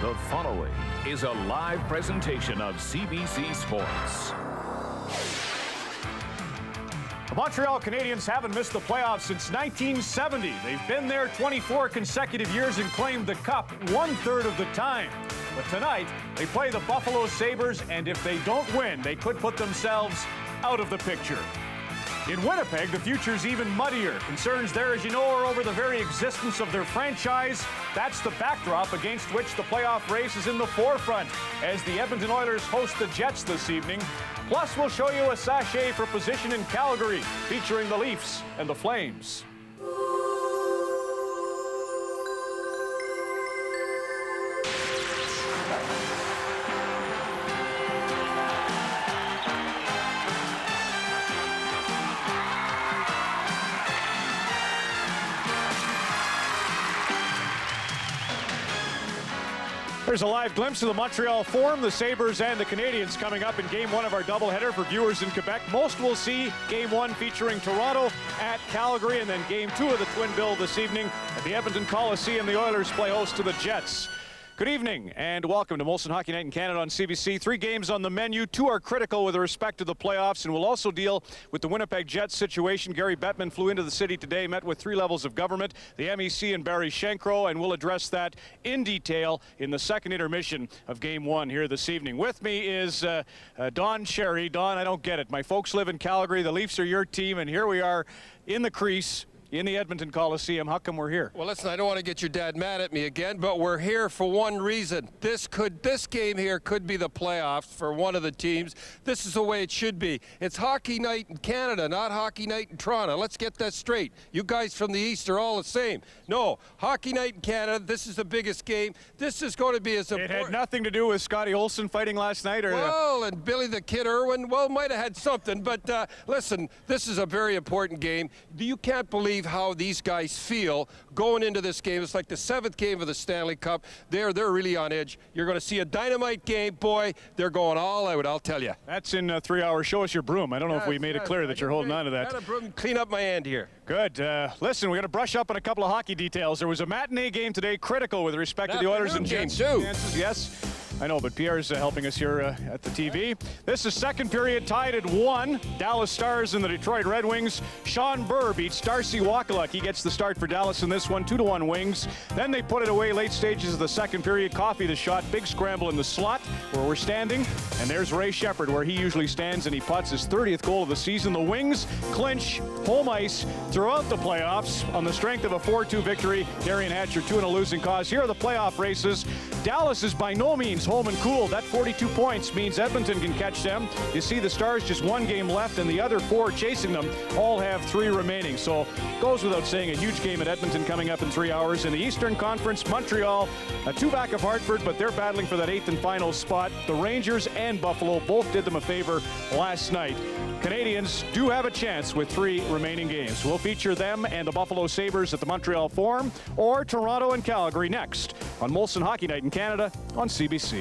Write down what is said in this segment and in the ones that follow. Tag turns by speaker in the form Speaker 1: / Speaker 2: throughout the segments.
Speaker 1: The following is a live presentation of CBC Sports.
Speaker 2: The Montreal Canadiens haven't missed the playoffs since 1970. They've been there 24 consecutive years and claimed the cup 1/3 of the time. But tonight, they play the Buffalo Sabres, and if they don't win, they could put themselves out of the picture. In Winnipeg, the future's even muddier. Concerns there, as you know, are over the very existence of their franchise. That's the backdrop against which the playoff race is in the forefront as the Edmonton Oilers host the Jets this evening. Plus, we'll show you a sachet for position in Calgary, featuring the Leafs and the Flames. There's a live glimpse of the Montreal Forum, the Sabres and the Canadiens coming up in Game 1 of our doubleheader for viewers in Quebec. Most will see Game 1 featuring Toronto at Calgary, and then Game 2 of the Twin Bill this evening at the Edmonton Coliseum. The Oilers play host to the Jets. Good evening and welcome to Molson Hockey Night in Canada on CBC. 3 games on the menu. 2 are critical with respect to the playoffs, and we'll also deal with the Winnipeg Jets situation. Gary Bettman flew into the city today, met with 3 levels of government, the MEC and Barry Shankro, and we'll address that in detail in the second intermission of Game 1 here this evening. With me is Don Cherry. Don, I don't get it. My folks live in Calgary. The Leafs are your team, and here we are in the crease in the Edmonton Coliseum. How come we're here?
Speaker 3: Well, listen, I don't want to get your dad mad at me again, but we're here for one reason. This game here could be the playoffs for one of the teams. This is the way it should be. It's hockey night in Canada, not hockey night in Toronto. Let's get that straight. You guys from the East are all the same. No, hockey night in Canada, this is the biggest game. This is going to be as important.
Speaker 2: It had nothing to do with Scotty Olsen fighting last night? Or
Speaker 3: well, and Billy the Kid Irwin, well, might have had something, but listen, this is a very important game. You can't believe how these guys feel going into this game. It's like the 7th game of the Stanley Cup. They're really on edge. You're going to see a dynamite game. Boy, they're going all out, I'll tell you.
Speaker 2: That's in 3 hours. Show us your broom. I don't know if we made it clear that you're holding on to that.
Speaker 3: Got a broom. Clean up my hand here.
Speaker 2: Good. Listen, we're going to brush up on a couple of hockey details. There was a matinee game today, critical with respect to the Oilers and Jets. Yes. I know, but Pierre's helping us here at the TV. This is second period, tied at 1. Dallas Stars and the Detroit Red Wings. Sean Burr beats Darcy Wakaluk. He gets the start for Dallas in this one, 2-1 Wings. Then they put it away late stages of the second period. Coffey the shot, big scramble in the slot where we're standing. And there's Ray Shepherd where he usually stands, and he puts his 30th goal of the season. The Wings clinch home ice throughout the playoffs on the strength of a 4-2 victory. Darian Hatcher 2 in a losing cause. Here are the playoff races. Dallas is by no means home and cool. That 42 points means Edmonton can catch them. You see the Stars just 1 game left, and the other 4 chasing them all have 3 remaining. So goes without saying, a huge game at Edmonton coming up in 3 hours. In the Eastern Conference, Montreal, 2 back of Hartford, but they're battling for that 8th and final spot. The Rangers and Buffalo both did them a favor last night. Canadians do have a chance with 3 remaining games. We'll feature them and the Buffalo Sabres at the Montreal Forum, or Toronto and Calgary next on Molson Hockey Night in Canada on CBC.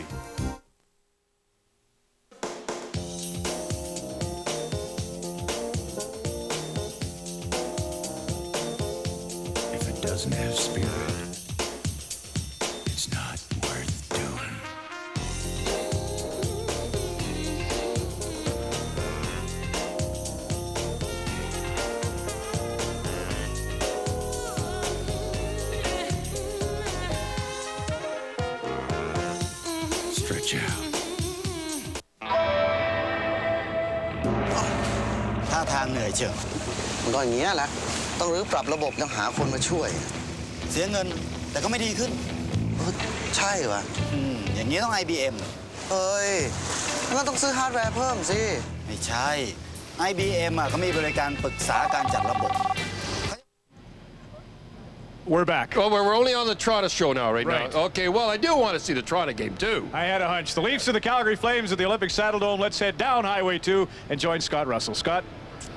Speaker 4: If it doesn't have spirit, it's not worth doing. Stretch out.
Speaker 5: ท่าทางเหนื่อยเชียว
Speaker 6: มันก็อย่างนี้ยแหละต้องรื้อปรับระบบต้องหาคนมาช่วย
Speaker 5: เสียเงินแต่ก็ไม่ดีขึ้น
Speaker 6: ใช่วะ
Speaker 5: อย่างนี้ต้อง IBM
Speaker 6: เฮ้ยงั้นต้องซื้อฮาร์ดแวร์เพิ่มสิ
Speaker 5: ไม่ใช่ IBM ก็มีบริการปรึกษาการจัดระบบ
Speaker 2: We're back.
Speaker 3: Well, we're only on the Toronto show now, right
Speaker 2: Right.
Speaker 3: now. Okay, well, I do want to see the Toronto game, too.
Speaker 2: I had a hunch. The Leafs and the Calgary Flames at the Olympic Saddledome. Let's head down Highway 2 and join Scott Russell. Scott?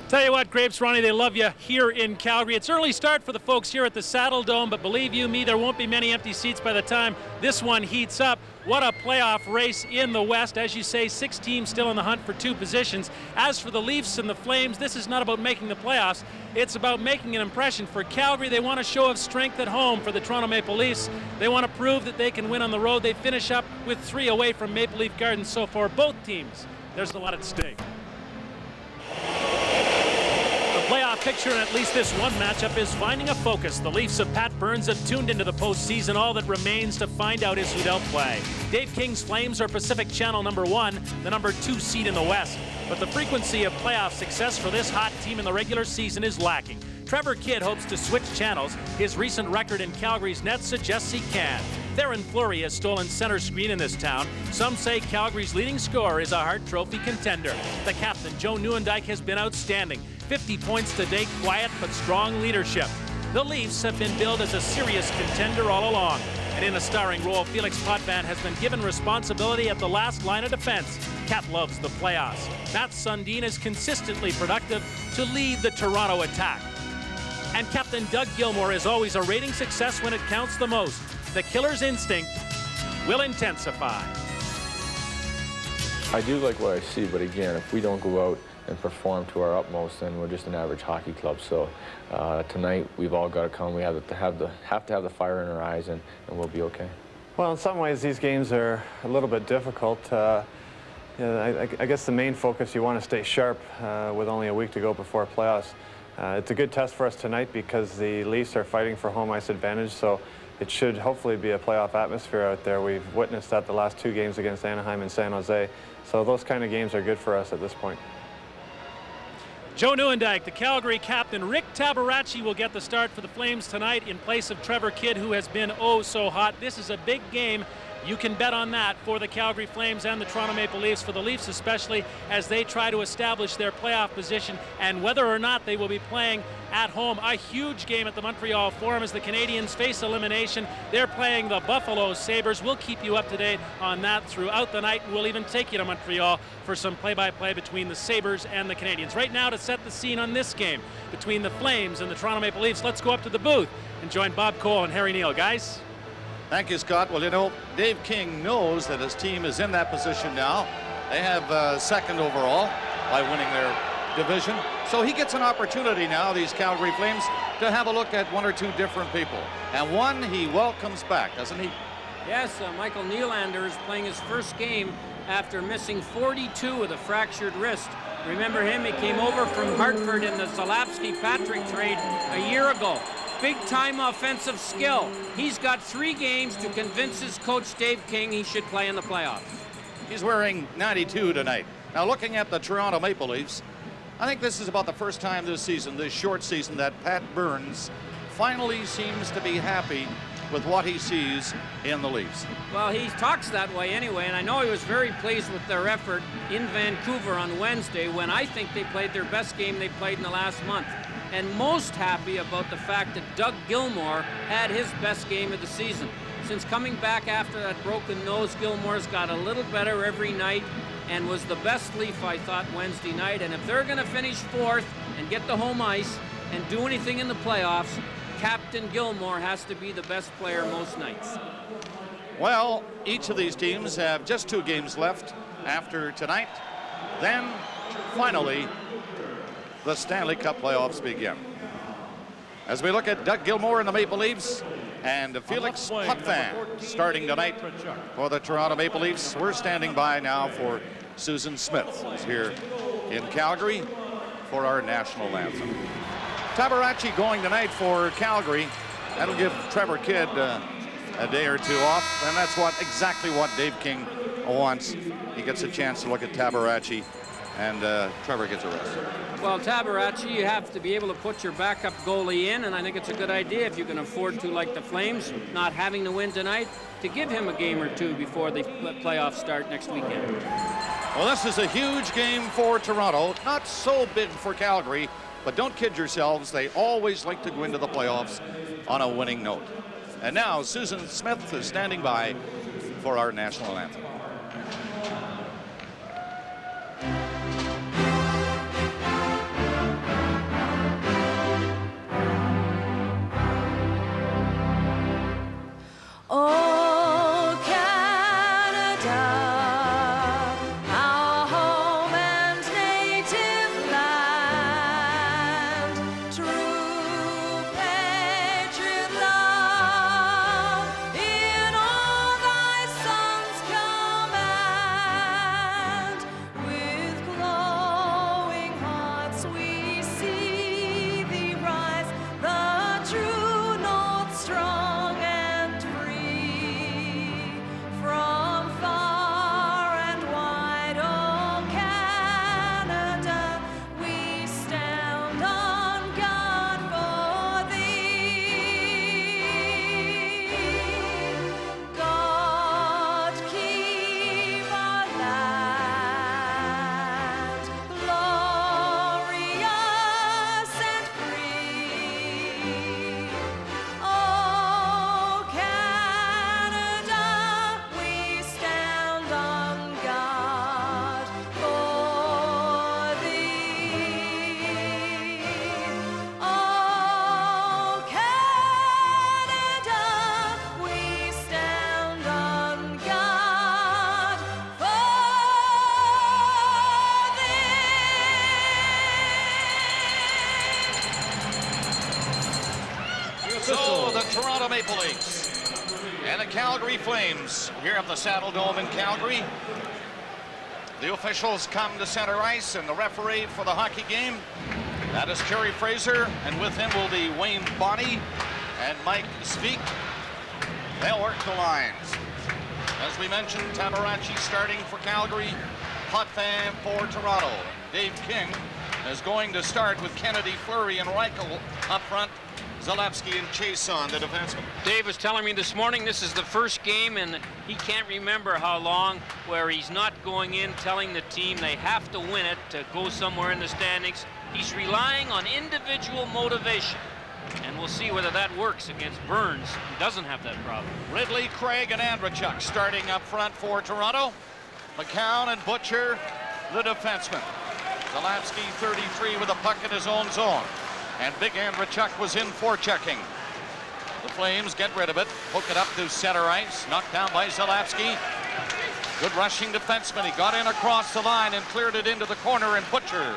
Speaker 7: Tell you what, Grapes, Ronnie, they love you here in Calgary. It's early start for the folks here at the Saddle Dome, but believe you me, there won't be many empty seats by the time this one heats up. What a playoff race in the West. As you say, 6 teams still in the hunt for 2 positions. As for the Leafs and the Flames, this is not about making the playoffs. It's about making an impression. For Calgary, they want a show of strength at home. For the Toronto Maple Leafs, they want to prove that they can win on the road. They finish up with 3 away from Maple Leaf Gardens so far. Both teams, there's a lot at stake. Playoff picture in at least this one matchup is finding a focus. The Leafs of Pat Burns have tuned into the postseason. All that remains to find out is who they'll play. Dave King's Flames are Pacific Channel #1, the #2 seed in the West. But the frequency of playoff success for this hot team in the regular season is lacking. Trevor Kidd hopes to switch channels. His recent record in Calgary's net suggests he can. Theron Fleury has stolen center screen in this town. Some say Calgary's leading scorer is a Hart Trophy contender. The captain, Joe Nieuwendyk, has been outstanding. 50 points to date, quiet but strong leadership. The Leafs have been billed as a serious contender all along. And in a starring role, Felix Potvin has been given responsibility at the last line of defense. Cap loves the playoffs. Matt Sundin is consistently productive to lead the Toronto attack. And Captain Doug Gilmour is always a rating success when it counts the most. The killer's instinct will intensify.
Speaker 8: I do like what I see, but again, if we don't go out and perform to our utmost, then we're just an average hockey club. So tonight, we've all got to come. We have to have the fire in our eyes, and we'll be okay.
Speaker 9: Well, in some ways, these games are a little bit difficult. I guess the main focus, you want to stay sharp with only a week to go before playoffs. It's a good test for us tonight because the Leafs are fighting for home ice advantage, so it should hopefully be a playoff atmosphere out there. We've witnessed that the last 2 games against Anaheim and San Jose, so those kind of games are good for us at this point.
Speaker 7: Joe Nieuwendyk, the Calgary captain. Rick Tabaracci will get the start for the Flames tonight in place of Trevor Kidd, who has been oh so hot. This is a big game. You can bet on that for the Calgary Flames and the Toronto Maple Leafs, for the Leafs especially, as they try to establish their playoff position and whether or not they will be playing at home. A huge game at the Montreal Forum as the Canadiens face elimination. They're playing the Buffalo Sabres. We'll keep you up to date on that throughout the night, and we'll even take you to Montreal for some play-by-play between the Sabres and the Canadiens. Right now, to set the scene on this game between the Flames and the Toronto Maple Leafs, let's go up to the booth and join Bob Cole and Harry Neal. Guys?
Speaker 10: Thank you, Scott. Well, you know, Dave King knows that his team is in that position now. They have second overall by winning their division. So he gets an opportunity now, these Calgary Flames, to have a look at 1 or 2 different people. And one he welcomes back, doesn't he?
Speaker 11: Yes, Michael Nylander is playing his first game after missing 42 with a fractured wrist. Remember him? He came over from Hartford in the Zalapsky-Patrick trade a year ago. Big-time offensive skill. He's got 3 games to convince his coach, Dave King, he should play in the playoffs.
Speaker 10: He's wearing 92 tonight. Now, looking at the Toronto Maple Leafs, I think this is about the first time this season, this short season, that Pat Burns finally seems to be happy with what he sees in the Leafs.
Speaker 11: Well, he talks that way anyway, and I know he was very pleased with their effort in Vancouver on Wednesday, when I think they played their best game they played in the last month. And most happy about the fact that Doug Gilmour had his best game of the season. Since coming back after that broken nose, Gilmour's got a little better every night and was the best Leaf, I thought, Wednesday night. And if they're going to finish 4th and get the home ice and do anything in the playoffs, Captain Gilmour has to be the best player most nights.
Speaker 10: Well, each of these teams have just 2 games left after tonight. Then, finally, the Stanley Cup playoffs begin. As we look at Doug Gilmour and the Maple Leafs and Felix Potvin starting tonight for the Toronto Maple Leafs, we're standing by now for Susan Smith, who's here in Calgary for our national anthem. Tabaracci going tonight for Calgary. That'll give Trevor Kidd a day or 2 off, and that's exactly what Dave King wants. He gets a chance to look at Tabaracci, and Trevor gets a rest.
Speaker 11: Well, Tabaracci, you have to be able to put your backup goalie in, and I think it's a good idea if you can afford to, like the Flames, not having to win tonight, to give him a game or 2 before the playoffs start next weekend.
Speaker 10: Well, this is a huge game for Toronto, not so big for Calgary, but don't kid yourselves, they always like to go into the playoffs on a winning note. And now Susan Smith is standing by for our national anthem. So the Toronto Maple Leafs and the Calgary Flames here at the Saddle Dome in Calgary. The officials come to center ice, and the referee for the hockey game, that is Kerry Fraser, and with him will be Wayne Bonney and Mike Speak. They'll work the lines. As we mentioned, Tabarachi starting for Calgary, Potvin for Toronto. Dave King is going to start with Kennedy, Fleury, and Reichel up front. Zalewski and Chason, the defenseman.
Speaker 11: Dave was telling me this morning this is the first game, and he can't remember how long, where he's not going in telling the team they have to win it to go somewhere in the standings. He's relying on individual motivation, and we'll see whether that works against Burns, who doesn't have that problem.
Speaker 10: Ridley, Craig, and Andrechuk starting up front for Toronto. McCown and Butcher, the defenseman. Zalewski, 33, with a puck in his own zone. And Big Andrechuk was in forechecking. The Flames get rid of it, hook it up to center ice, knocked down by Zalewski. Good rushing defenseman. He got in across the line and cleared it into the corner, and Butcher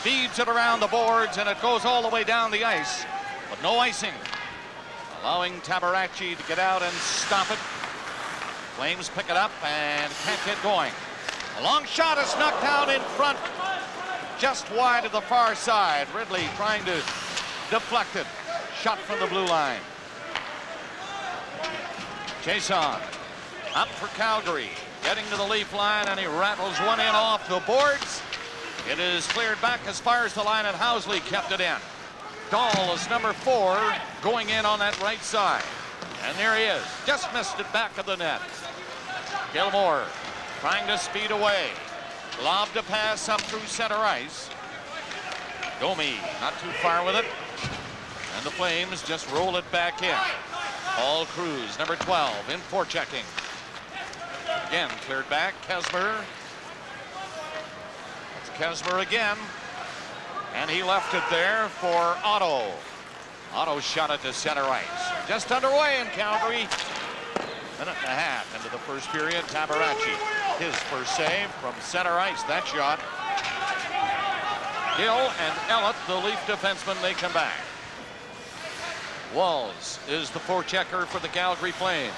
Speaker 10: feeds it around the boards, and it goes all the way down the ice, but no icing, allowing Tabarachi to get out and stop it. Flames pick it up and can't get going. A long shot is knocked down in front, just wide of the far side. Ridley trying to deflect it. Shot from the blue line. Chason up for Calgary, getting to the Leaf line, and he rattles one in off the boards. It is cleared back as far as the line, and Housley kept it in. Dahl is number 4, going in on that right side. And there he is. Just missed it back of the net. Gilmore trying to speed away. Lobbed a pass up through center ice. Domi not too far with it. And the Flames just roll it back in. Paul Cruz, number 12, in forechecking. Again, cleared back. Kesmer. It's Kesmer again. And he left it there for Otto. Otto shot it to center ice. Just underway in Calgary. Minute and a half into the first period. Tabarachi, his first save from center ice. That shot. Gill and Ellett, the Leaf defenseman, they come back. Walls is the forechecker for the Calgary Flames.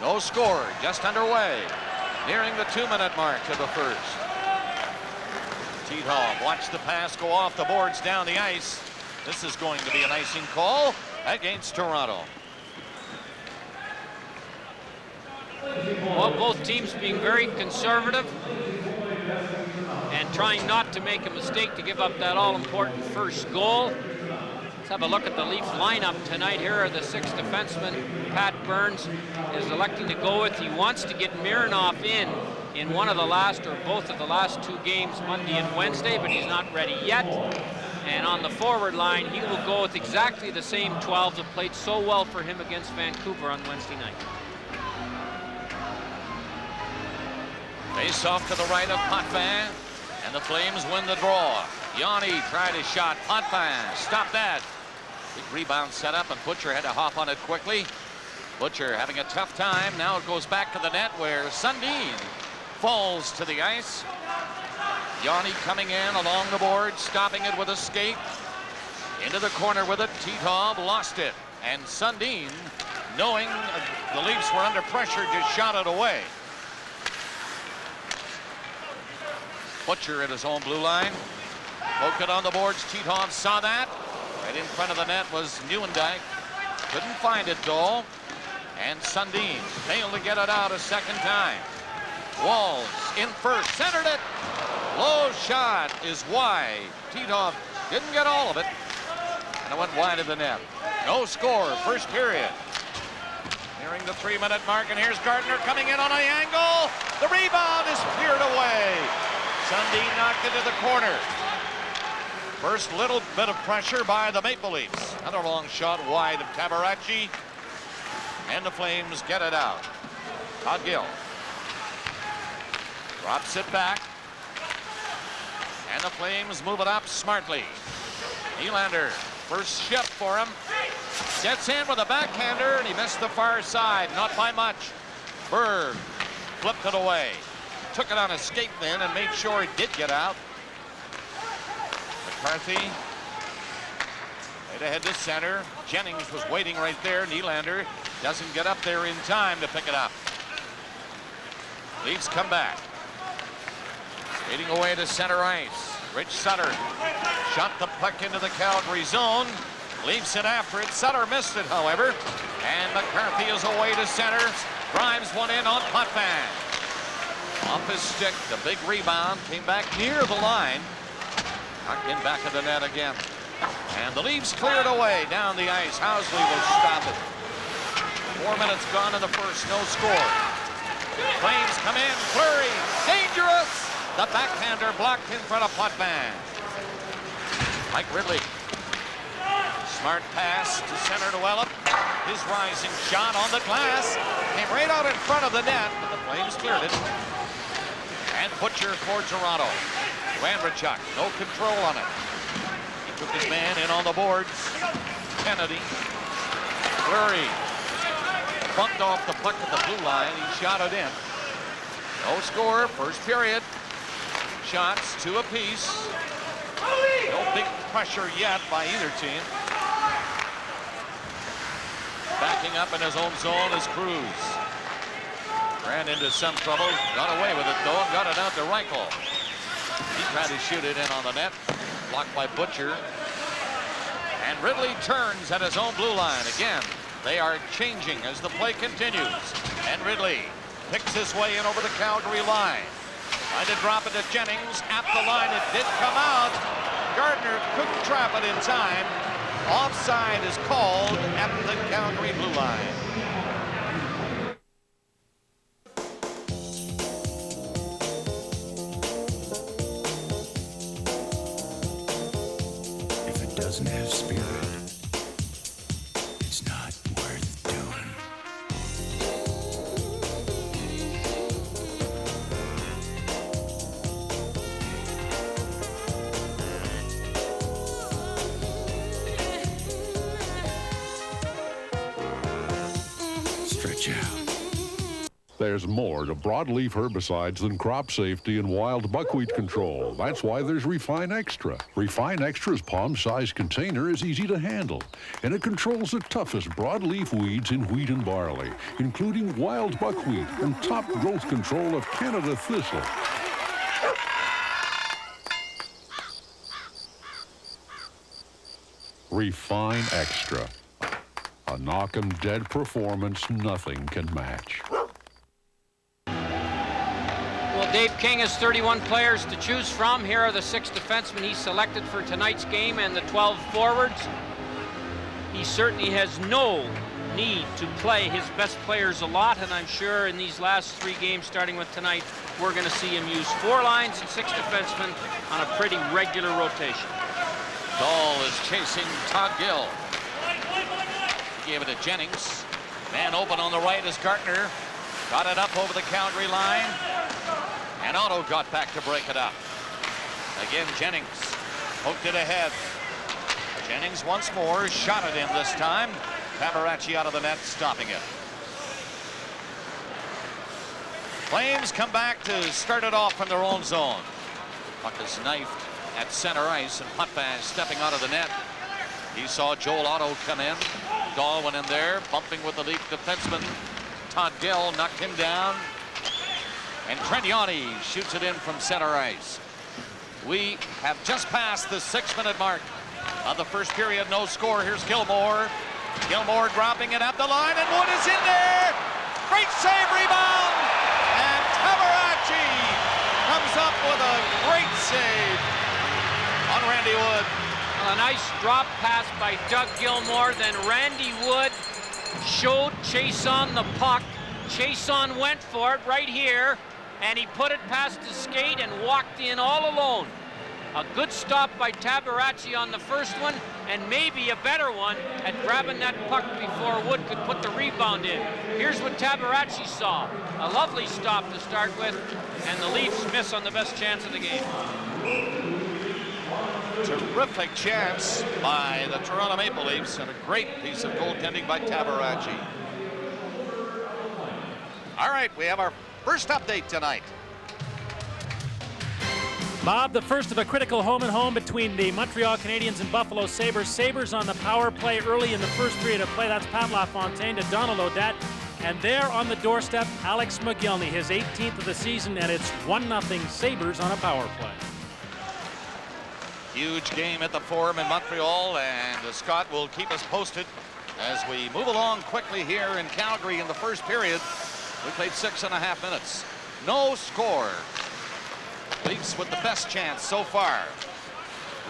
Speaker 10: No score, just underway. Nearing the 2-minute mark of the first. Tito watched the pass go off the boards down the ice. This is going to be an icing call against Toronto.
Speaker 11: Well, both teams being very conservative and trying not to make a mistake to give up that all-important first goal. Let's have a look at the Leaf lineup tonight. Here are the 6 defensemen. Pat Burns is electing to go with. He wants to get Mironov in one of the last or both of the last 2 games, Monday and Wednesday, but he's not ready yet. And on the forward line, he will go with exactly the same 12 that played so well for him against Vancouver on Wednesday night.
Speaker 10: Face off to the right of Potvin, and the Flames win the draw. Yanni tried his shot. Potvin stopped that. Big rebound set up, and Butcher had to hop on it quickly. Butcher having a tough time. Now it goes back to the net where Sundin falls to the ice. Yanni coming in along the board, stopping it with a skate. Into the corner with it. Titov lost it, and Sundin, knowing the Leafs were under pressure, just shot it away. Butcher at his own blue line. Poked it on the boards. Titov saw that. Right in front of the net was Nieuwendyk. Couldn't find it, though. And Sundin failed to get it out a second time. Walls in first. Centered it. Low shot is wide. Titov didn't get all of it. And it went wide of the net. No score. First period. Nearing the 3-minute mark. And here's Gardner coming in on an angle. The rebound is cleared away. Sundin knocked into the corner. First little bit of pressure by the Maple Leafs. Another long shot wide of Tabarachi. And the Flames get it out. Todd Gill drops it back. And the Flames move it up smartly. Nylander, first shift for him. Gets in with a backhander, and he missed the far side. Not by much. Berg flipped it away. Took it on a skate then and made sure he did get out. McCarthy Right ahead to center. Jennings was waiting right there. Nylander doesn't get up there in time to pick it up. Leafs come back. Skating away to center ice. Rich Sutter shot the puck into the Calgary zone. Leafs it after it. Sutter missed it, however. And McCarthy is away to center. Grimes one in on Potvin. Off his stick, the big rebound came back near the line. Knocked in back of the net again. And the Leafs cleared away down the ice. Housley will stop it. 4 minutes gone in the first, no score. Flames come in, Fleury, dangerous. The backhander blocked in front of Potvin. Mike Ridley. Smart pass to center to Ellip. His rising shot on the glass. Came right out in front of the net, but the Flames cleared it. And Butcher for Toronto. Andrechuk, no control on it. He took his man in on the boards. Kennedy. Fleury. Bumped off the puck at the blue line. He shot it in. No score, first period. Shots, 2 apiece. No big pressure yet by either team. Backing up in his own zone is Cruz. Ran into some trouble, got away with it though, and got it out to Reichel. He tried to shoot it in on the net, blocked by Butcher. And Ridley turns at his own blue line. Again, they are changing as the play continues. And Ridley picks his way in over the Calgary line. Trying to drop it to Jennings. At the line, it did come out. Gardner couldn't trap it in time. Offside is called at the Calgary blue line.
Speaker 4: If it doesn't have spirit, it's not worth doing. Stretch out.
Speaker 12: There's more to broadleaf herbicides than crop safety and wild buckwheat control. That's why there's Refine Extra. Refine Extra's palm-sized container is easy to handle, and it controls the toughest broadleaf weeds in wheat and barley, including wild buckwheat and top growth control of Canada thistle. Refine Extra. A knock-'em-dead performance nothing can match.
Speaker 11: Well, Dave King has 31 players to choose from. Here are the 6 defensemen he selected for tonight's game and the 12 forwards. He certainly has no need to play his best players a lot, and I'm sure in these last 3 games, starting with tonight, we're going to see him use 4 lines and 6 defensemen on a pretty regular rotation.
Speaker 10: Dahl is chasing Todd Gill. Gave it to Jennings. Man open on the right is Gartner. Got it up over the Calgary line. And Otto got back to break it up. Again, Jennings poked it ahead. Jennings once more shot it in this time. Tabaracci out of the net, stopping it. Flames come back to start it off from their own zone. Puck is knifed at center ice, and Potvin stepping out of the net. He saw Joel Otto come in. Dahl went in there, bumping with the Leaf defenseman. Todd Gill knocked him down. And Trent Yawney shoots it in from center ice. We have just passed the 6-minute mark of the first period. No score. Here's Gilmore. Gilmore dropping it up the line, and Wood is in there. Great save, rebound. And Tabaracci comes up with a great save on Randy Wood.
Speaker 11: Well, a nice drop pass by Doug Gilmore. Then Randy Wood showed Chason the puck. Chason went for it right here, and he put it past his skate and walked in all alone. A good stop by Tabaracci on the first one, and maybe a better one at grabbing that puck before Wood could put the rebound in. Here's what Tabaracci saw. A lovely stop to start with, and the Leafs miss on the best chance of the game.
Speaker 10: Terrific chance by the Toronto Maple Leafs, and a great piece of goaltending by Tabaracci. All right, we have our first update tonight.
Speaker 7: Bob, the first of a critical home-and-home between the Montreal Canadiens and Buffalo Sabres. Sabres on the power play early in the first period of play. That's Pat LaFontaine to Donald Odette. And there on the doorstep, Alex McGillney, his 18th of the season, and it's 1-0 Sabres on a power play.
Speaker 10: Huge game at the Forum in Montreal, and Scott will keep us posted as we move along quickly here in Calgary in the first period. We played 6.5 minutes. No score. Leafs with the best chance so far.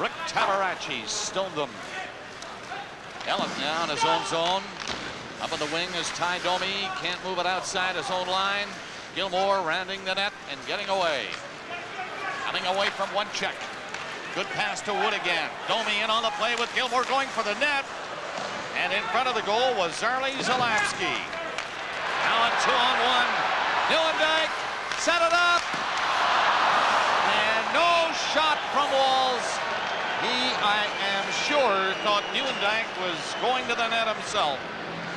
Speaker 10: Rick Tabaracci stoned them. Ellen now in his own zone. Up in the wing is Ty Domi. Can't move it outside his own line. Gilmore rounding the net and getting away. Coming away from one check. Good pass to Wood again. Domi in on the play with Gilmore going for the net. And in front of the goal was Zarley Zalapski. Now a 2-on-1. Nieuwendyk set it up. And no shot from Walls. He, I am sure, thought Nieuwendyk was going to the net himself.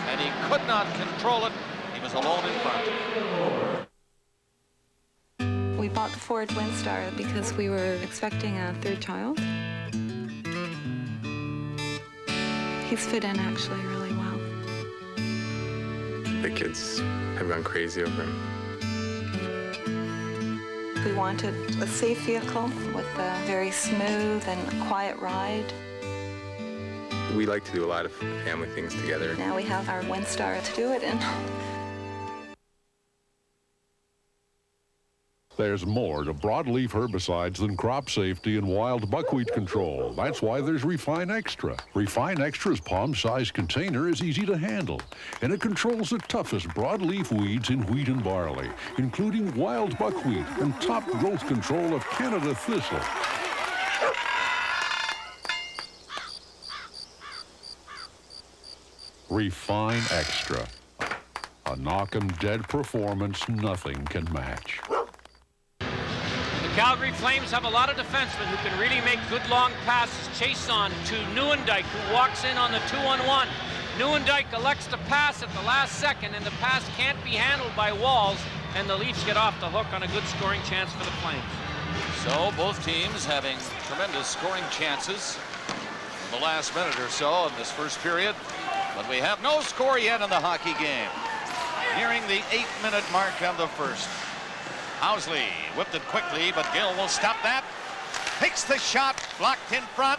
Speaker 10: And he could not control it. He was alone in front.
Speaker 13: We bought the Ford Windstar because we were expecting a third child. He's fit in actually really well.
Speaker 14: The kids have gone crazy over him.
Speaker 13: We wanted a safe vehicle with a very smooth and quiet ride.
Speaker 14: We like to do a lot of family things together.
Speaker 13: Now we have our Windstar to do it in.
Speaker 12: There's more to broadleaf herbicides than crop safety and wild buckwheat control. That's why there's Refine Extra. Refine Extra's palm-sized container is easy to handle, and it controls the toughest broadleaf weeds in wheat and barley, including wild buckwheat and top growth control of Canada thistle. Refine Extra. A knock-'em-dead performance nothing can match.
Speaker 11: Calgary Flames have a lot of defensemen who can really make good long passes. Chase on to Nieuwendyk, who walks in on the 2-on-1. Nieuwendyk elects to pass at the last second, and the pass can't be handled by Walls, and the Leafs get off the hook on a good scoring chance for the Flames.
Speaker 10: So both teams having tremendous scoring chances in the last minute or so in this first period, but we have no score yet in the hockey game. Nearing the 8-minute mark of the first. Housley whipped it quickly, but Gill will stop that. Takes the shot, blocked in front,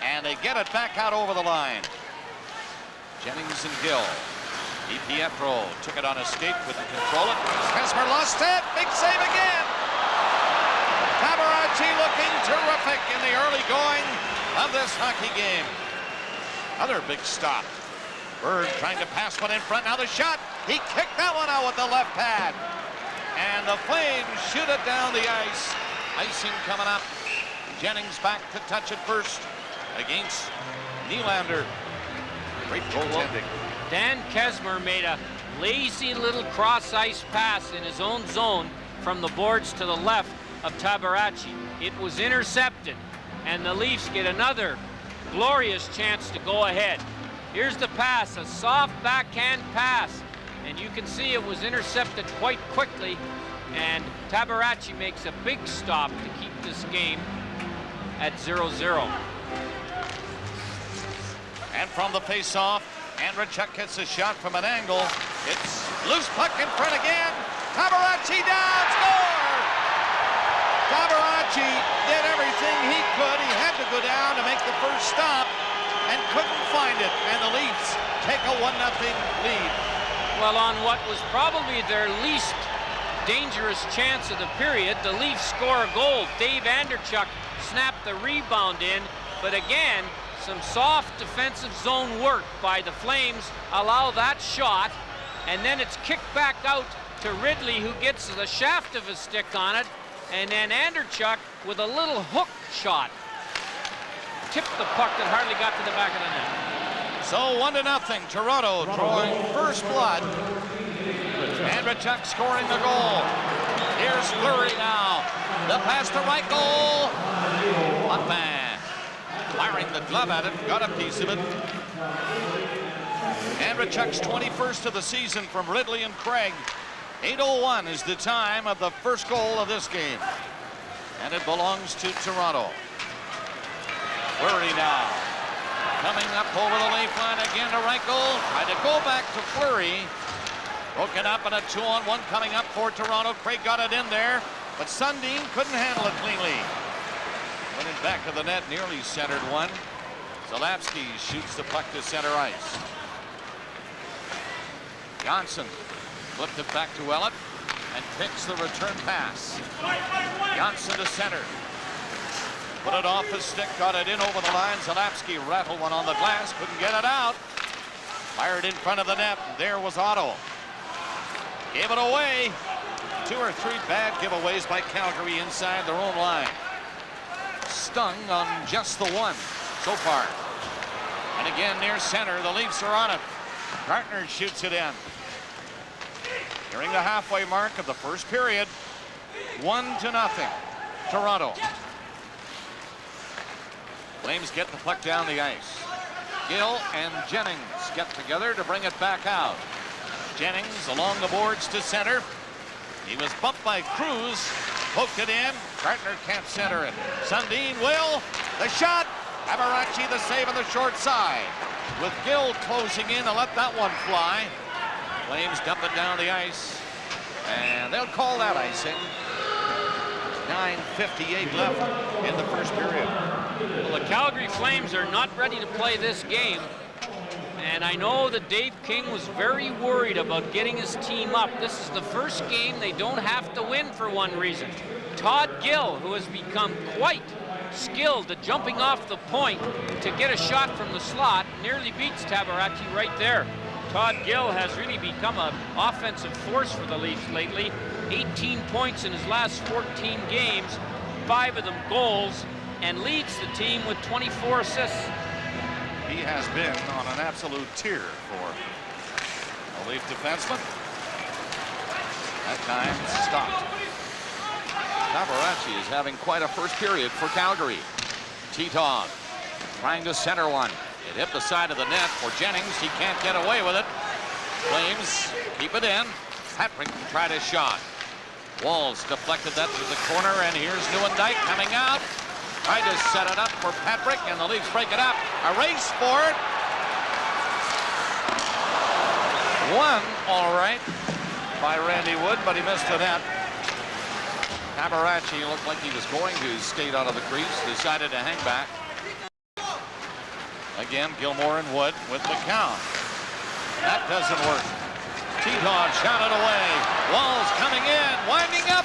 Speaker 10: and they get it back out over the line. Jennings and Gill. DiPietro took it on escape, couldn't control it. Kessler lost it, big save again. Tabaracci looking terrific in the early going of this hockey game. Another big stop. Bird trying to pass one in front, now the shot. He kicked that one out with the left pad. And the Flames shoot it down the ice. Icing coming up. Jennings back to touch it first against Nylander. Great goaltending.
Speaker 11: Dan Kesmer made a lazy little cross-ice pass in his own zone from the boards to the left of Tabaracci. It was intercepted, and the Leafs get another glorious chance to go ahead. Here's the pass, a soft backhand pass. And you can see it was intercepted quite quickly, and Tabaracci makes a big stop to keep this game at 0-0.
Speaker 10: And from the face-off, Andrechuk hits a shot from an angle. It's loose puck in front again. Tabaracci down, score! Tabaracci did everything he could. He had to go down to make the first stop and couldn't find it. And the Leafs take a 1-0 lead.
Speaker 11: Well, on what was probably their least dangerous chance of the period, the Leafs score a goal. Dave Andrechuk snapped the rebound in, but again, some soft defensive zone work by the Flames allow that shot, and then it's kicked back out to Ridley, who gets the shaft of his stick on it, and then Andrechuk with a little hook shot tipped the puck that hardly got to the back of the net.
Speaker 10: So 1-0, Toronto drawing first blood. Andrechuk scoring the goal. Here's Fleury now. The pass to right goal. Montman firing the glove at it, got a piece of it. Andrechuk's 21st of the season from Ridley and Craig. 8:01 is the time of the first goal of this game. And it belongs to Toronto. Fleury now. Coming up over the leaf line again to Reichel. Tried to go back to Fleury. Broken up in a 2-on-1 coming up for Toronto. Craig got it in there, but Sundin couldn't handle it cleanly. Went it back to the net, nearly centered one. Zalapski shoots the puck to center ice. Johnson flipped it back to Ellett and picks the return pass. Johnson to center. Put it off his stick, got it in over the line. Zalapski rattled one on the glass, couldn't get it out. Fired in front of the net. There was Otto. Gave it away. 2 or 3 bad giveaways by Calgary inside their own line. Stung on just the one so far. And again near center, the Leafs are on it. Gartner shoots it in. Nearing the halfway mark of the first period. 1-0, Toronto. Flames get the puck down the ice. Gill and Jennings get together to bring it back out. Jennings along the boards to center. He was bumped by Cruz. Poked it in. Gartner can't center it. Sundin will. The shot. Avarachi the save on the short side. With Gill closing in to let that one fly. Flames dump it down the ice. And they'll call that icing. 9:58 left in the first period.
Speaker 11: Well, the Calgary Flames are not ready to play this game. And I know that Dave King was very worried about getting his team up. This is the first game they don't have to win for one reason. Todd Gill, who has become quite skilled at jumping off the point to get a shot from the slot, nearly beats Tabarachi right there. Todd Gill has really become an offensive force for the Leafs lately. 18 points in his last 14 games, 5 of them goals, and leads the team with 24 assists.
Speaker 10: He has been on an absolute tear for a Leaf defenseman. That time stopped. Tabarachi is having quite a first period for Calgary. Titov trying to center one. It hit the side of the net for Jennings. He can't get away with it. Flames keep it in. Patrick tried a shot. Walls deflected that to the corner, and here's Nieuwendyk coming out. Tried to set it up for Patrick, and the Leafs break it up. A race for it. One, all right, by Randy Wood, but he missed the net. Tabarachi looked like he was going to skate out of the crease, decided to hang back. Again, Gilmore and Wood with the count. That doesn't work. Titov shot it away. Walls coming in, winding up.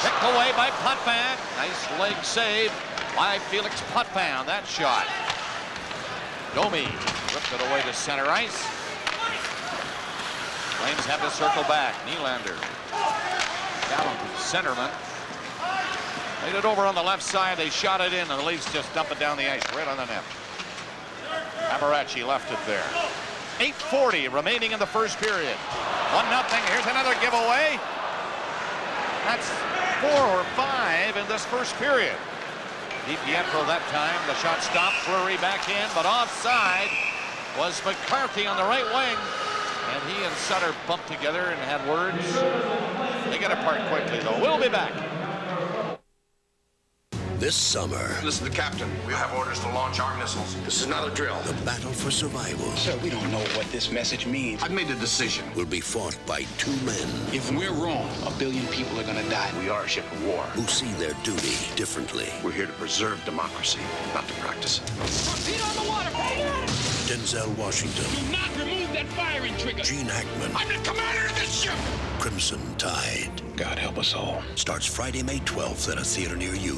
Speaker 10: Picked away by Potvin. Nice leg save by Felix Potvin. That shot. Domi ripped it away to center ice. Flames have to circle back. Nylander. Talented centerman. Laid it over on the left side. They shot it in, and the Leafs just dump it down the ice right on the net. Avarachi left it there. 8:40 remaining in the first period. 1-0. Here's another giveaway. That's 4 or 5 in this first period. DiPietro that time. The shot stopped. Fleury back in, but offside was McCarthy on the right wing. And he and Sutter bumped together and had words. They get apart quickly, though. We'll be back.
Speaker 15: This summer.
Speaker 16: This is the captain. We have orders to launch our missiles. This is not a drill.
Speaker 15: The battle for survival.
Speaker 16: Sir, we don't know what this message means. I've made a decision.
Speaker 15: Will be fought by 2 men.
Speaker 16: If we're wrong, 1 billion people are gonna die. We are a ship of war.
Speaker 15: Who see their duty differently.
Speaker 16: We're here to preserve democracy, not to practice it.
Speaker 17: Torpedo on the water!
Speaker 15: Denzel Washington.
Speaker 17: Do not remove that firing trigger.
Speaker 15: Gene Hackman.
Speaker 17: I'm the commander of this ship!
Speaker 15: Crimson Tide.
Speaker 16: God help us all.
Speaker 15: Starts Friday, May 12th at a theater near you.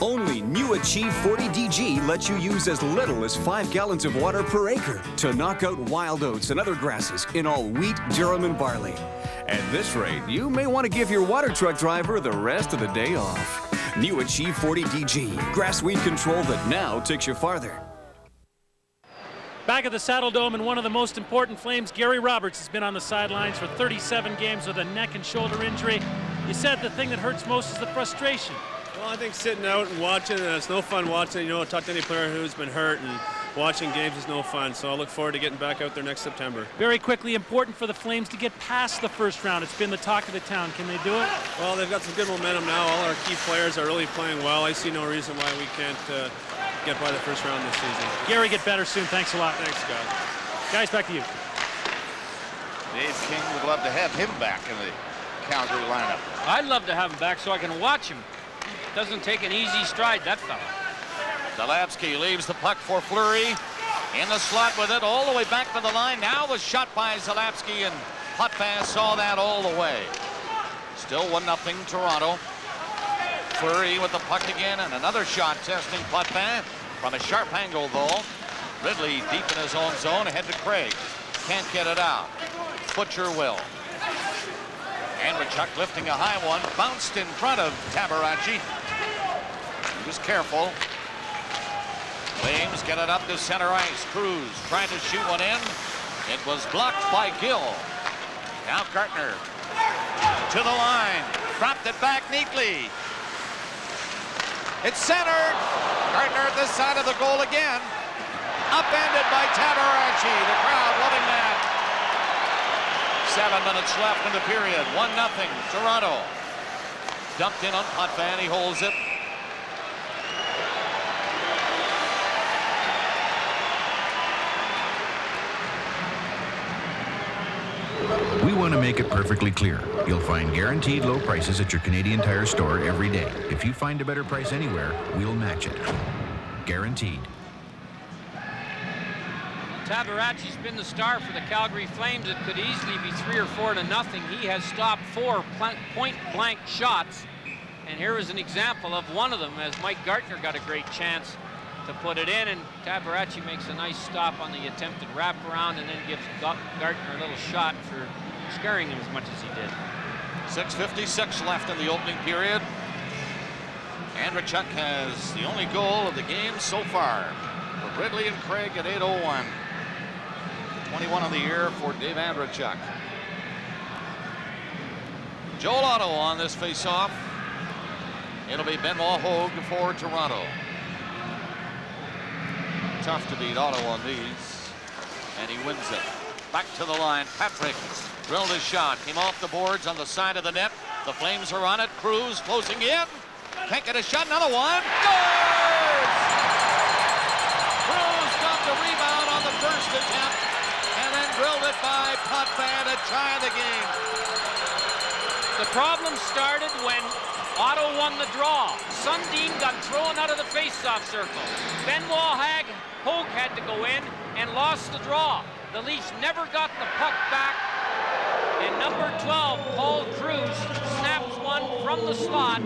Speaker 18: Only new Achieve 40 DG lets you use as little as 5 gallons of water per acre to knock out wild oats and other grasses in all wheat, durum, and barley. At this rate, you may want to give your water truck driver the rest of the day off. New Achieve 40 DG, grass weed control that now takes you farther.
Speaker 7: Back at the Saddle Dome, and one of the most important Flames, Gary Roberts, has been on the sidelines for 37 games with a neck and shoulder injury. He said the thing that hurts most is the frustration.
Speaker 19: Well, I think sitting out and watching, it's no fun watching. You know, talk to any player who's been hurt, and watching games is no fun. So I look forward to getting back out there next September.
Speaker 7: Very quickly, important for the Flames to get past the first round. It's been the talk of the town. Can they do it?
Speaker 19: Well, they've got some good momentum now. All our key players are really playing well. I see no reason why we can't get by the first round this season.
Speaker 7: Gary, get better soon. Thanks a lot.
Speaker 19: Thanks, guys.
Speaker 7: Guys, back to you.
Speaker 10: Dave King would love to have him back in the Calgary lineup.
Speaker 11: I'd love to have him back so I can watch him. Doesn't take an easy stride, that fella.
Speaker 10: Zalapski leaves the puck for Fleury. In the slot with it, all the way back to the line. Now the shot by Zalapski, and Potvin saw that all the way. Still 1-0 Toronto. Fleury with the puck again, and another shot testing Potvin from a sharp angle, though. Ridley deep in his own zone, ahead to Craig. Can't get it out. Butcher will. Andrechuk lifting a high one, bounced in front of Tabarachi. He was careful. Flames get it up to center ice. Cruz trying to shoot one in. It was blocked by Gill. Now Gartner to the line. Dropped it back neatly. It's centered. Gartner at the side of the goal again. Upended by Tabarachi. The crowd loving that. 7 minutes left in the period. 1-0 Toronto. Dumped in on Potvin. He holds it.
Speaker 20: We want to make it perfectly clear. You'll find guaranteed low prices at your Canadian Tire store every day. If you find a better price anywhere, we'll match it. Guaranteed.
Speaker 11: Tabarachi's been the star for the Calgary Flames. It could easily be 3 or 4 to nothing. He has stopped 4 point-blank shots. And here is an example of one of them, as Mike Gartner got a great chance to put it in, and Tabarachi makes a nice stop on the attempted wraparound and then gives Gartner a little shot for scaring him as much as he did.
Speaker 10: 6:56 left in the opening period. Andrechuk has the only goal of the game so far for Ridley and Craig at 8:01. 21 on the year for Dave Andrechuk. Joel Otto on this face-off. It'll be Benoit Hogue for Toronto. Tough to beat Otto on these, and he wins it. Back to the line. Patrick drilled his shot. Came off the boards on the side of the net. The Flames are on it. Cruz closing in. Can't get a shot. Another one. Scores! Cruz got the rebound on the first attempt, and then drilled it by Potvin to tie the game.
Speaker 11: The problem started when Otto won the draw. Sundin got thrown out of the face-off circle. Benoit Hogue had to go in and lost the draw. The Leafs never got the puck back. And number 12, Paul Cruz, snaps one from the slot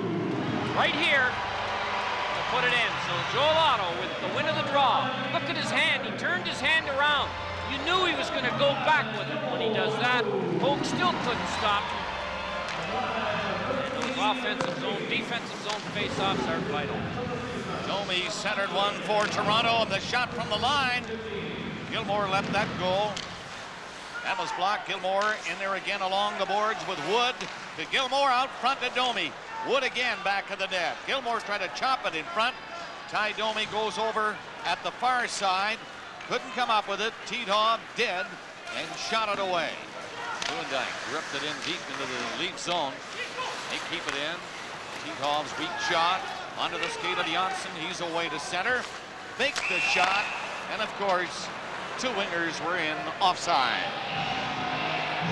Speaker 11: right here to put it in. So Joel Otto with the win of the draw. Look at his hand. He turned his hand around. You knew he was going to go back with it when he does that. Hogue still couldn't stop him. Offensive zone, defensive zone face-offs are vital.
Speaker 10: Domi centered one for Toronto, and the shot from the line. Gilmore left that goal. That was blocked. Gilmore in there again along the boards with Wood. To Gilmore out front to Domi. Wood again back of the net. Gilmore tried to chop it in front. Ty Domi goes over at the far side. Couldn't come up with it. Titov dead and shot it away. Lewandijk ripped it in deep into the lead zone. They keep it in. Titov's weak shot onto the skate of Janssen. He's away to center. Fakes the shot. And of course, 2 wingers were in offside.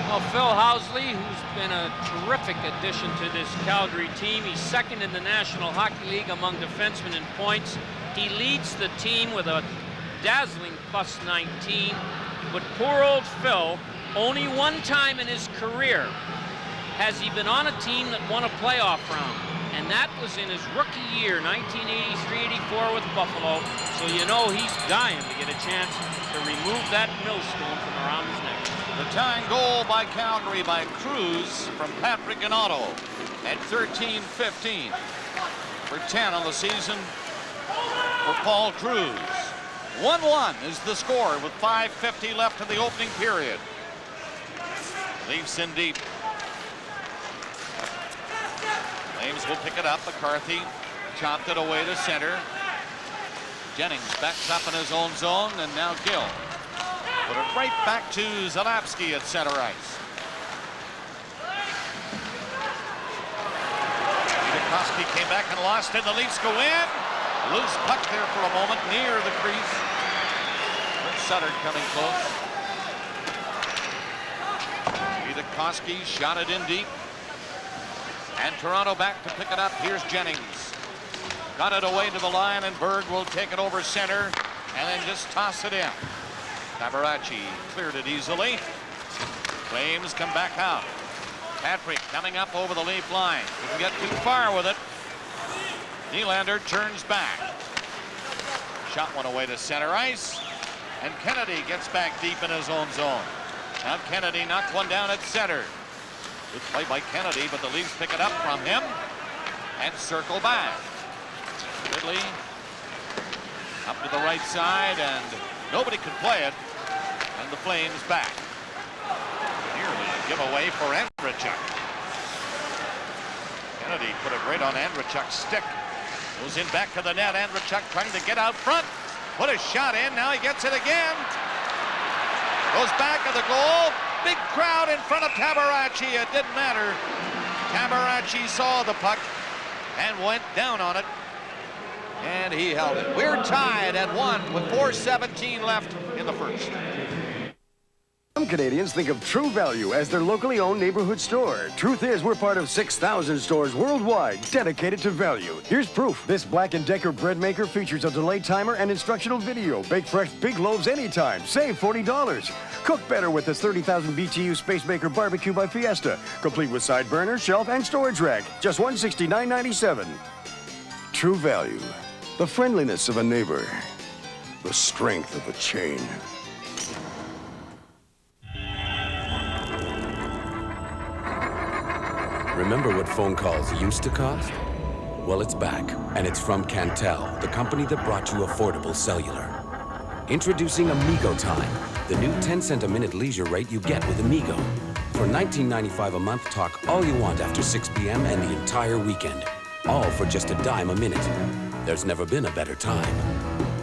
Speaker 11: Well, Phil Housley, who's been a terrific addition to this Calgary team. He's second in the National Hockey League among defensemen in points. He leads the team with a dazzling +19. But poor old Phil, only one time in his career has he been on a team that won a playoff round, and that was in his rookie year, 1983-84 with Buffalo. So you know he's dying to get a chance to remove that millstone from around his neck.
Speaker 10: The tying goal by Calgary by Cruz from Patrick and Otto at 13:15. For 10 on the season for Paul Cruz. 1-1 is the score with 5:50 left in the opening period. Leafs in deep. Flames will pick it up. McCarthy chopped it away to center. Jennings backs up in his own zone, and now Gill. Put it right back to Zalapsky at center ice. Koski came back and lost it. The Leafs go in. Loose puck there for a moment near the crease. But Sutter coming close. Koski shot it in deep. And Toronto back to pick it up. Here's Jennings. Got it away to the line, and Berg will take it over center and then just toss it in. Tabarachi cleared it easily. Flames come back out. Patrick coming up over the Leaf line. Didn't get too far with it. Nylander turns back. Shot one away to center ice. And Kennedy gets back deep in his own zone. Now Kennedy knocked one down at center. Good play by Kennedy, but the Leafs pick it up from him and circle back. Ridley up to the right side, and nobody could play it. And the Flames back. Nearly a giveaway for Andrechuk. Kennedy put it right on Andrechuk's stick. Goes in back to the net. Andrechuk trying to get out front. Put a shot in. Now he gets it again. Goes back of the goal. Big crowd in front of Tabarachi. It didn't matter. Tabarachi saw the puck and went down on it. And he held it. We're tied at 1 with 4:17 left in the first.
Speaker 21: Some Canadians think of True Value as their locally owned neighborhood store. Truth is, we're part of 6,000 stores worldwide dedicated to value. Here's proof. This Black & Decker bread maker features a delay timer and instructional video. Bake fresh big loaves anytime. Save $40. Cook better with this 30,000 BTU Space Maker Barbecue by Fiesta. Complete with side burner, shelf, and storage rack. Just $169.97. True Value. The friendliness of a neighbor. The strength of a chain.
Speaker 22: Remember what phone calls used to cost? Well, it's back, and it's from Cantel, the company that brought you affordable cellular. Introducing Amigo Time, the new 10-cent a minute leisure rate you get with Amigo. For $19.95 a month, talk all you want after 6 p.m. and the entire weekend. All for just $0.10 a minute. There's never been a better time.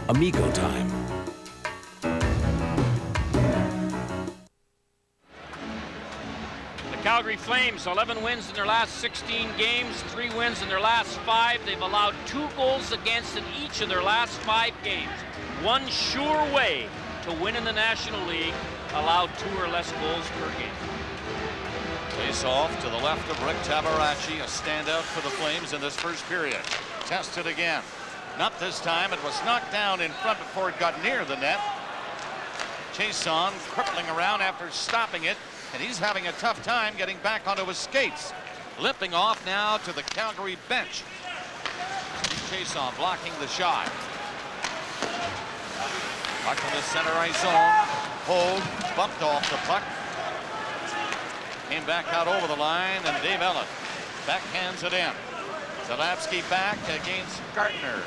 Speaker 22: Amigo Time.
Speaker 11: Calgary Flames, 11 wins in their last 16 games, 3 wins in their last 5. They've allowed 2 goals against in each of their last 5 games. One sure way to win in the National League, allow 2 or less goals per game.
Speaker 10: Face off to the left of Rick Tabarachi, a standout for the Flames in this first period. Tested again. Not this time. It was knocked down in front before it got near the net. Chason crippling around after stopping it. And he's having a tough time getting back onto his skates. Limping off now to the Calgary bench. Chason blocking the shot. Puck in the center ice zone. Hold, bumped off the puck. Came back out over the line, and Dave Ellett backhands it in. Zalapsky back against Gartner.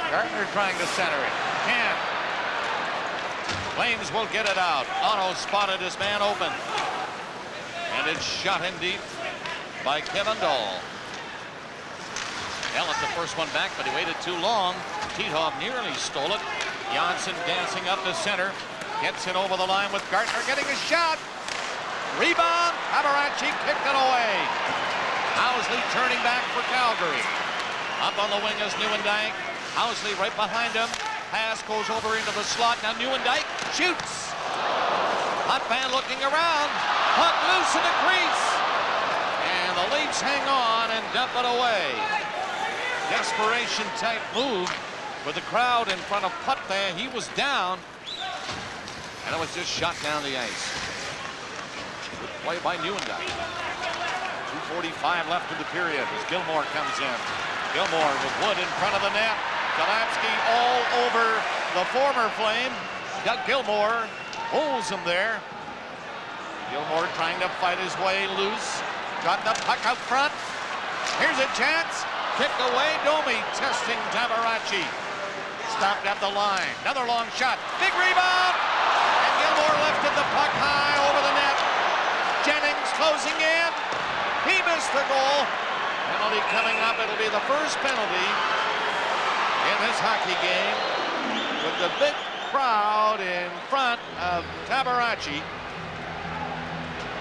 Speaker 10: Gartner trying to center it. Can't. Flames will get it out. Otto spotted his man open. And it's shot in deep by Kevin Dahl. Ellett the first one back, but he waited too long. Titov nearly stole it. Janssen dancing up the center. Gets it over the line with Gartner getting a shot. Rebound. Tabarachi kicked it away. Housley turning back for Calgary. Up on the wing is Nieuwendyk. Housley right behind him. Pass goes over into the slot. Now Nieuwendyk shoots. Hotman looking around. Puck loose in the crease. And the Leafs hang on and dump it away. Desperation type move with the crowd in front of Putt there. He was down. And it was just shot down the ice. Good play by Nieuwendyk. 2:45 left in the period as Gilmore comes in. Gilmore with Wood in front of the net. Zalapsky all over the former Flame. Doug Gilmore holds him there. Gilmore trying to fight his way loose. Got the puck out front. Here's a chance. Kicked away. Domi testing Tabarachi. Stopped at the line. Another long shot. Big rebound. And Gilmore lifted the puck high over the net. Jennings closing in. He missed the goal. Penalty coming up. It'll be the first penalty in this hockey game with the big crowd in front of Tabarachi.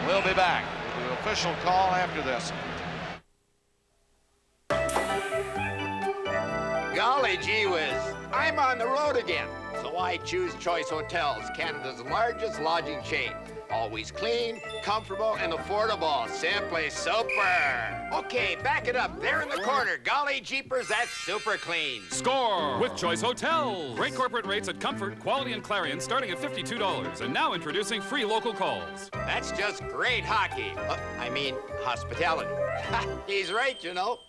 Speaker 10: We'll be back with the official call after this.
Speaker 1: Golly gee whiz, I'm on the road again. So I choose Choice Hotels, Canada's largest lodging chain. Always clean, comfortable, and affordable. Simply super. Okay, back it up. There in the corner. Golly jeepers, that's super clean.
Speaker 6: Score with Choice Hotels. Great corporate rates at Comfort, Quality, and Clarion starting at $52. And now introducing free local calls.
Speaker 1: That's just great hockey. I mean, hospitality. He's right, you know.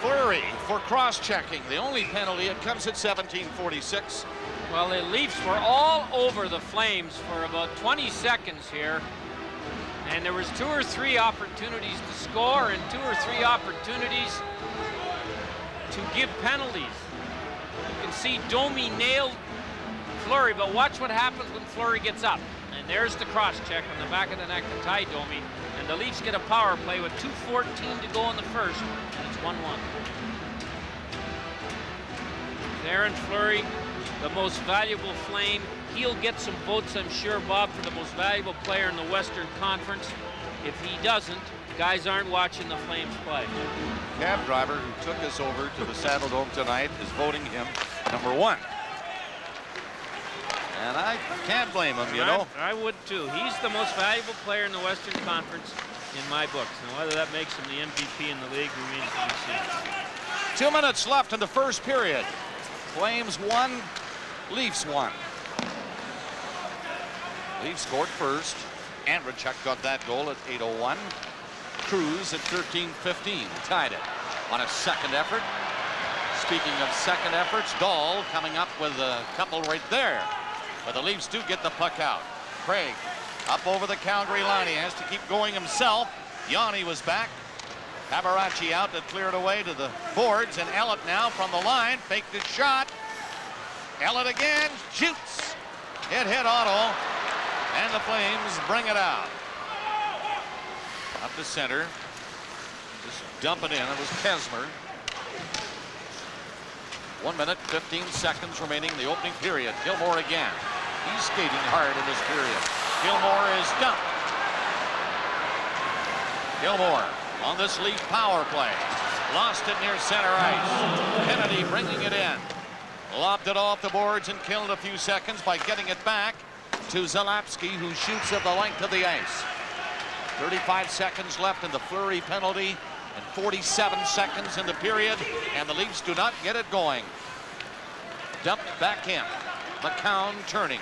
Speaker 10: Fleury for cross-checking. The only penalty. It comes at 17:46.
Speaker 11: Well, the Leafs were all over the Flames for about 20 seconds here. And there was 2 or 3 opportunities to score and 2 or 3 opportunities to give penalties. You can see Domi nailed Fleury, but watch what happens when Fleury gets up. And there's the cross-check on the back of the neck to tie Domi. And the Leafs get a power play with 2:14 to go in the first, and it's 1-1. Darren Fleury, the most valuable Flame. He'll get some votes, I'm sure, Bob, for the most valuable player in the Western Conference. If he doesn't, guys aren't watching the Flames play.
Speaker 10: Cab driver who took us over to the Saddle Dome tonight is voting him #1. And I can't blame him, you know.
Speaker 11: I would too. He's the most valuable player in the Western Conference in my books. Now, whether that makes him the MVP in the league remains to be seen.
Speaker 10: 2 minutes left in the first period. Flames 1, Leafs 1. Leafs scored first. Andrechuk got that goal at 8:01. Cruz at 13:15 tied it on a second effort. Speaking of second efforts, Dahl coming up with a couple right there. But the Leafs do get the puck out. Craig up over the Calgary line. He has to keep going himself. Yanni was back. Tabarachi out to clear it away to the boards. And Ellett now from the line. Faked his shot. Ellett again. Shoots. It hit Otto. And the Flames bring it out. Up to center. Just dump it in. It was Kesmer. 1 minute, 15 seconds remaining in the opening period. Gilmore again. He's skating hard in this period. Gilmore is dumped. Gilmore on this Leaf power play. Lost it near center ice. Kennedy bringing it in. Lobbed it off the boards and killed a few seconds by getting it back to Zalapski, who shoots at the length of the ice. 35 seconds left in the Fleury penalty and 47 seconds in the period, and the Leafs do not get it going. Dumped back in. McCown turning.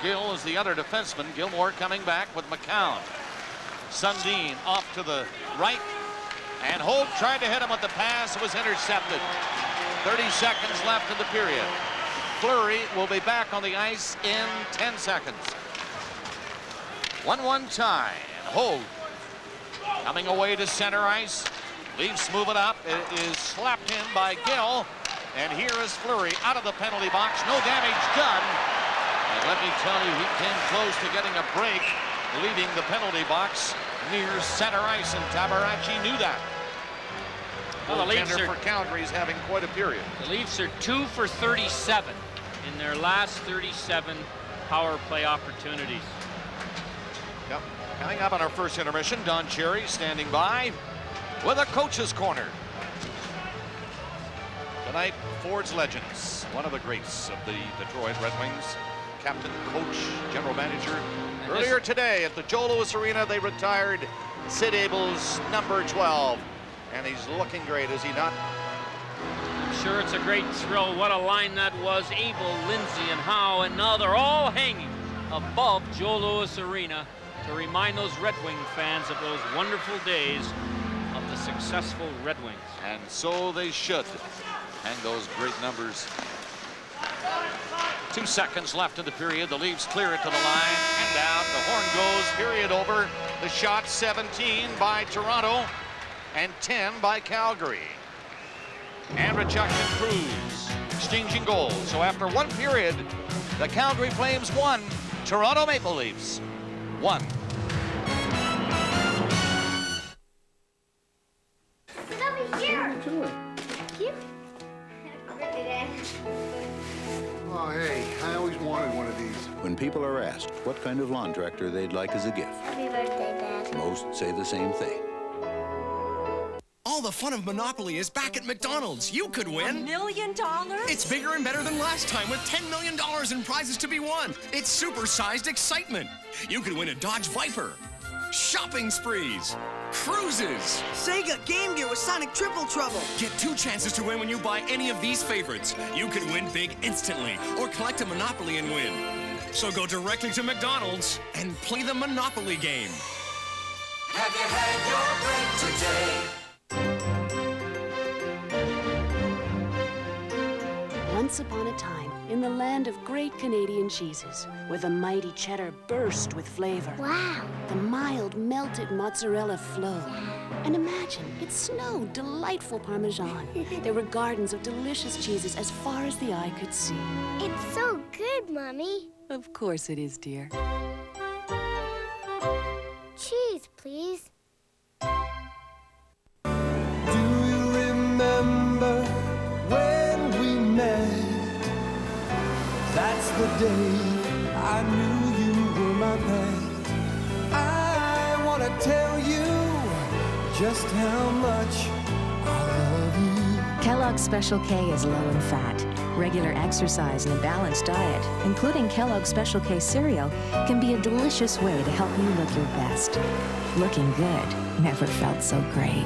Speaker 10: Gill is the other defenseman. Gilmore coming back with McCown. Sundin off to the right, and Hope tried to hit him with the pass. It was intercepted. 30 seconds left in the period. Fleury will be back on the ice in 10 seconds. 1-1 tie. Hope coming away to center ice. Leafs move it up. It is slapped in by Gill. And here is Fleury out of the penalty box. No damage done. And let me tell you, he came close to getting a break, leaving the penalty box near center ice, and Tabarachi knew that.
Speaker 11: Well, the Leafs are,
Speaker 10: for Calgary is having quite a period.
Speaker 11: The Leafs are 2 for 37 in their last 37 power play opportunities.
Speaker 10: Yep. Coming up on our first intermission, Don Cherry standing by with a coach's corner. Tonight, Ford's legends, one of the greats of the Detroit Red Wings, captain, coach, general manager. Earlier today at the Joe Louis Arena, they retired Sid Abel's number 12. And he's looking great, is he not?
Speaker 11: I'm sure it's a great thrill. What a line that was. Abel, Lindsay, and Howe, and now they're all hanging above Joe Louis Arena to remind those Red Wing fans of those wonderful days of the successful Red Wings.
Speaker 10: And so they should. And those great numbers. 2 seconds left in the period. The Leafs clear it to the line and down. The horn goes. Period over. The shot 17 by Toronto and 10 by Calgary. Andrechuk and Cruz exchanging goals. So after 1 period, the Calgary Flames 1, Toronto Maple Leafs 1.
Speaker 3: When people are asked what kind of lawn tractor they'd like as a gift,
Speaker 5: Happy birthday, Dad.
Speaker 3: most say the same thing.
Speaker 23: All the fun of Monopoly is back at McDonald's. You could win.
Speaker 24: $1 million?
Speaker 23: It's bigger and better than last time with $10 million in prizes to be won. It's super-sized excitement. You could win a Dodge Viper, shopping sprees, cruises,
Speaker 24: Sega Game Gear with Sonic Triple Trouble.
Speaker 23: Get 2 chances to win when you buy any of these favorites. You could win big instantly or collect a Monopoly and win. So go directly to McDonald's and play the Monopoly game.
Speaker 25: Have you had your break today?
Speaker 26: Once upon a time, in the land of great Canadian cheeses, where the mighty cheddar burst with flavor.
Speaker 5: Wow.
Speaker 26: The mild, melted mozzarella flowed. And imagine, it snowed delightful Parmesan. There were gardens of delicious cheeses as far as the eye could see.
Speaker 5: It's so good, Mommy.
Speaker 26: Of course it is, dear.
Speaker 5: Cheese, please.
Speaker 25: Do you remember when we met? That's the day I knew you were my pet. I want to tell you just how much I love you.
Speaker 27: Kellogg's Special K is low in fat. Regular exercise and a balanced diet, including Kellogg's Special K cereal, can be a delicious way to help you look your best. Looking good never felt so great.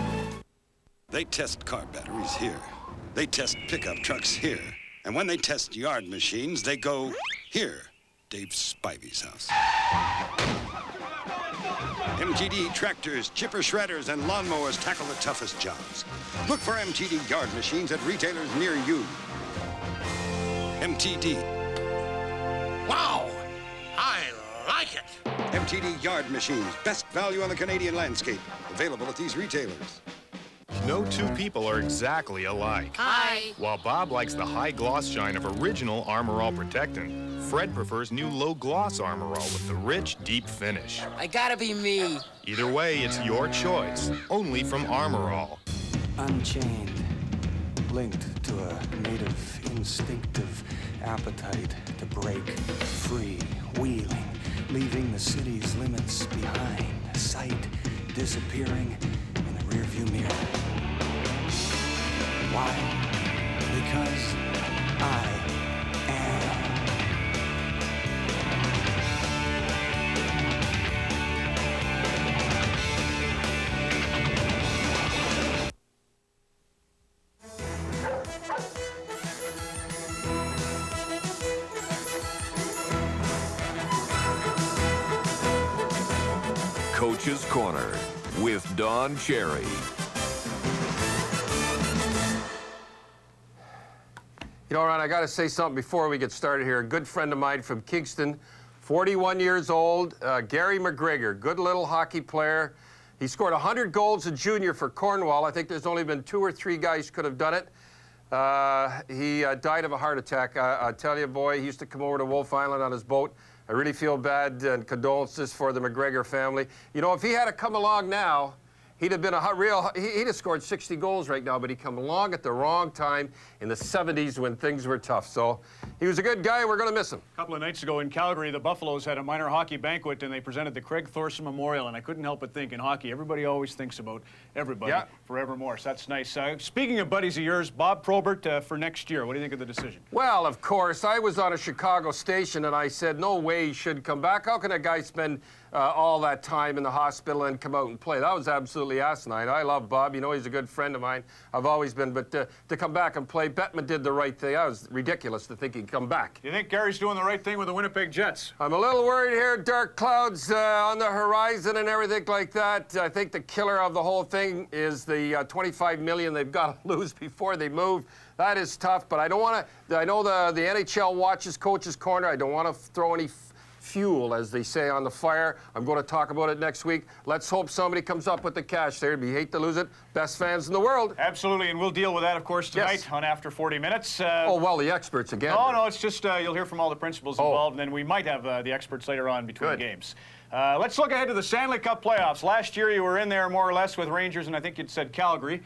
Speaker 28: They test car batteries here. They test pickup trucks here. And when they test yard machines, they go here, Dave Spivey's house. MTD tractors, chipper shredders, and lawnmowers tackle the toughest jobs. Look for MTD yard machines at retailers near you. MTD.
Speaker 17: Wow! I like it!
Speaker 28: MTD yard machines, best value on the Canadian landscape. Available at these retailers.
Speaker 29: No two people are exactly alike.
Speaker 24: Hi.
Speaker 29: While Bob likes the high gloss shine of original Armor All Protectant, Fred prefers new low gloss Armor All with the rich, deep finish.
Speaker 24: I gotta be me.
Speaker 29: Either way, it's your choice. Only from Armor All.
Speaker 30: Unchained, linked to a native instinctive appetite to break free, wheeling, leaving the city's limits behind, sight disappearing in the rearview mirror. Why? Because I am.
Speaker 31: Coach's Corner with Don Cherry.
Speaker 32: You know, Ron, I got to say something before we get started here. A good friend of mine from Kingston, 41 years old, Gary McGregor, good little hockey player. He scored 100 goals as junior for Cornwall. I think there's only been 2 or 3 guys could have done it. He died of a heart attack. I tell you, boy, he used to come over to Wolf Island on his boat. I really feel bad and condolences for the McGregor family. You know, if he had to come along now, he'd have been a real, he'd have scored 60 goals right now, but he come along at the wrong time in the 70s when things were tough. So he was a good guy. We're going to miss him.
Speaker 2: A couple of nights ago in Calgary, the Buffaloes had a minor hockey banquet, and they presented the Craig Thorson Memorial, and I couldn't help but think in hockey, everybody always thinks about everybody forevermore, so that's nice. Speaking of buddies of yours, Bob Probert for next year, what do you think of the decision?
Speaker 32: Well, of course, I was on a Chicago station, and I said, no way he should come back. How can a guy spend all that time in the hospital and come out and play? That was absolutely asinine. I love Bob. You know, he's a good friend of mine. I've always been. But to come back and play, Bettman did the right thing. That was ridiculous to think he'd come back.
Speaker 2: Do you think Gary's doing the right thing with the Winnipeg Jets?
Speaker 32: I'm a little worried here. Dark clouds on the horizon and everything like that. I think the killer of the whole thing is the $25 million they've got to lose before they move. That is tough, but I don't want to. I know the NHL watches Coach's Corner. I don't want to throw any fuel, as they say, on the fire. I'm going to talk about it next week. Let's hope somebody comes up with the cash there. We hate to lose it. Best fans in the world.
Speaker 2: Absolutely, and we'll deal with that, of course, tonight on After 40 Minutes.
Speaker 32: Oh, well, the experts again.
Speaker 2: No, it's just you'll hear from all the principals involved, and then we might have the experts later on between games. Let's look ahead to the Stanley Cup playoffs. Last year, you were in there more or less with Rangers, and I think you'd said Calgary.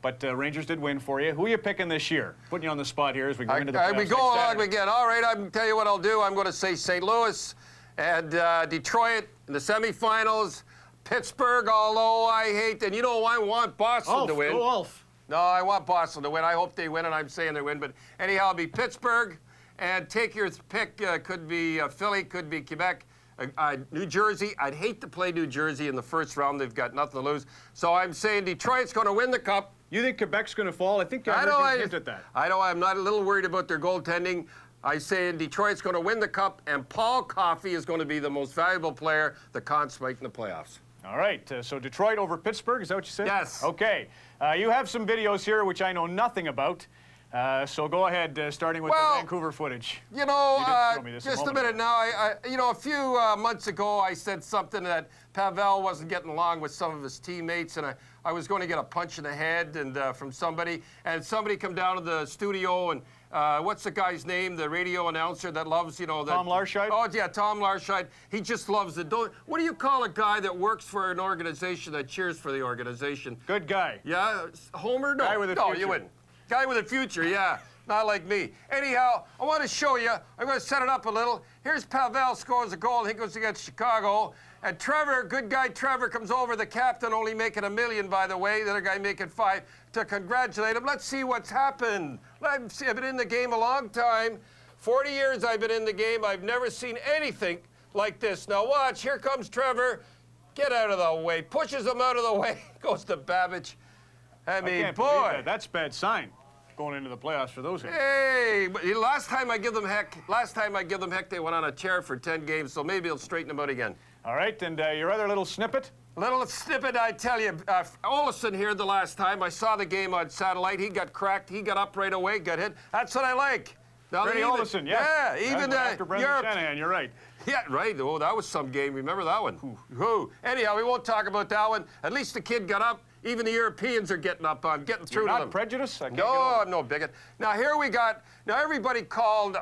Speaker 2: but Rangers did win for you. Who are you picking this year? Putting you on the spot here as we go into the playoffs.
Speaker 32: We go along again. All right, I'm tell you what I'll do. I'm going to say St. Louis and Detroit in the semifinals. Pittsburgh, although I hate, and you know I want Boston to win.
Speaker 2: Go Ulf.
Speaker 32: No, I want Boston to win. I hope they win, and I'm saying they win. But anyhow, it'll be Pittsburgh, and take your pick. Could be Philly, could be Quebec. New Jersey. I'd hate to play New Jersey in the first round. They've got nothing to lose. So I'm saying Detroit's going to win the Cup.
Speaker 2: You think Quebec's going to fall? I think I hint at that.
Speaker 32: I know. I'm not a little worried about their goaltending. I say Detroit's going to win the Cup, and Paul Coffey is going to be the most valuable player the Conn Smythe in the playoffs.
Speaker 2: All right. So Detroit over Pittsburgh. Is that what you said?
Speaker 32: Yes.
Speaker 2: Okay. You have some videos here which I know nothing about. So go ahead, starting with the Vancouver footage.
Speaker 32: You know,
Speaker 2: just
Speaker 32: a minute now. You know, a few months ago, I said something that Pavel wasn't getting along with some of his teammates, and I was going to get a punch in the head and from somebody. And somebody come down to the studio, and what's the guy's name? The radio announcer that loves, you know,
Speaker 2: Tom Larscheid.
Speaker 32: Oh yeah, Tom Larscheid. He just loves it. What do you call a guy that works for an organization that cheers for the organization?
Speaker 2: Good guy.
Speaker 32: Yeah, Homer. No,
Speaker 2: guy with a
Speaker 32: no,
Speaker 2: future.
Speaker 32: you wouldn't. Guy with a future, yeah. Not like me. Anyhow, I want to show you. I'm going to set it up a little. Here's Pavel scores a goal. He goes against Chicago. And Trevor, good guy Trevor, comes over. The captain only making $1 million, by the way. The other guy making $5 million to congratulate him. Let's see what's happened. I've been in the game a long time. 40 years I've been in the game. I've never seen anything like this. Now watch. Here comes Trevor. Get out of the way. Pushes him out of the way. Goes to Babbage. I mean, boy.
Speaker 2: That's bad sign going into the playoffs for those guys.
Speaker 32: Hey, last time I give them heck, they went on a tear for 10 games, so maybe he'll straighten them out again.
Speaker 2: All right, and your other little snippet?
Speaker 32: Little snippet, I tell you. Olsen here the last time. I saw the game on satellite. He got cracked. He got up right away, got hit. That's what I like.
Speaker 2: Freddie Olsen,
Speaker 32: yeah.
Speaker 2: Yeah, even after Brendan Shanahan, you're right.
Speaker 32: Yeah, right. Oh, that was some game. Remember that one? Who? Anyhow, we won't talk about that one. At least the kid got up. Even the Europeans are getting up on, getting through to them.
Speaker 2: You're not prejudiced?
Speaker 32: No, I'm no bigot. Now, here we got, now everybody called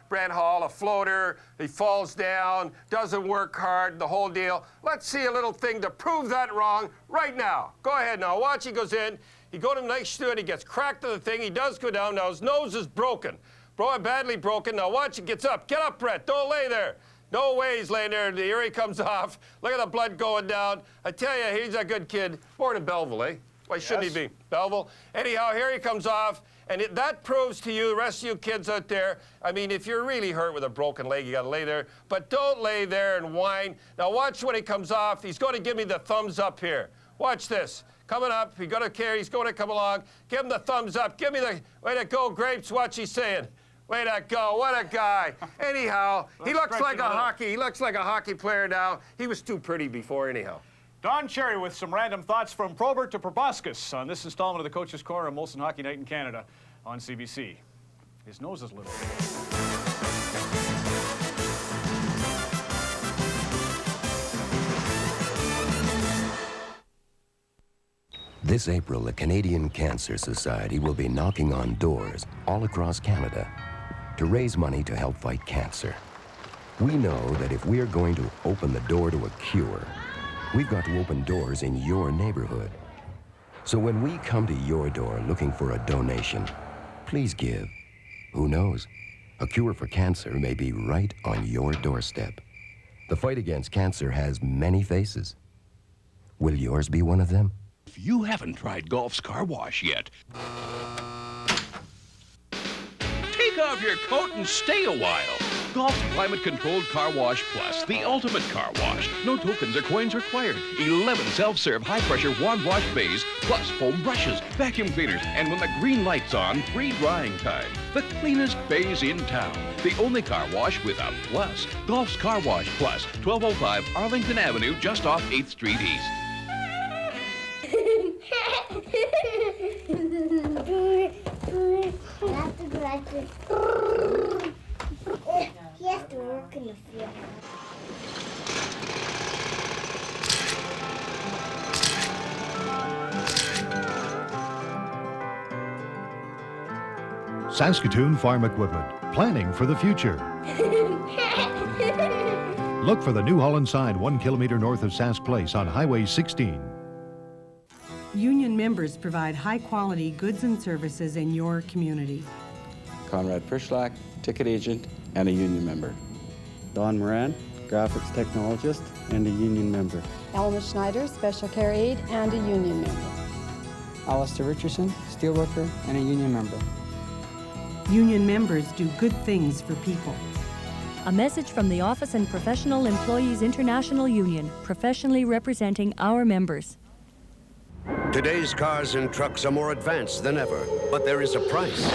Speaker 32: Brent Hall a floater. He falls down, doesn't work hard, the whole deal. Let's see a little thing to prove that wrong right now. Go ahead now. Watch, he goes in. He goes to the next to it. He gets cracked to the thing. He does go down. Now, his nose is broken. Badly broken. Now, watch, he gets up. Get up, Brett. Don't lay there. No way he's laying there. Here he comes off. Look at the blood going down. I tell you, he's a good kid. Born in Belleville, eh? Why shouldn't he be? Belleville. Anyhow, here he comes off. And that proves to you, the rest of you kids out there, I mean, if you're really hurt with a broken leg, you got to lay there. But don't lay there and whine. Now, watch when he comes off. He's going to give me the thumbs up here. Watch this. Coming up. He's going to carry. He's going to come along. Give him the thumbs up. Give me the, way to go, Grapes. Watch he's saying. Way to go, what a guy. Anyhow, he looks like a hockey player now. He was too pretty before anyhow.
Speaker 2: Don Cherry with some random thoughts from Probert to Proboscis on this installment of the Coach's Corner of Molson Hockey Night in Canada on CBC. His nose is little.
Speaker 4: This April, the Canadian Cancer Society will be knocking on doors all across Canada to raise money to help fight cancer. We know that if we're going to open the door to a cure, we've got to open doors in your neighborhood. So when we come to your door looking for a donation, please give. Who knows? A cure for cancer may be right on your doorstep. The fight against cancer has many faces. Will yours be one of them?
Speaker 7: If you haven't tried Golf's Car Wash yet, take off your coat and stay a while. Golf's climate-controlled Car Wash Plus, the ultimate car wash. No tokens or coins required. 11 self-serve high-pressure wand wash bays, plus foam brushes, vacuum cleaners, and when the green light's on, free drying time. The cleanest bays in town. The only car wash with a plus. Golf's Car Wash Plus, 1205 Arlington Avenue, just off 8th Street East.
Speaker 5: He has to work in the field.
Speaker 8: Saskatoon Farm Equipment, planning for the future. Look for the New Holland sign 1 kilometer north of Sask Place on Highway 16.
Speaker 6: Union members provide high-quality goods and services in your community.
Speaker 9: Conrad Frischlack, ticket agent and a union member.
Speaker 12: Don Moran, graphics technologist and a union member.
Speaker 13: Elma Schneider, special care aide and a union member.
Speaker 12: Alistair Richardson, steelworker and a union member.
Speaker 6: Union members do good things for people.
Speaker 14: A message from the Office and Professional Employees International Union, professionally representing our members.
Speaker 15: Today's cars and trucks are more advanced than ever, but there is a price.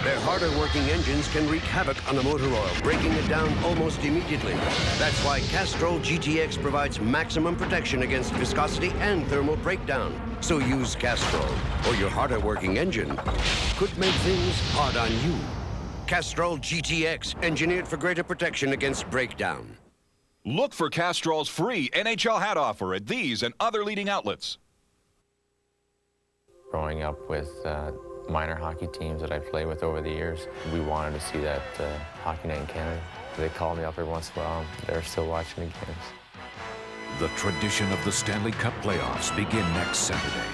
Speaker 15: Their harder working engines can wreak havoc on the motor oil, breaking it down almost immediately. That's why Castrol GTX provides maximum protection against viscosity and thermal breakdown. So use Castrol, or your harder working engine could make things hard on you. Castrol GTX, engineered for greater protection against breakdown.
Speaker 16: Look for Castrol's free NHL hat offer at these and other leading outlets.
Speaker 18: Growing up with minor hockey teams that I played with over the years, we wanted to see that Hockey Night in Canada. They call me up every once in a while. They're still watching the games.
Speaker 31: The tradition of the Stanley Cup playoffs begin next Saturday.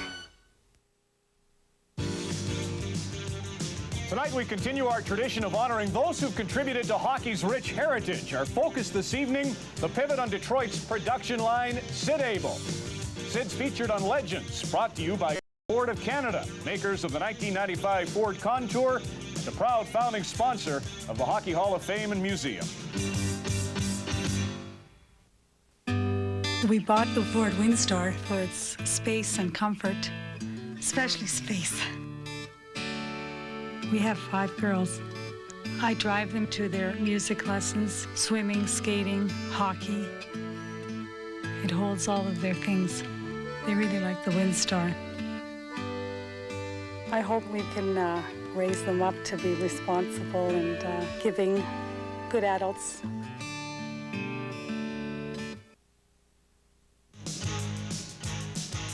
Speaker 2: Tonight we continue our tradition of honoring those who've contributed to hockey's rich heritage. Our focus this evening, the pivot on Detroit's production line, Sid Abel. Sid's featured on Legends, brought to you by Ford of Canada, makers of the 1995 Ford Contour, and the proud founding sponsor of the Hockey Hall of Fame and Museum.
Speaker 19: We bought the Ford Windstar for its space and comfort, especially space. We have 5 girls. I drive them to their music lessons, swimming, skating, hockey. It holds all of their things. They really like the Windstar. I hope we can raise them up to be responsible and giving, good adults.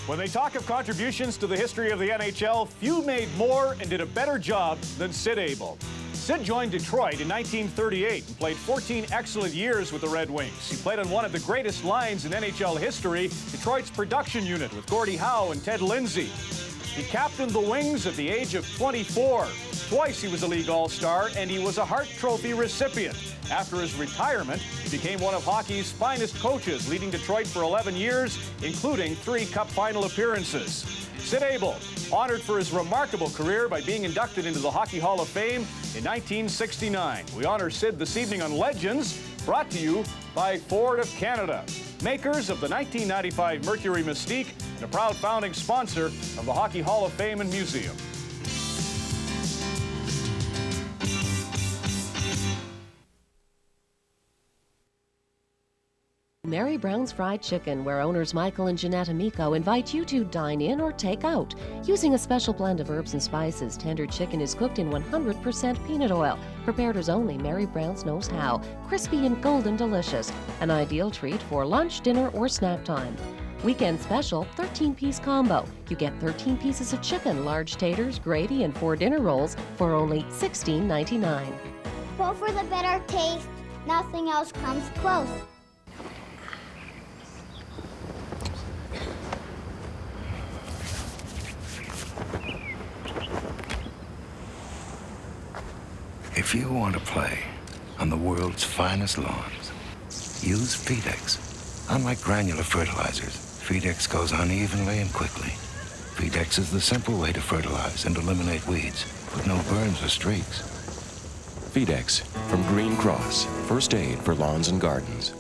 Speaker 2: When they talk of contributions to the history of the NHL, few made more and did a better job than Sid Abel. Sid joined Detroit in 1938 and played 14 excellent years with the Red Wings. He played on one of the greatest lines in NHL history, Detroit's production unit with Gordie Howe and Ted Lindsay. He captained the Wings at the age of 24. Twice he was a league all-star, and he was a Hart Trophy recipient. After his retirement, he became one of hockey's finest coaches, leading Detroit for 11 years, including 3 Cup final appearances. Sid Abel, honored for his remarkable career by being inducted into the Hockey Hall of Fame in 1969. We honor Sid this evening on Legends, brought to you by Ford of Canada, makers of the 1995 Mercury Mystique and a proud founding sponsor of the Hockey Hall of Fame and Museum.
Speaker 20: Mary Brown's Fried Chicken, where owners Michael and Jeanette Amico invite you to dine in or take out. Using a special blend of herbs and spices, tender chicken is cooked in 100% peanut oil. Prepared only Mary Brown's knows how. Crispy and golden delicious. An ideal treat for lunch, dinner, or snack time. Weekend special, 13-piece combo. You get 13 pieces of chicken, large taters, gravy, and 4 dinner rolls for only $16.99.
Speaker 5: Well, for the better taste, nothing else comes close.
Speaker 21: If you want to play on the world's finest lawns, use Fedex. Unlike granular fertilizers, Fedex goes unevenly and quickly. Fedex is the simple way to fertilize and eliminate weeds with no burns or streaks.
Speaker 22: Fedex from Green Cross, first aid for lawns and gardens.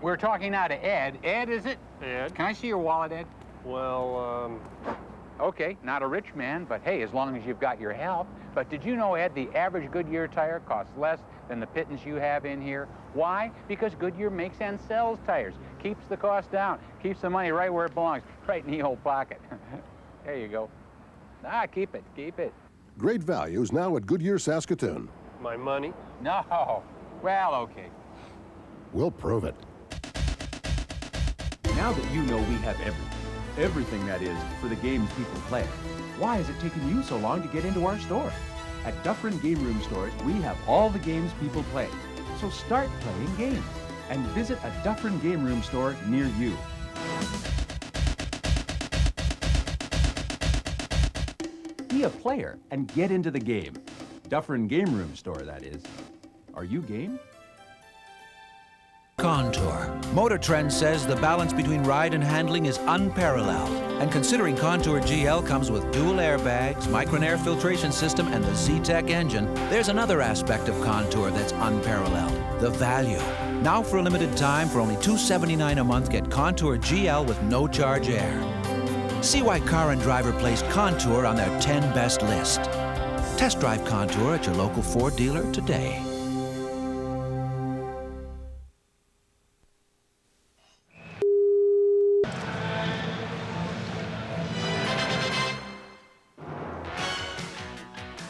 Speaker 33: We're talking now to Ed. Ed, is it? Ed. Can I see your wallet, Ed?
Speaker 34: Well,
Speaker 33: Okay, not a rich man, but hey, as long as you've got your help. But did you know, Ed, the average Goodyear tire costs less than the pittance you have in here? Why? Because Goodyear makes and sells tires. Keeps the cost down. Keeps the money right where it belongs, right in the old pocket. There you go. Keep it, keep it.
Speaker 35: Great values now at Goodyear Saskatoon.
Speaker 34: My money?
Speaker 33: No. Well, okay.
Speaker 35: We'll prove it.
Speaker 36: Now that you know we have everything that is, for the games people play, why has it taken you so long to get into our store? At Dufferin Game Room Stores, we have all the games people play. So start playing games and visit a Dufferin Game Room store near you. Be a player and get into the game. Dufferin Game Room Store, that is. Are you game?
Speaker 1: Contour. Motor Trend says the balance between ride and handling is unparalleled. And considering Contour GL comes with dual airbags, Micron air filtration system, and the Z-Tech engine, there's another aspect of Contour that's unparalleled: the value. Now for a limited time, for only $279 a month, get Contour GL with no charge air. See why Car and Driver placed Contour on their 10 best list. Test drive Contour at your local Ford dealer today.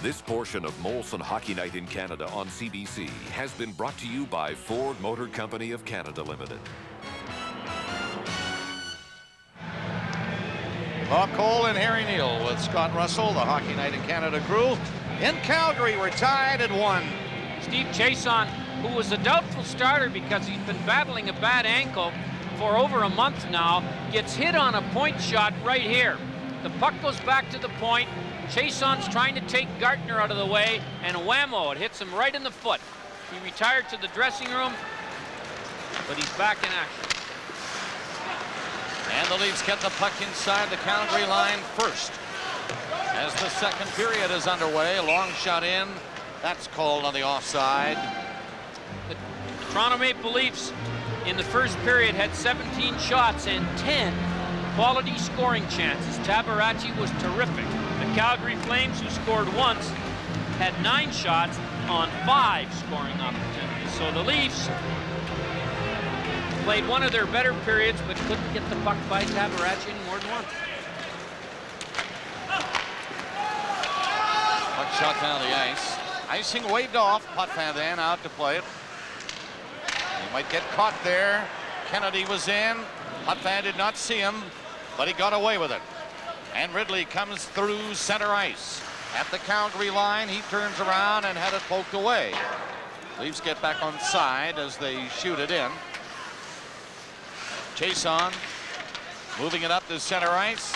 Speaker 31: This portion of Molson Hockey Night in Canada on CBC has been brought to you by Ford Motor Company of Canada Limited.
Speaker 3: Bob Cole and Harry Neal with Scott Russell, the Hockey Night in Canada crew. In Calgary, we're tied at 1.
Speaker 4: Steve Chason, who was a doubtful starter because he's been battling a bad ankle for over a month now, gets hit on a point shot right here. The puck goes back to the point. Chason's trying to take Gartner out of the way, and whammo, it hits him right in the foot. He retired to the dressing room, but he's back in action.
Speaker 3: And the Leafs get the puck inside the Calgary line first. As the second period is underway, a long shot in. That's called on the offside.
Speaker 4: The Toronto Maple Leafs in the first period had 17 shots and 10 quality scoring chances. Tabaracci was terrific. The Calgary Flames, who scored once, had 9 shots on 5 scoring opportunities. So the Leafs played one of their better periods, but couldn't get the puck by Tabaracci any more than once.
Speaker 3: Puck shot down the ice. Icing waved off. Potvin then out to play it. He might get caught there. Kennedy was in. Potvin did not see him, but he got away with it. And Ridley comes through center ice. At the Calgary line, he turns around and had it poked away. Leafs get back on side as they shoot it in. Chason moving it up to center ice.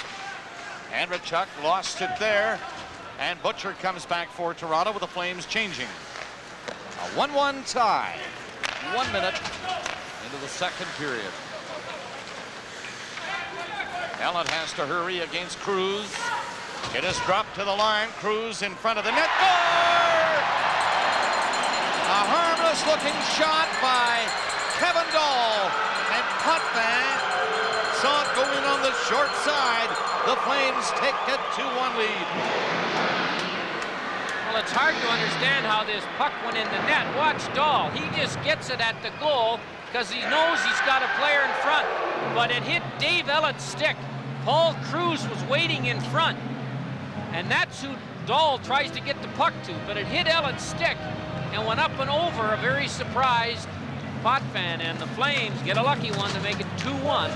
Speaker 3: Andrechuk lost it there. And Butcher comes back for Toronto with the Flames changing. A 1-1 tie. 1 minute into the second period. Ellett has to hurry against Cruz. It is dropped to the line. Cruz in front of the net. Goal! A harmless looking shot by Kevin Dahl. And Potvin saw it go in on the short side. The Flames take a 2-1 lead.
Speaker 4: Well, it's hard to understand how this puck went in the net. Watch Dahl. He just gets it at the goal because he knows he's got a player in front. But it hit Dave Ellett's stick. Paul Cruz was waiting in front. And that's who Dahl tries to get the puck to. But it hit Ellett's stick and went up and over a very surprised Potvin. And the Flames get a lucky one to make it 2-1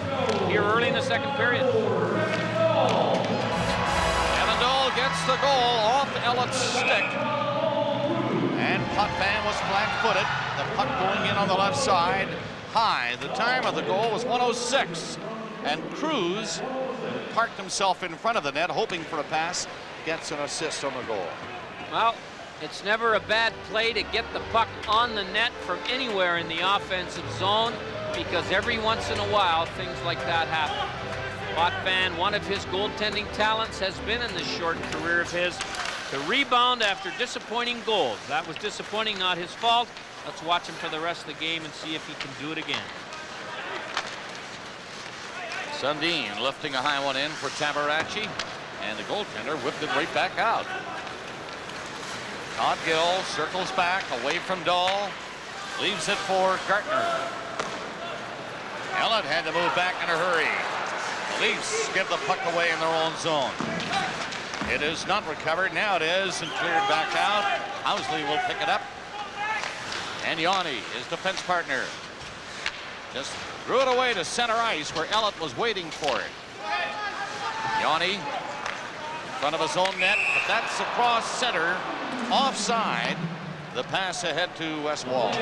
Speaker 4: here early in the second period.
Speaker 3: Kevin Dahl gets the goal off Ellett's stick. And Potvin was flat-footed. The puck going in on the left side. High. The time of the goal was 1:06. And Cruz parked himself in front of the net, hoping for a pass, gets an assist on the goal.
Speaker 4: Well, it's never a bad play to get the puck on the net from anywhere in the offensive zone, because every once in a while things like that happen. Potvin, one of his goaltending talents has been in this short career of his to rebound after disappointing goals. That was disappointing, not his fault. Let's watch him for the rest of the game and see if he can do it again.
Speaker 3: Sundin lifting a high one in for Tabaracci, and the goaltender whipped it right back out. Todd Gill circles back away from Dahl, leaves it for Gartner. Ellett had to move back in a hurry. The Leafs give the puck away in their own zone. It is not recovered. Now it is, and cleared back out. Housley will pick it up. And Yanni, his defense partner, just threw it away to center ice where Ellett was waiting for it. Yanni in front of his own net, but that's across center, offside. The pass ahead to Wes Walls.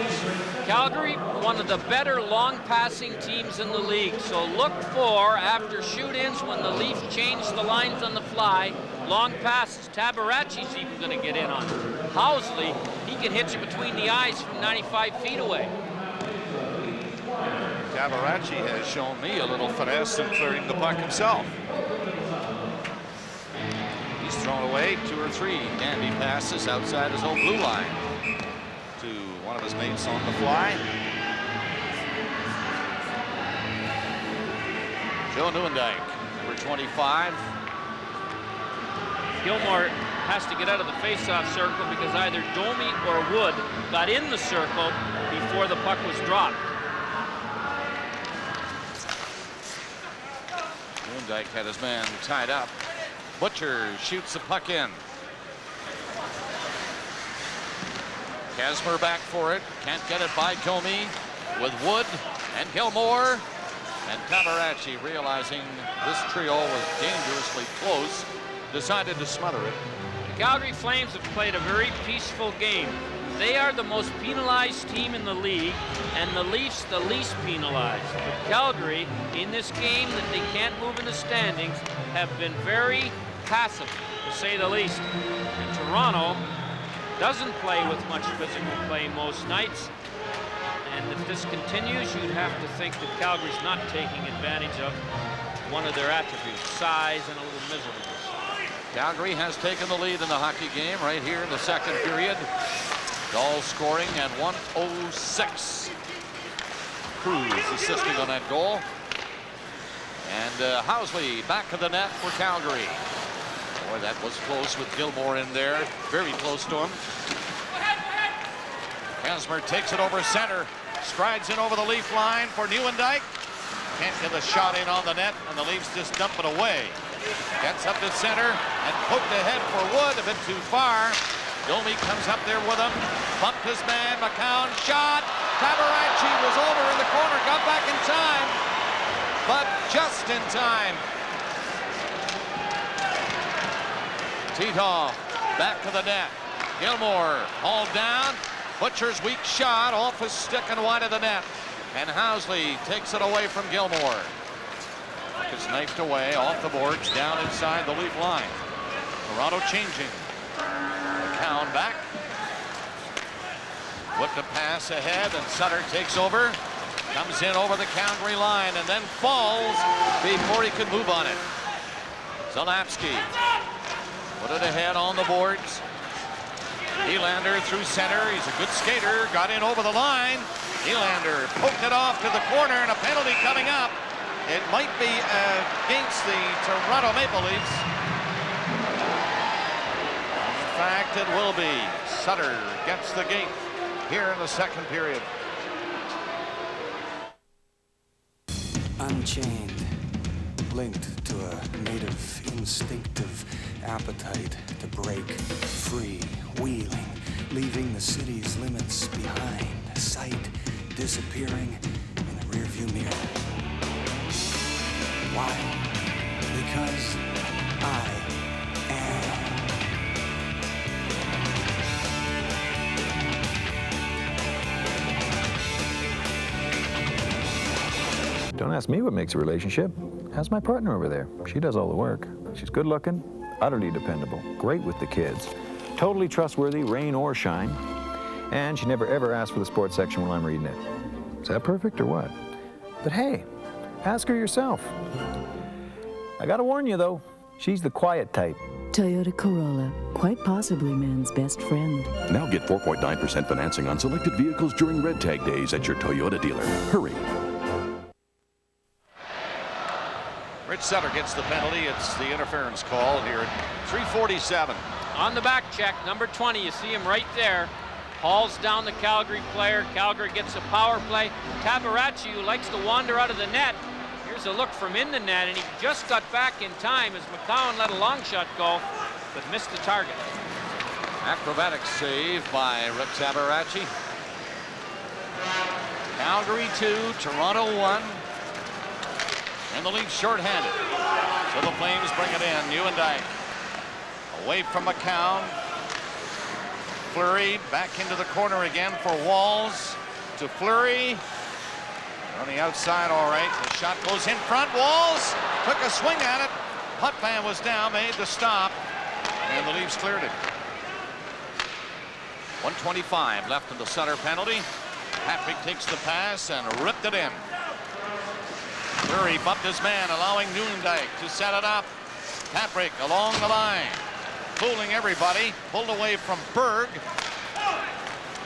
Speaker 4: Calgary, one of the better long passing teams in the league. So look for, after shoot-ins, when the Leafs change the lines on the fly, long passes. Tabarachi's even going to get in on it. Housley, he can hit you between the eyes from 95 feet away.
Speaker 3: Tabarachi has shown me a little finesse in clearing the puck himself. He's thrown away 2 or 3 dandy passes outside his own blue line to one of his mates on the fly. Joe Nieuwendyk, number 25.
Speaker 4: Gilmore has to get out of the face-off circle because either Domi or Wood got in the circle before the puck was dropped.
Speaker 3: Nieuwendyk had his man tied up. Butcher shoots the puck in. Kasmer back for it. Can't get it by Domi with Wood and Gilmore. And Tabarachi, realizing this trio was dangerously close, decided to smother it.
Speaker 4: The Calgary Flames have played a very peaceful game. They are the most penalized team in the league, and the Leafs the least penalized. But Calgary, in this game that they can't move in the standings, have been very passive, to say the least. And Toronto doesn't play with much physical play most nights. And if this continues, you'd have to think that Calgary's not taking advantage of one of their attributes, size and a little miserableness.
Speaker 3: Calgary has taken the lead in the hockey game right here in the second period. Dahl scoring at 1:06. Cruz assisting on that goal. And Housley back of the net for Calgary. Boy, that was close with Gilmore in there. Very close to him. Kasmer takes it over center. Strides in over the Leaf line for Nieuwendyk. Can't get the shot in on the net, and the Leafs just dump it away. Gets up to center and poked ahead for Wood, a bit too far. Domi comes up there with him. Bumped his man. McCown shot. Tabarachi was over in the corner. Got back in time. But just in time. Tito back to the net. Gilmore hauled down. Butcher's weak shot off his stick and wide of the net. And Housley takes it away from Gilmore. It's knifed away off the boards down inside the Leaf line. Toronto changing. McCown back. Whipped a pass ahead and Sutter takes over. Comes in over the Calgary line and then falls before he could move on it. Zalapski put it ahead on the boards. Nylander through center. He's a good skater. Got in over the line. Nylander poked it off to the corner and a penalty coming up. It might be against the Toronto Maple Leafs. In fact, it will be. Sutter gets the gate here in the second period.
Speaker 7: Unchained, linked to a native instinctive appetite to break free, wheeling, leaving the city's limits behind, sight disappearing in the rearview mirror. Why? Because I am.
Speaker 8: Don't ask me what makes a relationship. Ask my partner over there. She does all the work. She's good looking, utterly dependable, great with the kids, totally trustworthy, rain or shine, and she never ever asks for the sports section while I'm reading it. Is that perfect or what? But hey, ask her yourself. I gotta warn you though, she's the quiet type.
Speaker 9: Toyota Corolla, quite possibly man's best friend.
Speaker 22: Now get 4.9% financing on selected vehicles during Red Tag Days at your Toyota dealer. Hurry.
Speaker 3: Rich Sutter gets the penalty. It's the interference call here at 3:47.
Speaker 4: On the back check, number 20, you see him right there. Hauls down the Calgary player. Calgary gets a power play. Tabarachi, who likes to wander out of the net. Here's a look from in the net, and he just got back in time as McCown let a long shot go, but missed the target.
Speaker 3: Acrobatic save by Rick Tabarachi. Calgary 2, Toronto 1. And the Leafs shorthanded. So the Flames bring it in. Nieuwendyk away from McCown. Fleury back into the corner again for Walls. To Fleury. On the outside, all right. The shot goes in front. Walls took a swing at it. Potvin was down, made the stop, and the Leafs cleared it. 1:25 left in the Sutter penalty. Patrick takes the pass and ripped it in. Fleury bumped his man, allowing Newendijk to set it up. Patrick along the line, fooling everybody. Pulled away from Berg.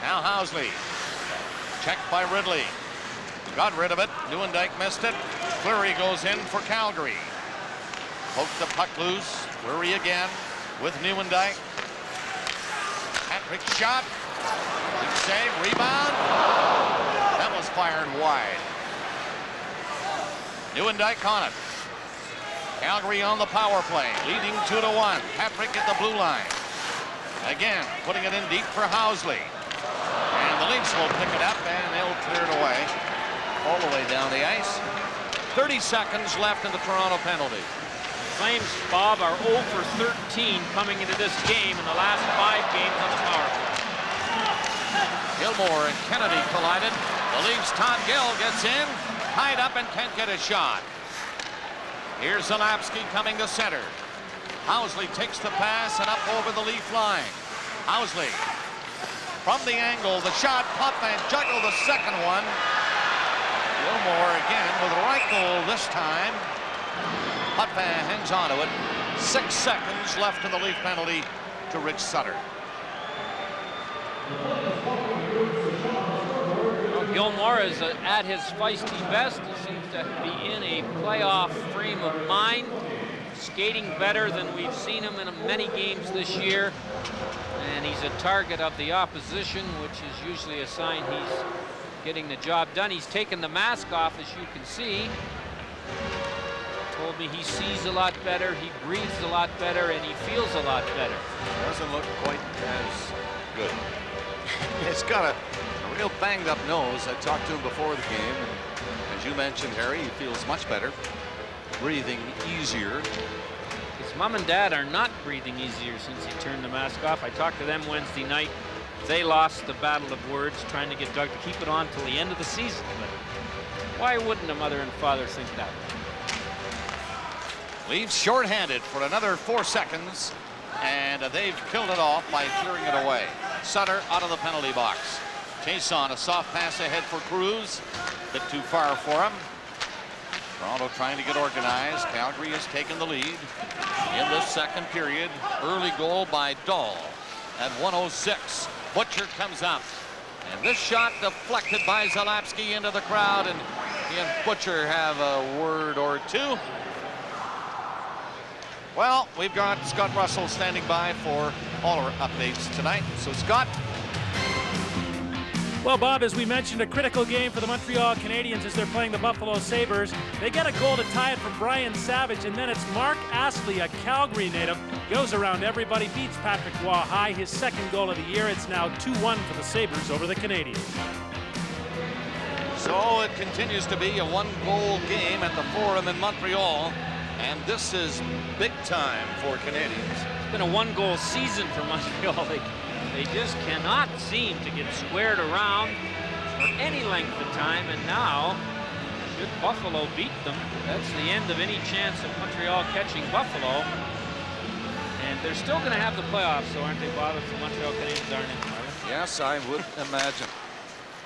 Speaker 3: Now Housley. Checked by Ridley. Got rid of it. Newendijk missed it. Fleury goes in for Calgary. Poked the puck loose. Fleury again with Newendijk. Patrick shot. Big save. Rebound. That was fired wide. Newendijk on it. Calgary on the power play, leading 2-1. Patrick at the blue line. Again, putting it in deep for Housley. And the Leafs will pick it up, and they'll clear it away all the way down the ice. 30 seconds left in the Toronto penalty.
Speaker 4: Flames, Bob, are 0 for 13 coming into this game in the last 5 games on the power play.
Speaker 3: Gilmore and Kennedy collided. The Leafs' Todd Gill gets in, tied up and can't get a shot. Here's Zalapsky coming to center. Housley takes the pass and up over the Leaf line. Housley from the angle, the shot, Potvin juggled the second one. Gilmore again with the right goal this time. Potvin hangs on to it. 6 seconds left in the Leaf penalty to Rich Sutter.
Speaker 4: Well, Gilmore is at his feisty best. He seems to be in a playoff frame of mind, skating better than we've seen him in many games this year. And he's a target of the opposition, which is usually a sign he's getting the job done. He's taken the mask off, as you can see. Told me he sees a lot better, he breathes a lot better, and he feels a lot better.
Speaker 3: Doesn't look quite as good. He's got a real banged up nose. I talked to him before the game, and as you mentioned, Harry, he feels much better, breathing easier.
Speaker 4: His mom and dad are not breathing easier since he turned the mask off. I talked to them Wednesday night. They lost the battle of words trying to get Doug to keep it on till the end of the season. But why wouldn't a mother and father think that?
Speaker 3: Leafs shorthanded for another 4 seconds, and they've killed it off by clearing it away. Sutter out of the penalty box. Chiasson, a soft pass ahead for Cruz. A bit too far for him. Toronto trying to get organized. Calgary has taken the lead in this second period. Early goal by Dahl at 1:06. Butcher comes up, and this shot deflected by Zalapsky into the crowd, and he and Butcher have a word or two. Well, we've got Scott Russell standing by for all our updates tonight. So, Scott.
Speaker 6: Well, Bob, as we mentioned, a critical game for the Montreal Canadiens as they're playing the Buffalo Sabres. They get a goal to tie it from Brian Savage, and then it's Mark Astley, a Calgary native, goes around everybody, beats Patrick Roy high, his second goal of the year. It's now 2-1 for the Sabres over the Canadiens.
Speaker 3: So it continues to be a one-goal game at the Forum in Montreal, and this is big time for Canadiens.
Speaker 4: It's been a one-goal season for Montreal. They just cannot seem to get squared around for any length of time, and now, should Buffalo beat them, that's the end of any chance of Montreal catching Buffalo. And they're still going to have the playoffs, so aren't they, Bob, if the Montreal Canadiens aren't in, are they?
Speaker 3: Yes, I would imagine.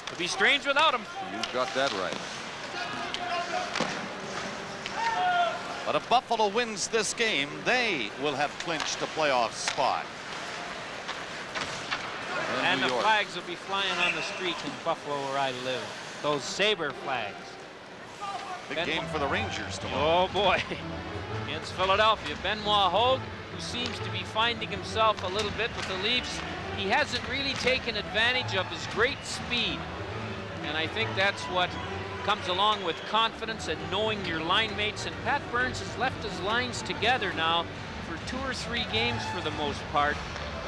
Speaker 4: It'd be strange without them.
Speaker 3: You've got that right. But if Buffalo wins this game, they will have clinched a playoff spot.
Speaker 4: And the flags will be flying on the street in Buffalo where I live. Those Sabre flags.
Speaker 3: Big game for the Rangers tomorrow.
Speaker 4: Oh boy. Against Philadelphia. Benoit Hogue, who seems to be finding himself a little bit with the Leafs. He hasn't really taken advantage of his great speed. And I think that's what comes along with confidence and knowing your line mates. And Pat Burns has left his lines together now for 2 or 3 games for the most part.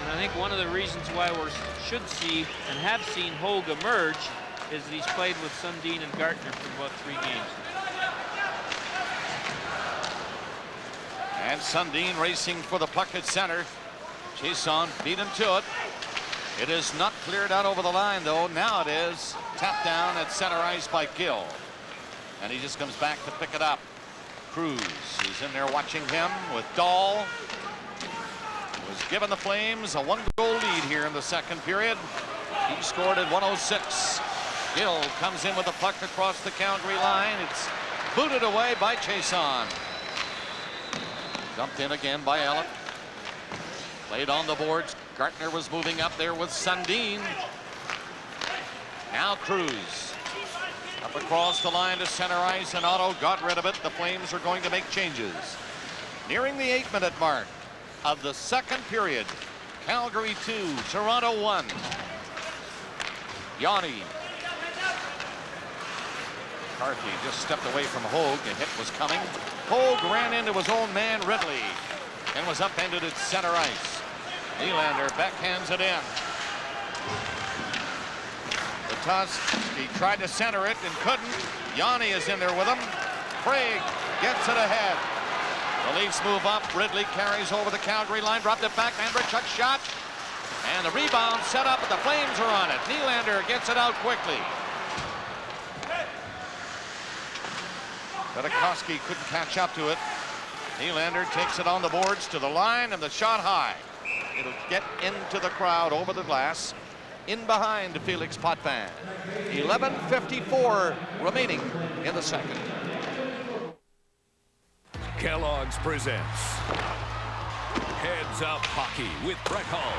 Speaker 4: And I think one of the reasons why we should see and have seen Hogue emerge is that he's played with Sundin and Gartner for about 3 games.
Speaker 3: And Sundin racing for the puck at center. Chiasson beat him to it. It is not cleared out over the line, though. Now it is tapped down at center ice by Gill. And he just comes back to pick it up. Cruz is in there watching him with Dahl. Was given the Flames a 1-goal lead here in the second period. He scored at 1:06. Gill comes in with the puck across the Calgary line. It's booted away by Chason. Dumped in again by Ellett. Played on the boards. Gartner was moving up there with Sundin. Now Cruz up across the line to center ice, and Otto got rid of it. The Flames are going to make changes. Nearing the 8-minute mark of the second period. Calgary 2, Toronto 1. Yanni. McCarthy just stepped away from Hogue. A hit was coming. Hogue ran into his own man, Ridley, and was upended at center ice. Nylander backhands it in. The Tusk, he tried to center it and couldn't. Yanni is in there with him. Craig gets it ahead. The Leafs move up. Ridley carries over the Calgary line, dropped it back. Andrechuk shot. And the rebound set up, but the Flames are on it. Nylander gets it out quickly. Burakovsky couldn't catch up to it. Nylander takes it on the boards to the line, and the shot high. It'll get into the crowd over the glass. In behind Felix Potvin. 11:54 remaining in the second.
Speaker 31: Kellogg's presents Heads Up Hockey with Brett Hull.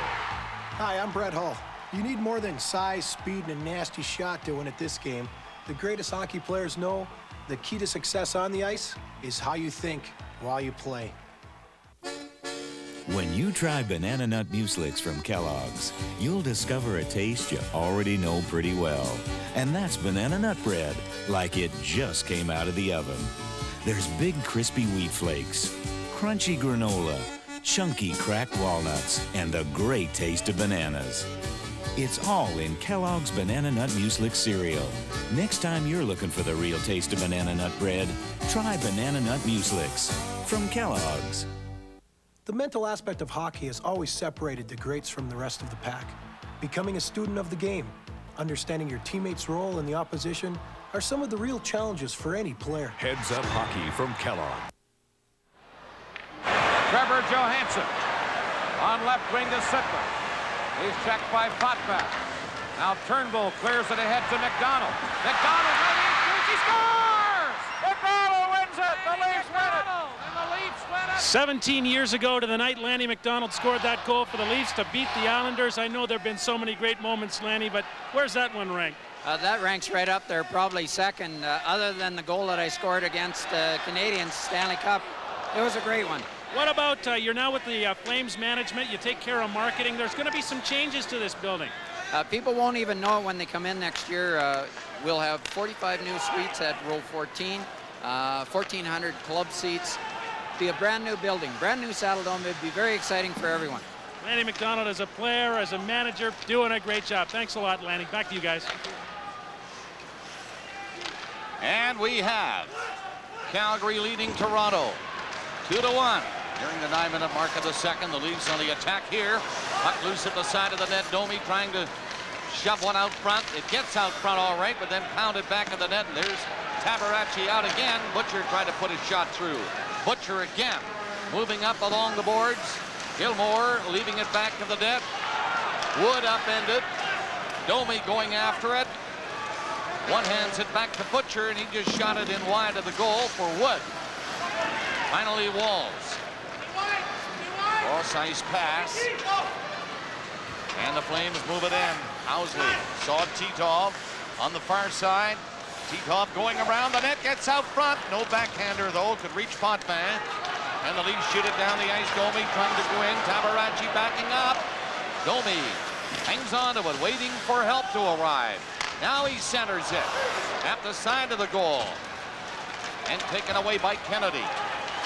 Speaker 10: Hi, I'm Brett Hull. You need more than size, speed, and a nasty shot to win at this game. The greatest hockey players know the key to success on the ice is how you think while you play.
Speaker 11: When you try Banana Nut Mueslix from Kellogg's, you'll discover a taste you already know pretty well. And that's banana nut bread, like it just came out of the oven. There's big crispy wheat flakes, crunchy granola, chunky cracked walnuts, and the great taste of bananas. It's all in Kellogg's Banana Nut Mueslix cereal. Next time you're looking for the real taste of banana nut bread, try Banana Nut Mueslix from Kellogg's.
Speaker 10: The mental aspect of hockey has always separated the greats from the rest of the pack. Becoming a student of the game, understanding your teammates' role in the opposition are some of the real challenges for any player.
Speaker 31: Heads Up Hockey from Kellogg.
Speaker 12: Trevor Johansson on left wing to Sittler. He's checked by Potvin. Now Turnbull clears it ahead to McDonald. McDonald ready in shoots. He scores! McDonald wins it. The Leafs win it. And the Leafs win it.
Speaker 6: 17 years ago to the night Lanny McDonald scored that goal for the Leafs to beat the Islanders. I know there have been so many great moments, Lanny, but where's that one ranked?
Speaker 13: That ranks right up there, probably second. Other than the goal that I scored against Canadiens Stanley Cup, it was a great one.
Speaker 6: What about, you're now with the Flames management, you take care of marketing. There's going to be some changes to this building.
Speaker 13: People won't even know it when they come in next year. We'll have 45 new suites at row 14, 1,400 club seats. Be a brand new building, brand new Saddle Dome. It'd be very exciting for everyone.
Speaker 6: Lanny McDonald, as a player, as a manager, doing a great job. Thanks a lot, Lanny. Back to you guys.
Speaker 3: And we have Calgary leading Toronto 2-1. During the 9-minute mark of the second, the Leafs on the attack here. Puck loose at the side of the net. Domi trying to shove one out front. It gets out front all right, but then pounded back in the net. And there's Tabaracci out again. Butcher tried to put his shot through. Butcher again moving up along the boards. Gilmore leaving it back to the net. Wood upended. Domi going after it. One hands it back to Butcher, and he just shot it in wide of the goal for Wood. Finally, Walls. Cross ice pass. And the Flames move it in. Housley saw Titov on the far side. Titov going around the net, gets out front. No backhander, though, could reach Potvin. And the Leafs shoot it down the ice. Domi trying to go in. Tabaracci backing up. Domi hangs on to it, waiting for help to arrive. Now he centers it at the side of the goal. And taken away by Kennedy.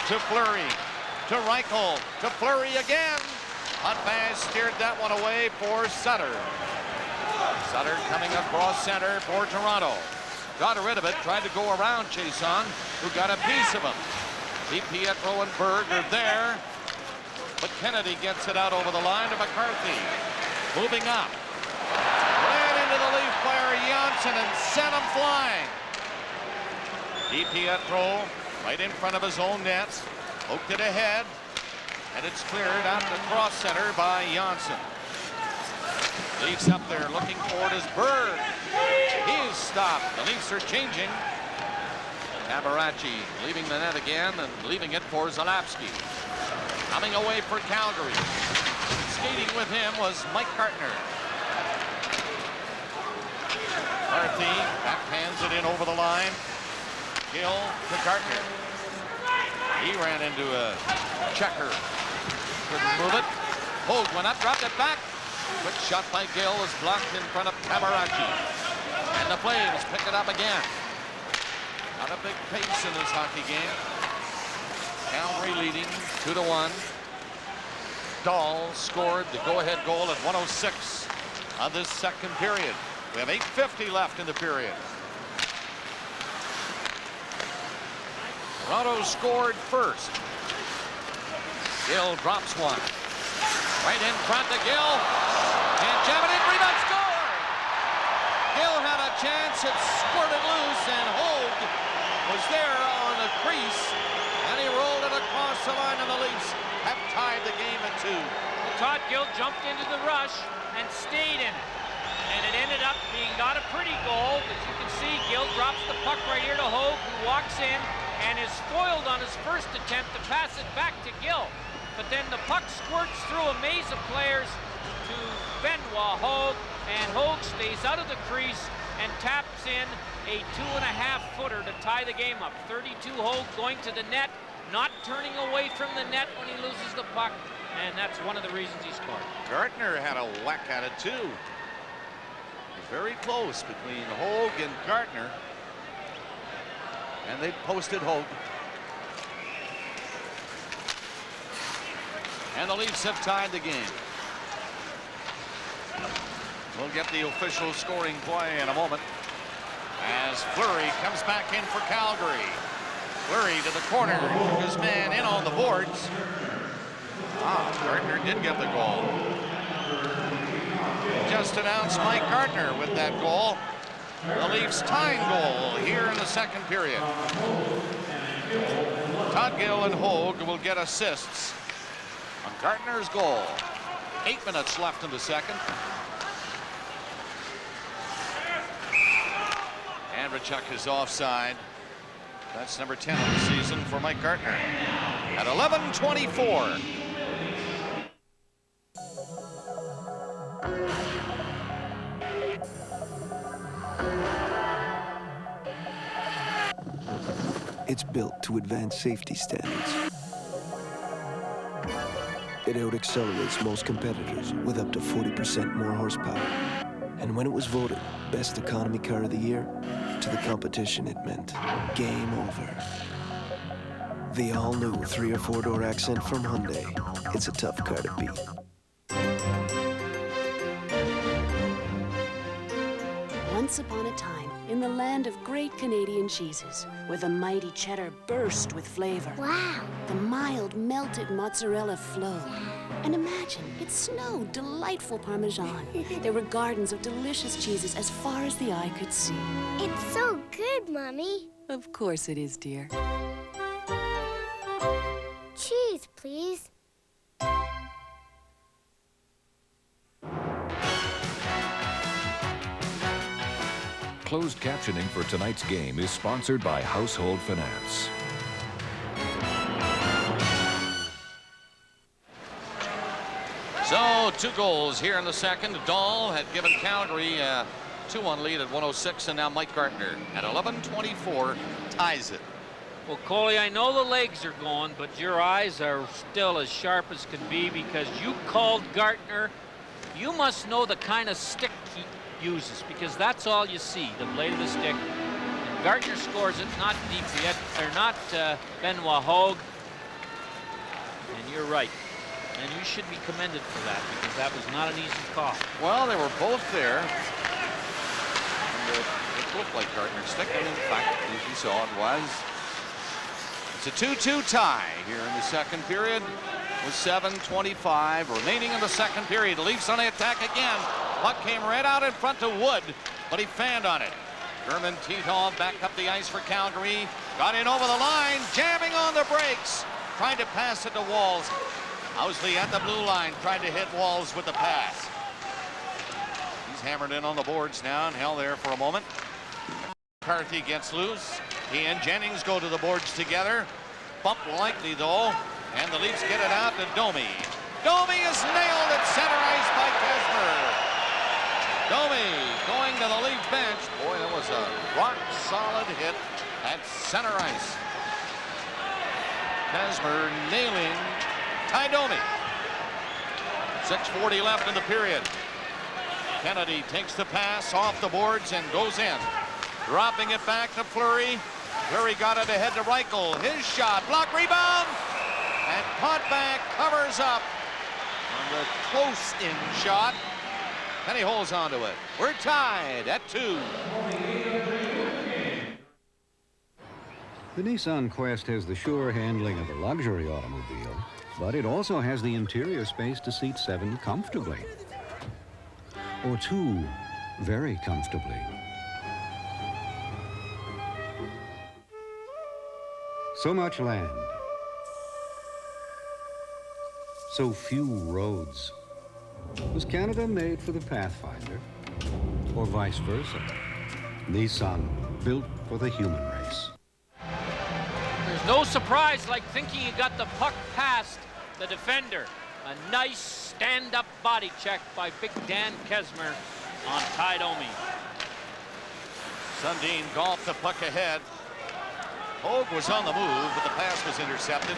Speaker 3: To Fleury. To Reichel. To Fleury again. Potvin steered that one away for Sutter. Sutter coming across center for Toronto. Got rid of it. Tried to go around Chason, who got a piece of him. Pietro and Berg are there. But Kennedy gets it out over the line to McCarthy. Moving up. Ran into the Leaf player Janssen and sent him flying. Deep Pietro right in front of his own net. Poked it ahead. And it's cleared out to cross center by Janssen. Leafs up there looking for it as Bird. He is stopped. The Leafs are changing. Tabarachi leaving the net again and leaving it for Zalapski. Coming away for Calgary. Skating with him was Mike Gartner. Carthy backhands it in over the line. Gill to Gartner. He ran into a checker. Couldn't move it. Hogue went up, dropped it back. Quick shot by Gill is blocked in front of Tabarachi. And the Flames pick it up again. Not a big pace in this hockey game. Calgary leading 2-1. Dahl scored the go-ahead goal at 1:06 of this second period. We have 8:50 left in the period. Toronto scored first. Gill drops one. Right in front to Gill. And jam it in, rebound, score! Gill had a chance, it squirted loose, and Hogue was there on the crease, and he rolled it across the line, and the Leafs have tied the game at 2.
Speaker 4: Todd Gill jumped into the rush and stayed in it. And it ended up being not a pretty goal, but you can see Gill drops the puck right here to Hogue, who walks in and is foiled on his first attempt to pass it back to Gill. But then the puck squirts through a maze of players to Benoit Hogue, and Hogue stays out of the crease and taps in a 2.5-footer to tie the game up. 32 Hogue going to the net, not turning away from the net when he loses the puck, and that's one of the reasons he scored.
Speaker 3: Gartner had a whack at it too. Very close between Hogue and Gartner, and they posted Hogue. And the Leafs have tied the game. We'll get the official scoring play in a moment as Fleury comes back in for Calgary. Fleury to the corner, took his man in on the boards. Gartner did get the goal. Just announced Mike Gartner with that goal. The Leafs tying goal here in the second period. Todd Gill and Hogue will get assists on Gartner's goal. 8 minutes left in the second. Andrechuk is offside. That's number 10 of the season for Mike Gartner. At 11:24.
Speaker 7: It's built to advanced safety standards. It out-accelerates most competitors with up to 40% more horsepower. And when it was voted Best Economy Car of the Year, to the competition it meant game over. The all-new 3- or 4-door Accent from Hyundai. It's a tough car to beat.
Speaker 2: Once upon a time, in the land of great Canadian cheeses, where the mighty cheddar burst with flavor.
Speaker 5: Wow.
Speaker 2: The mild, melted mozzarella flowed. And imagine, it snowed delightful Parmesan. There were gardens of delicious cheeses as far as the eye could see.
Speaker 5: It's so good, Mommy.
Speaker 2: Of course it is, dear.
Speaker 5: Cheese, please.
Speaker 31: Closed captioning for tonight's game is sponsored by Household Finance.
Speaker 3: So 2 goals here in the second. Dahl had given Calgary a 2-1 lead at 1:06, and now Mike Gartner at 11:24 ties it.
Speaker 4: Well, Coley, I know the legs are going, but your eyes are still as sharp as can be because you called Gartner. You must know the kind of stick he uses, because that's all you see, the blade of the stick. And Gartner scores it, not deep yet, or not Benoit Hogue. And you're right. And you should be commended for that, because that was not an easy call.
Speaker 3: Well, they were both there. And it looked like Gartner's stick, and in fact, as you saw, it was. It's a 2-2 tie here in the second period with 7:25 remaining in the second period. The Leafs on the attack again. Puck came right out in front to Wood, but he fanned on it. German Titov back up the ice for Calgary. Got in over the line, jamming on the brakes. Trying to pass it to Walls. Housley at the blue line, tried to hit Walls with the pass. He's hammered in on the boards now and held there for a moment. McCarthy gets loose. He and Jennings go to the boards together. Bump likely though, and the Leafs get it out to Domi. Domi is nailed at center ice by Kesmer. Domi going to the Leaf bench. Boy, that was a rock-solid hit at center ice. Kesmer nailing Ty Domi. 6:40 left in the period. Kennedy takes the pass off the boards and goes in. Dropping it back to Fleury. Fleury got it ahead to Reichel. His shot, block, rebound, and Potvin covers up on the close-in shot. And he holds on to it. We're tied at 2.
Speaker 14: The Nissan Quest has the sure handling of a luxury automobile, but it also has the interior space to seat 7 comfortably. Or 2 very comfortably. So much land. So few roads. Was Canada made for the Pathfinder? Or vice versa? Nissan, built for the human race.
Speaker 4: There's no surprise like thinking you got the puck past the defender. A nice stand-up body check by Big Dan Kesmer on Ty Domi.
Speaker 3: Sundin golfed the puck ahead. Hogue was on the move, but the pass was intercepted.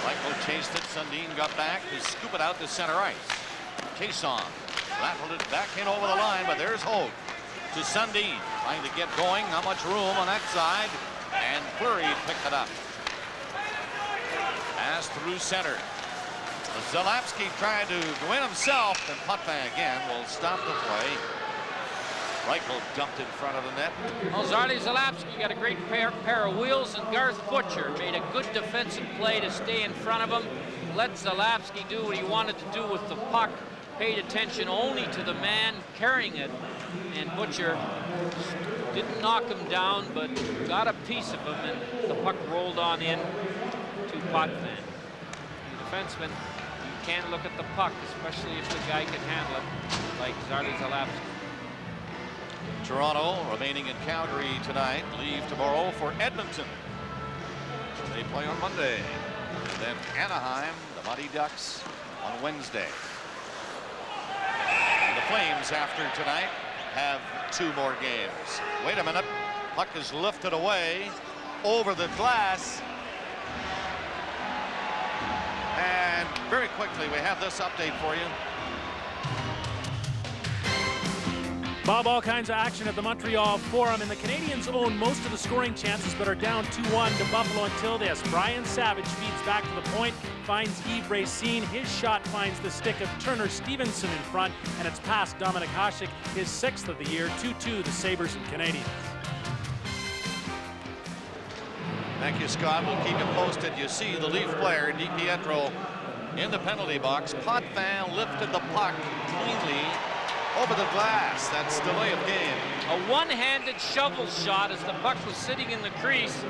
Speaker 3: Reichel chased it. Sundin got back to scoop it out to center ice. Caisson rattled it back in over the line, but there's Hogue to Sundin. Trying to get going. Not much room on that side. And Fleury picked it up. Pass through center. Zalapsky tried to go in himself, and Potvin again will stop the play. Reichel dumped in front of the net.
Speaker 4: Well, Zardy Zalapsky got a great pair of wheels, and Garth Butcher made a good defensive play to stay in front of him. Let Zalapsky do what he wanted to do with the puck. Paid attention only to the man carrying it, and Butcher didn't knock him down, but got a piece of him, and the puck rolled on in to Potvin. The defenseman, you can't look at the puck, especially if the guy can handle it, like Zardy Zalapsky.
Speaker 3: Toronto remaining in Calgary tonight, leave tomorrow for Edmonton. They play on Monday. And then Anaheim, the Mighty Ducks, on Wednesday. And the Flames, after tonight, have 2 more games. Wait a minute. Puck is lifted away over the glass. And very quickly, we have this update for you.
Speaker 6: Bob, all kinds of action at the Montreal Forum, and the Canadiens own most of the scoring chances but are down 2-1 to Buffalo until this. Brian Savage feeds back to the point, finds Yves Racine. His shot finds the stick of Turner Stevenson in front, and it's past Dominik Hasek, his 6th of the year. 2-2 the Sabres and Canadiens.
Speaker 3: Thank you, Scott. We'll keep you posted. You see the Leaf player, DiPietro, in the penalty box. Potvin lifted the puck cleanly over the glass. That's delay of game.
Speaker 4: A one-handed shovel shot as the puck was sitting in the crease,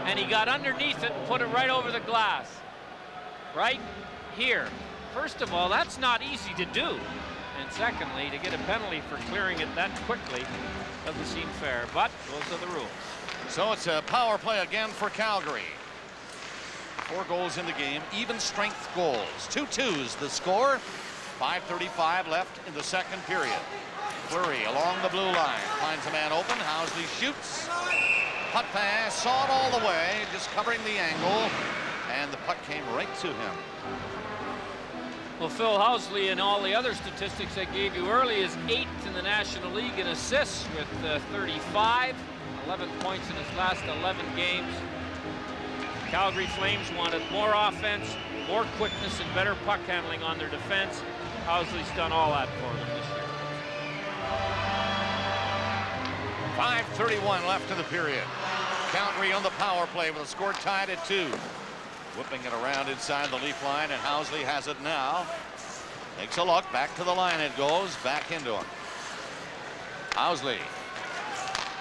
Speaker 4: and he got underneath it and put it right over the glass. Right here. First of all, that's not easy to do. And secondly, to get a penalty for clearing it that quickly doesn't seem fair, but those are the rules.
Speaker 3: So it's a power play again for Calgary. 4 goals in the game, even strength goals. 2-2's the score. 5:35 left in the second period. Fleury along the blue line, finds a man open. Housley shoots. Potvin saw it all the way, just covering the angle, and the puck came right to him.
Speaker 4: Well, Phil Housley and all the other statistics I gave you early is 8th in the National League in assists with 35, 11 points in his last 11 games. Calgary Flames wanted more offense, more quickness, and better puck handling on their defense. Housley's done all that for them this year.
Speaker 3: 5:31 left in the period. Calgary on the power play with a score tied at 2. Whipping it around inside the Leaf line, and Housley has it now. Takes a look, back to the line it goes, back into him. Housley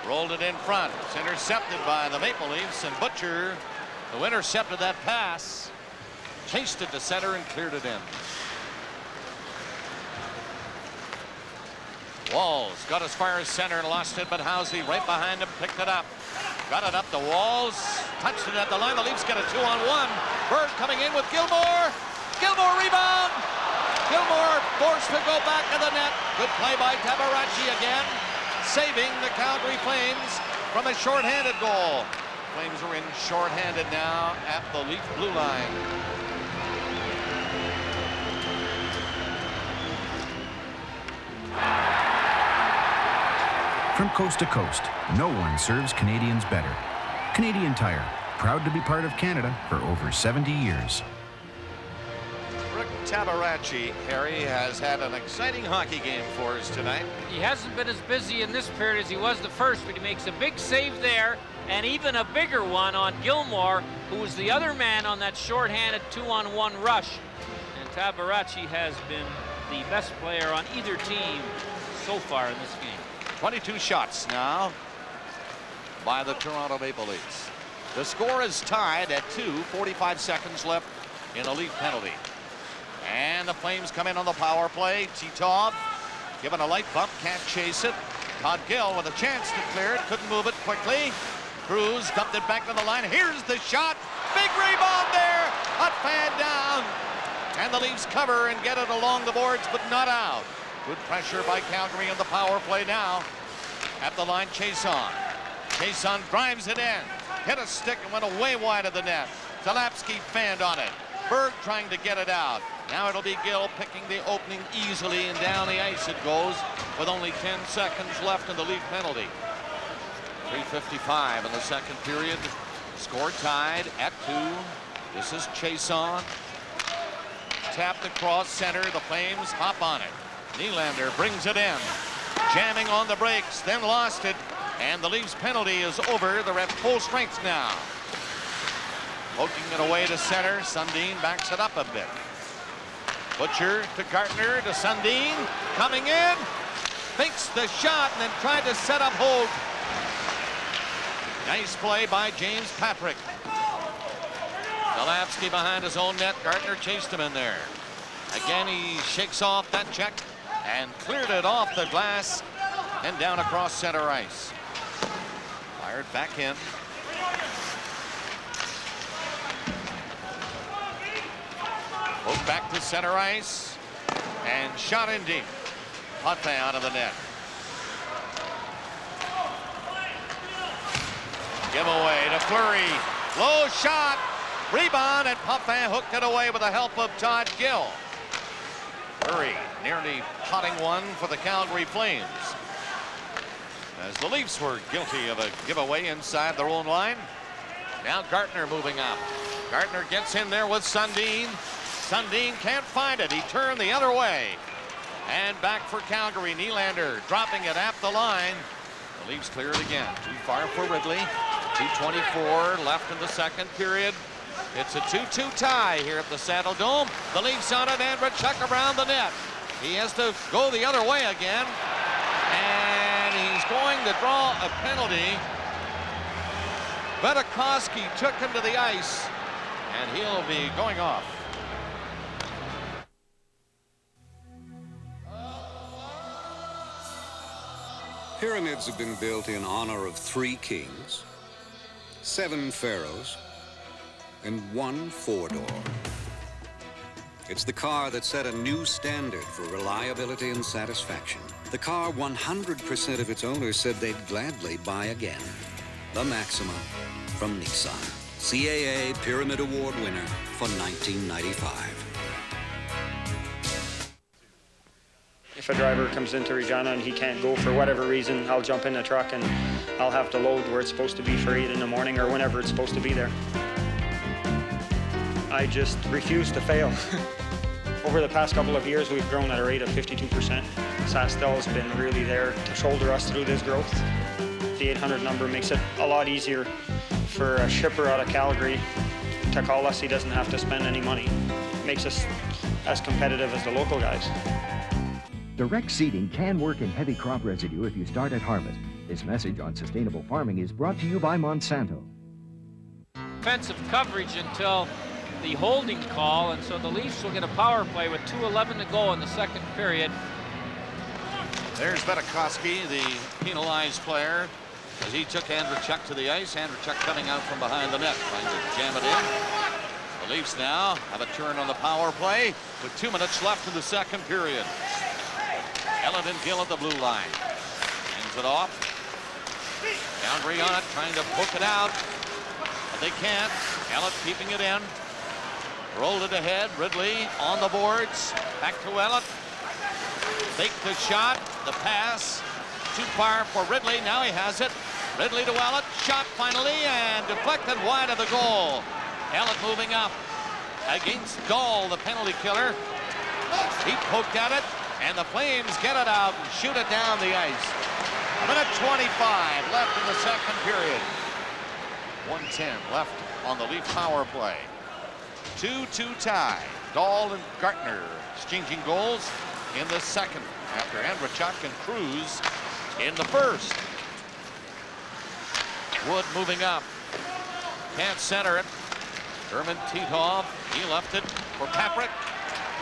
Speaker 3: rolled it in front. It's intercepted by the Maple Leafs, and Butcher, who intercepted that pass, chased it to center and cleared it in. Walls got as far as center and lost it, but Housley right behind him picked it up. Got it up to Walls, touched it at the line. The Leafs get a 2-on-1. Bird coming in with Gilmore. Gilmore rebound. Gilmore forced to go back to the net. Good play by Tabarachi again, saving the Calgary Flames from a shorthanded goal. Flames are in shorthanded now at the Leaf blue line.
Speaker 15: From coast to coast, no one serves Canadians better. Canadian Tire, proud to be part of Canada for over 70 years.
Speaker 3: Rick Tabarachi, Harry, has had an exciting hockey game for us tonight.
Speaker 4: He hasn't been as busy in this period as he was the first, but he makes a big save there, and even a bigger one on Gilmore, who was the other man on that shorthanded 2-on-1 rush. And Tabarachi has been the best player on either team so far in this game.
Speaker 3: 22 shots now by the Toronto Maple Leafs. The score is tied at 2:45 seconds left in a Leaf penalty. And the Flames come in on the power play. Titov given a light bump, can't chase it. Todd Gill with a chance to clear it, couldn't move it quickly. Cruz dumped it back to the line. Here's the shot. Big rebound there. Hot fan down. And the Leafs cover and get it along the boards, but not out. Good pressure by Calgary on the power play now. At the line, Chason. Chason drives it in. Hit a stick and went away wide of the net. Zalapsky fanned on it. Berg trying to get it out. Now it'll be Gill picking the opening easily, and down the ice it goes with only 10 seconds left in the Leaf penalty. 3:55 in the second period. Score tied at 2. This is Chason. Tapped across center. The Flames hop on it. Nylander brings it in, jamming on the brakes, then lost it, and the Leafs penalty is over. They're at full strength now. Poking it away to center. Sundin backs it up a bit. Butcher to Gartner to Sundin, coming in, fakes the shot and then tried to set up Hogue. Nice play by James Patrick. Zalapsky behind his own net. Gartner chased him in there. Again, he shakes off that check and cleared it off the glass and down across center ice. Fired back in. Hook back to center ice and shot in deep. Potvin out of the net. Giveaway to Fleury. Low shot. Rebound, and Potvin hooked it away with the help of Todd Gill. Fleury nearly potting one for the Calgary Flames, as the Leafs were guilty of a giveaway inside their own line. Now Gartner moving up. Gartner gets in there with Sundin. Sundin can't find it. He turned the other way. And back for Calgary. Nylander dropping it at the line. The Leafs clear it again. Too far for Ridley. 2:24 left in the second period. It's a 2-2 tie here at the Saddle Dome. The Leafs on it, and Rachuk around the net. He has to go the other way again. And he's going to draw a penalty. Vadakovsky took him to the ice, and he'll be going off.
Speaker 14: Pyramids have been built in honor of 3 kings, 7 pharaohs, and 1 4-door. It's the car that set a new standard for reliability and satisfaction. The car 100% of its owners said they'd gladly buy again. The Maxima from Nissan. CAA Pyramid Award winner for 1995.
Speaker 16: If a driver comes into Regina and he can't go for whatever reason, I'll jump in the truck and I'll have to load where it's supposed to be for 8 in the morning or whenever it's supposed to be there. I just refuse to fail. Over the past couple of years, we've grown at a rate of 52%. Sastel's been really there to shoulder us through this growth. The 800 number makes it a lot easier for a shipper out of Calgary to call us. He doesn't have to spend any money. Makes us as competitive as the local guys.
Speaker 17: Direct seeding can work in heavy crop residue if you start at harvest. This message on sustainable farming is brought to you by Monsanto.
Speaker 4: Offensive coverage until the holding call, and so the Leafs will get a power play with 2:11 to go in the second period.
Speaker 3: There's Vetakoski, the penalized player, as he took Andrechuk to the ice. Andrechuk coming out from behind the net, trying to jam it in. The Leafs now have a turn on the power play with 2 minutes left in the second period. Ellett and Gill at the blue line. Hands it off. Calgary on it, trying to poke it out. But they can't. Ellett keeping it in. Rolled it ahead. Ridley on the boards. Back to Ellett. Take the shot. The pass. Too far for Ridley. Now he has it. Ridley to Ellett. Shot finally and deflected wide of the goal. Ellett moving up against Dahl, the penalty killer. He poked at it, and the Flames get it out and shoot it down the ice. A minute 25 left in the second period. 1:10 left on the Leaf power play. 2-2 tie. Dahl and Gartner exchanging goals in the second after Andrechuk and Cruz in the first. Wood moving up. Can't center it. Herman Titov, he left it for Patrick.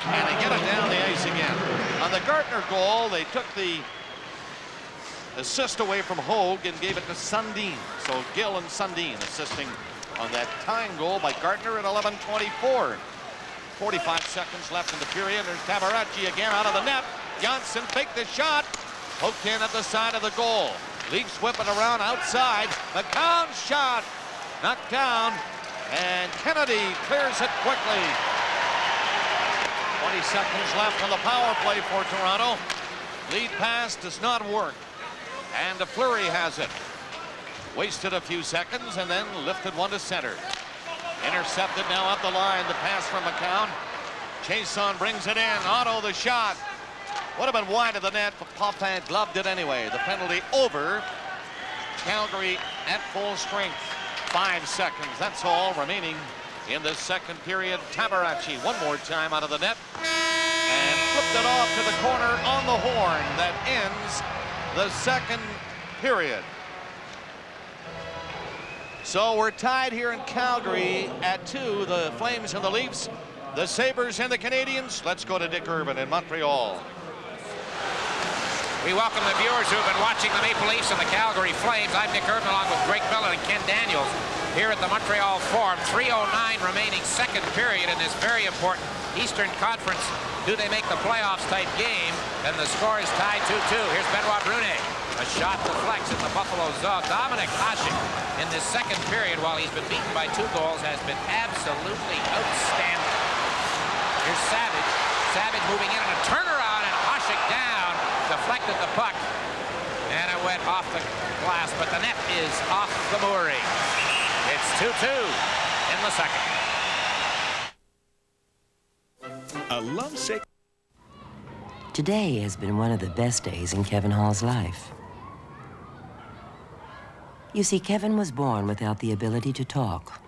Speaker 3: And they get it down the ice again. On the Gartner goal, they took the assist away from Hogue and gave it to Sundin. So Gill and Sundin assisting on that tying goal by Gartner at 11:24. 45 seconds left in the period. There's Tabaracci again out of the net. Janssen faked the shot. Poked in at the side of the goal. Leafs whipping around outside. McCown's shot knocked down. And Kennedy clears it quickly. 20 seconds left on the power play for Toronto. Lead pass does not work. And Fleury has it. Wasted a few seconds and then lifted one to center. Intercepted now up the line. The pass from McCown. Chason brings it in. Otto the shot. Would have been wide of the net, but Potvin gloved it anyway. The penalty over. Calgary at full strength. 5 seconds. That's all remaining in the second period. Tabaracci one more time out of the net. And flipped it off to the corner on the horn. That ends the second period. So we're tied here in Calgary at 2. The Flames and the Leafs. The Sabres and the Canadiens. Let's go to Dick Irvin in Montreal.
Speaker 18: We welcome the viewers who have been watching the Maple Leafs and the Calgary Flames. I'm Dick Irvin along with Greg Miller and Ken Daniels here at the Montreal Forum. 3:09 remaining second period in this very important Eastern Conference do they make the playoffs type game, and the score is tied 2-2. Here's Benoit Brunet. A shot deflects in the Buffalo zone. Dominic Hasek in this second period, while he's been beaten by 2 goals, has been absolutely outstanding. Here's Savage. Savage moving in on a turnaround, and Hasek down. Deflected the puck, and it went off the glass, but the net is off the mooring. It's 2-2 in the second.
Speaker 11: A lovesick.
Speaker 19: Today has been one of the best days in Kevin Hall's life. You see, Kevin was born without the ability to talk.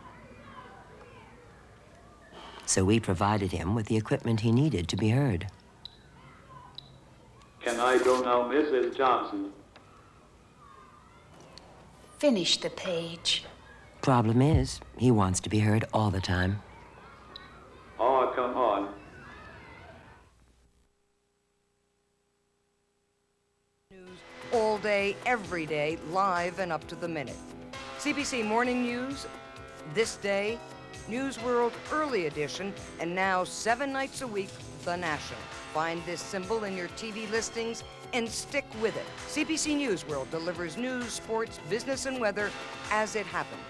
Speaker 19: So we provided him with the equipment he needed to be heard.
Speaker 20: Can I go now, Mrs. Johnson?
Speaker 2: Finish the page.
Speaker 19: Problem is, he wants to be heard all the time.
Speaker 20: Oh, come on.
Speaker 21: All day, every day, live and up to the minute. CBC Morning News, This Day, News World Early Edition, and now 7 nights a week, The National. Find this symbol in your TV listings and stick with it. CBC News World delivers news, sports, business, and weather as it happens.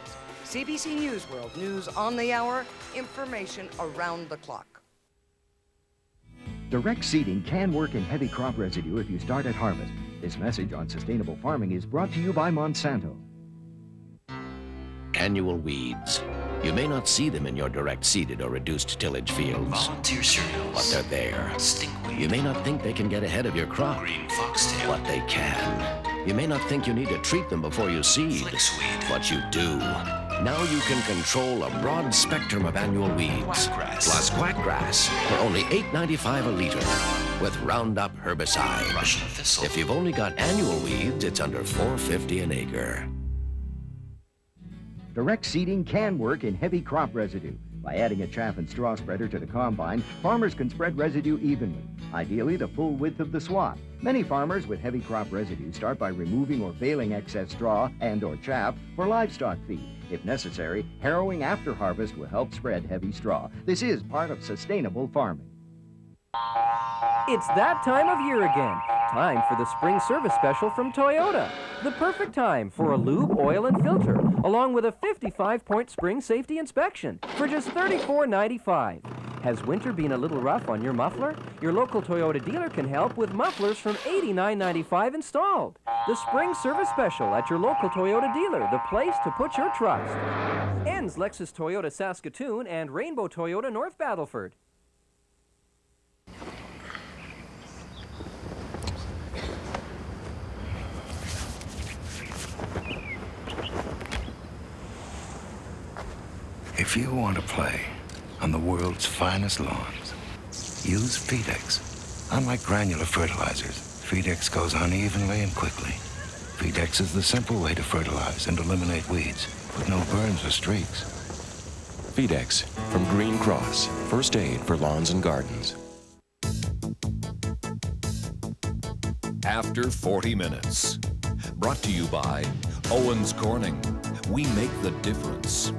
Speaker 21: CBC News World, news on the hour, information around the clock.
Speaker 17: Direct seeding can work in heavy crop residue if you start at harvest. This message on sustainable farming is brought to you by Monsanto.
Speaker 23: Annual weeds. You may not see them in your direct seeded or reduced tillage fields.
Speaker 24: Volunteer cereals.
Speaker 23: But they're there.
Speaker 24: Stinkweed.
Speaker 23: You may not think they can get ahead of your crop.
Speaker 24: Green foxtail.
Speaker 23: But they can. You may not think you need to treat them before you seed.
Speaker 24: Flickweed.
Speaker 23: But you do. Now you can control a broad spectrum of annual weeds. Plus quackgrass for only $8.95 a liter with Roundup herbicide. Russian thistle. If you've only got annual weeds, it's under $4.50 an acre.
Speaker 17: Direct seeding can work in heavy crop residue. By adding a chaff and straw spreader to the combine, farmers can spread residue evenly, ideally the full width of the swath. Many farmers with heavy crop residue start by removing or baling excess straw and/or chaff for livestock feed. If necessary, harrowing after harvest will help spread heavy straw. This is part of sustainable farming.
Speaker 1: It's that time of year again. Time for the spring service special from Toyota. The perfect time for a lube, oil, and filter, along with a 55-point spring safety inspection for just $34.95. Has winter been a little rough on your muffler? Your local Toyota dealer can help with mufflers from $89.95 installed. The spring service special at your local Toyota dealer, the place to put your trust. Ends Lexus Toyota Saskatoon and Rainbow Toyota North Battleford.
Speaker 7: If you want to play on the world's finest lawns, use Fedex. Unlike granular fertilizers, Fedex goes unevenly and quickly. Fedex is the simple way to fertilize and eliminate weeds with no burns or streaks.
Speaker 8: Fedex from Green Cross, first aid for lawns and gardens.
Speaker 31: After 40 minutes. Brought to you by Owens Corning. We make the difference.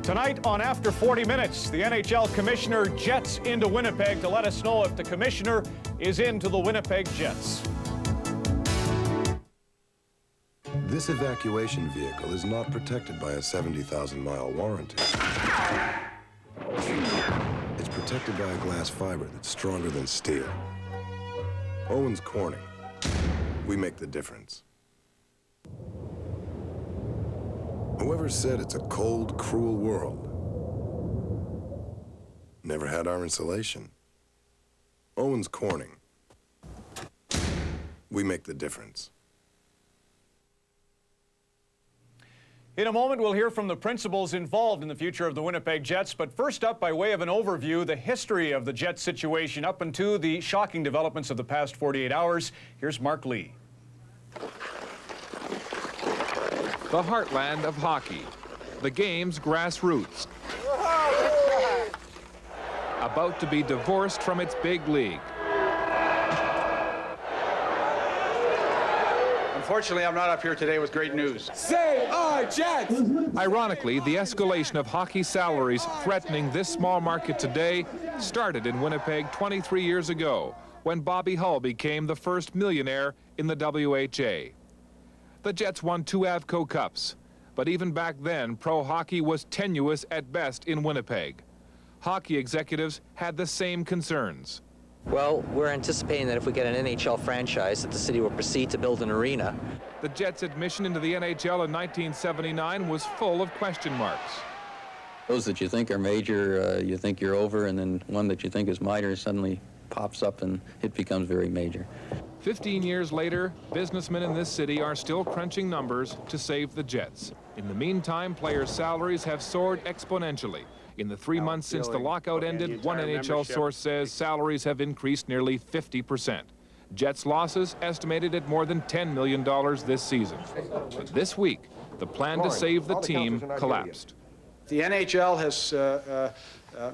Speaker 9: Tonight on After 40 Minutes, the NHL commissioner jets into Winnipeg to let us know if the commissioner is into the Winnipeg Jets.
Speaker 22: This evacuation vehicle is not protected by a 70,000-mile warranty. It's protected by a glass fiber that's stronger than steel. Owens Corning. We make the difference. Whoever said it's a cold, cruel world never had our insulation. Owens Corning. We make the difference.
Speaker 9: In a moment, we'll hear from the principals involved in the future of the Winnipeg Jets. But first up, by way of an overview, the history of the Jets situation up until the shocking developments of the past 48 hours. Here's Mark Lee.
Speaker 24: The heartland of hockey, the game's grassroots. About to be divorced from its big league.
Speaker 25: Unfortunately, I'm not up here today with great news.
Speaker 24: Say our Jets! Ironically, the escalation of hockey salaries threatening this small market today started in Winnipeg 23 years ago, when Bobby Hull became the first millionaire in the WHA. The Jets won 2 Avco Cups, but even back then, pro hockey was tenuous at best in Winnipeg. Hockey executives had the same concerns.
Speaker 26: Well, we're anticipating that if we get an NHL franchise, that the city will proceed to build an arena.
Speaker 24: The Jets' admission into the NHL in 1979 was full of question marks.
Speaker 27: Those that you think are major, you think you're over, and then one that you think is minor suddenly pops up and it becomes very major.
Speaker 24: 15 years later, businessmen in this city are still crunching numbers to save the Jets. In the meantime, players' salaries have soared exponentially. In the 3 months since the lockout ended, one NHL source says salaries have increased nearly 50%. Jets' losses estimated at more than $10 million this season. But this week, the plan to save the team collapsed.
Speaker 25: The NHL has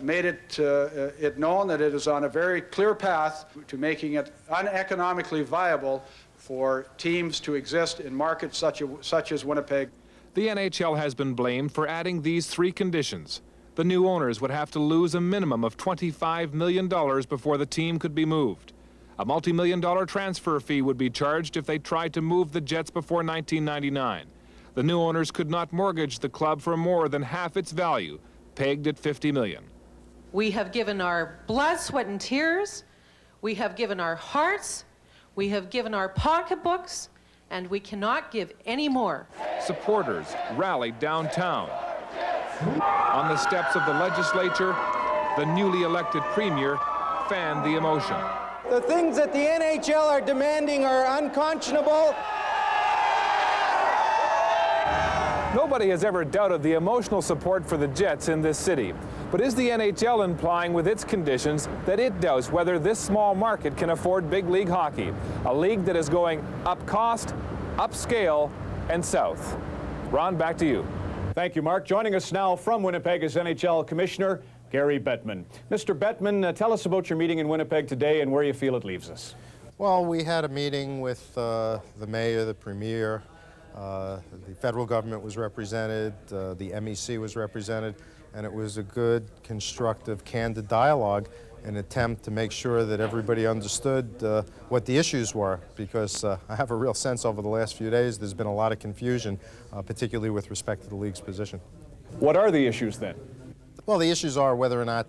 Speaker 25: made it known that it is on a very clear path to making it uneconomically viable for teams to exist in markets such as Winnipeg.
Speaker 24: The NHL has been blamed for adding these 3 conditions. The new owners would have to lose a minimum of $25 million before the team could be moved. A multi-million-dollar transfer fee would be charged if they tried to move the Jets before 1999. The new owners could not mortgage the club for more than half its value, pegged at $50 million.
Speaker 28: We have given our blood, sweat, and tears. We have given our hearts. We have given our pocketbooks, and we cannot give any more.
Speaker 24: Supporters rallied downtown. On the steps of the legislature, the newly elected premier fanned the emotion.
Speaker 29: The things that the NHL are demanding are unconscionable.
Speaker 24: Nobody has ever doubted the emotional support for the Jets in this city. But is the NHL implying with its conditions that it doubts whether this small market can afford big league hockey? A league that is going up cost, upscale, and south. Ron, back to you.
Speaker 9: Thank you, Mark. Joining us now from Winnipeg is NHL Commissioner Gary Bettman. Mr. Bettman, tell us about your meeting in Winnipeg today and where you feel it leaves us.
Speaker 4: Well, we had a meeting with the mayor, the premier, the federal government was represented, the MEC was represented, and it was a good, constructive, candid dialogue, an attempt to make sure that everybody understood what the issues were, because I have a real sense over the last few days there's been a lot of confusion, particularly with respect to the league's position.
Speaker 9: What are the issues then?
Speaker 4: Well, the issues are whether or not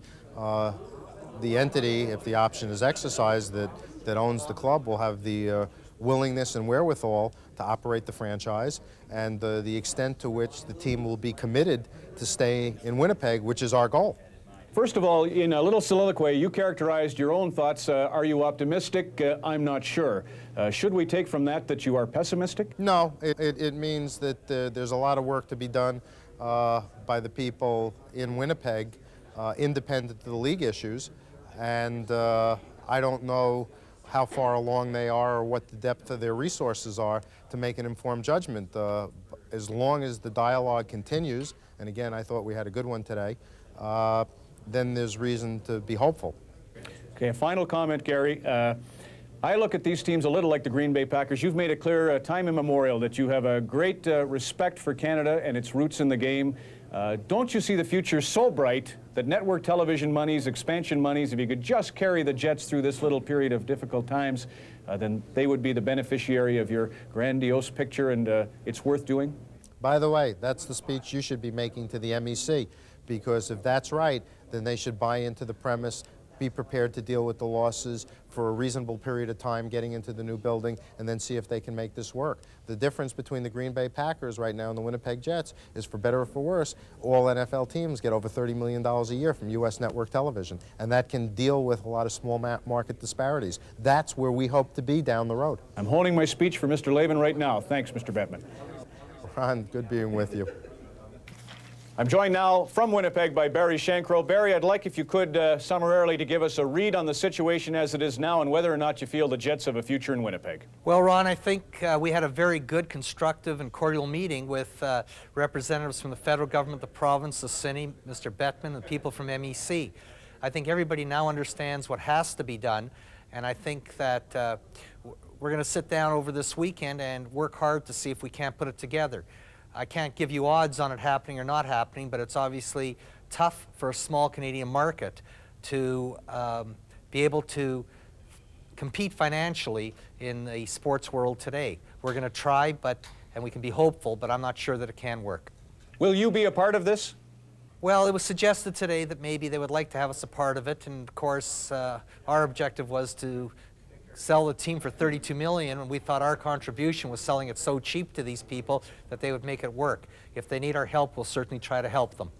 Speaker 4: the entity, if the option is exercised, that owns the club will have the willingness and wherewithal to operate the franchise, and the extent to which the team will be committed to stay in Winnipeg, which is our goal.
Speaker 9: First of all, in a little soliloquy, you characterized your own thoughts. Are you optimistic? I'm not sure. Should we take from that you are pessimistic?
Speaker 4: No, it means that there's a lot of work to be done by the people in Winnipeg, independent of the league issues, and I don't know how far along they are or what the depth of their resources are to make an informed judgment. As long as the dialogue continues, and again, I thought we had a good one today, then there's reason to be hopeful.
Speaker 9: Okay, a final comment, Gary. I look at these teams a little like the Green Bay Packers. You've made it clear time immemorial that you have a great respect for Canada and its roots in the game. Don't you see the future so bright that network television monies, expansion monies, if you could just carry the Jets through this little period of difficult times, then they would be the beneficiary of your grandiose picture, and it's worth doing?
Speaker 4: By the way, that's the speech you should be making to the MEC, because if that's right, then they should buy into the premise, be prepared to deal with the losses for a reasonable period of time getting into the new building, and then see if they can make this work. The difference between the Green Bay Packers right now and the Winnipeg Jets is, for better or for worse, all NFL teams get over $30 million a year from U.S. network television, and that can deal with a lot of small market disparities. That's where we hope to be down the road.
Speaker 9: I'm holding my speech for Mr. Lavin right now. Thanks, Mr. Bettman.
Speaker 4: Ron, good being with you.
Speaker 9: I'm joined now from Winnipeg by Barry Shankro. Barry, I'd like, if you could, summarily to give us a read on the situation as it is now and whether or not you feel the Jets have a future in Winnipeg.
Speaker 26: Well, Ron, I think we had a very good, constructive, and cordial meeting with representatives from the federal government, the province, the city, Mr. Bettman, and people from MEC. I think everybody now understands what has to be done, and I think that we're going to sit down over this weekend and work hard to see if we can't put it together. I can't give you odds on it happening or not happening, but it's obviously tough for a small Canadian market to be able to compete financially in the sports world today. We're going to try, and we can be hopeful, but I'm not sure that it can work.
Speaker 9: Will you be a part of this?
Speaker 26: Well, it was suggested today that maybe they would like to have us a part of it, and of course our objective was to sell the team for $32 million, and we thought our contribution was selling it so cheap to these people that they would make it work. If they need our help, we'll certainly try to help them.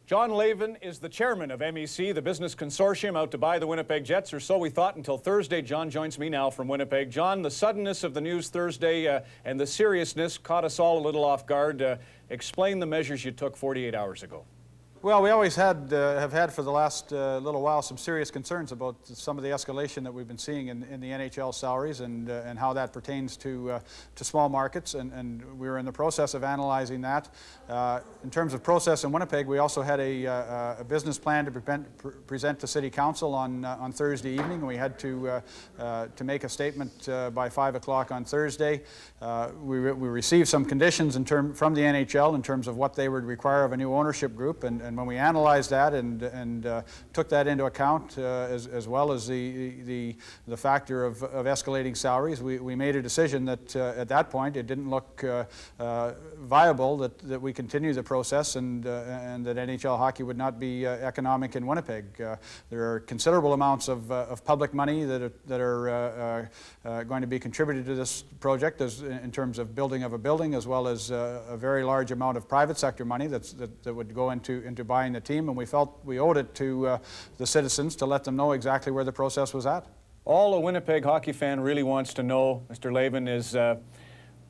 Speaker 9: John Lavin is the chairman of MEC, the business consortium out to buy the Winnipeg Jets, or so we thought until Thursday. John joins me now from Winnipeg. John, the suddenness of the news Thursday and the seriousness caught us all a little off guard. Explain the measures you took 48 hours ago.
Speaker 25: Well, we always have had for the last little while some serious concerns about some of the escalation that we've been seeing in the NHL salaries and how that pertains to small markets, and we were in the process of analyzing that. In terms of process in Winnipeg, we also had a business plan to present to City Council on Thursday evening. We had to make a statement by 5 o'clock on Thursday. We received some conditions from the NHL in terms of what they would require of a new ownership group, and when we analyzed that and took that into account, as well as the factor of escalating salaries, we made a decision that at that point it didn't look viable that we continue the process and that NHL hockey would not be economic in Winnipeg. There are considerable amounts of public money that are going to be contributed to this project in terms of building of a building, as well as a very large amount of private sector money that would go into buying the team, and we felt we owed it to the citizens to let them know exactly where the process was at.
Speaker 9: All a Winnipeg hockey fan really wants to know, Mr. Lavin, is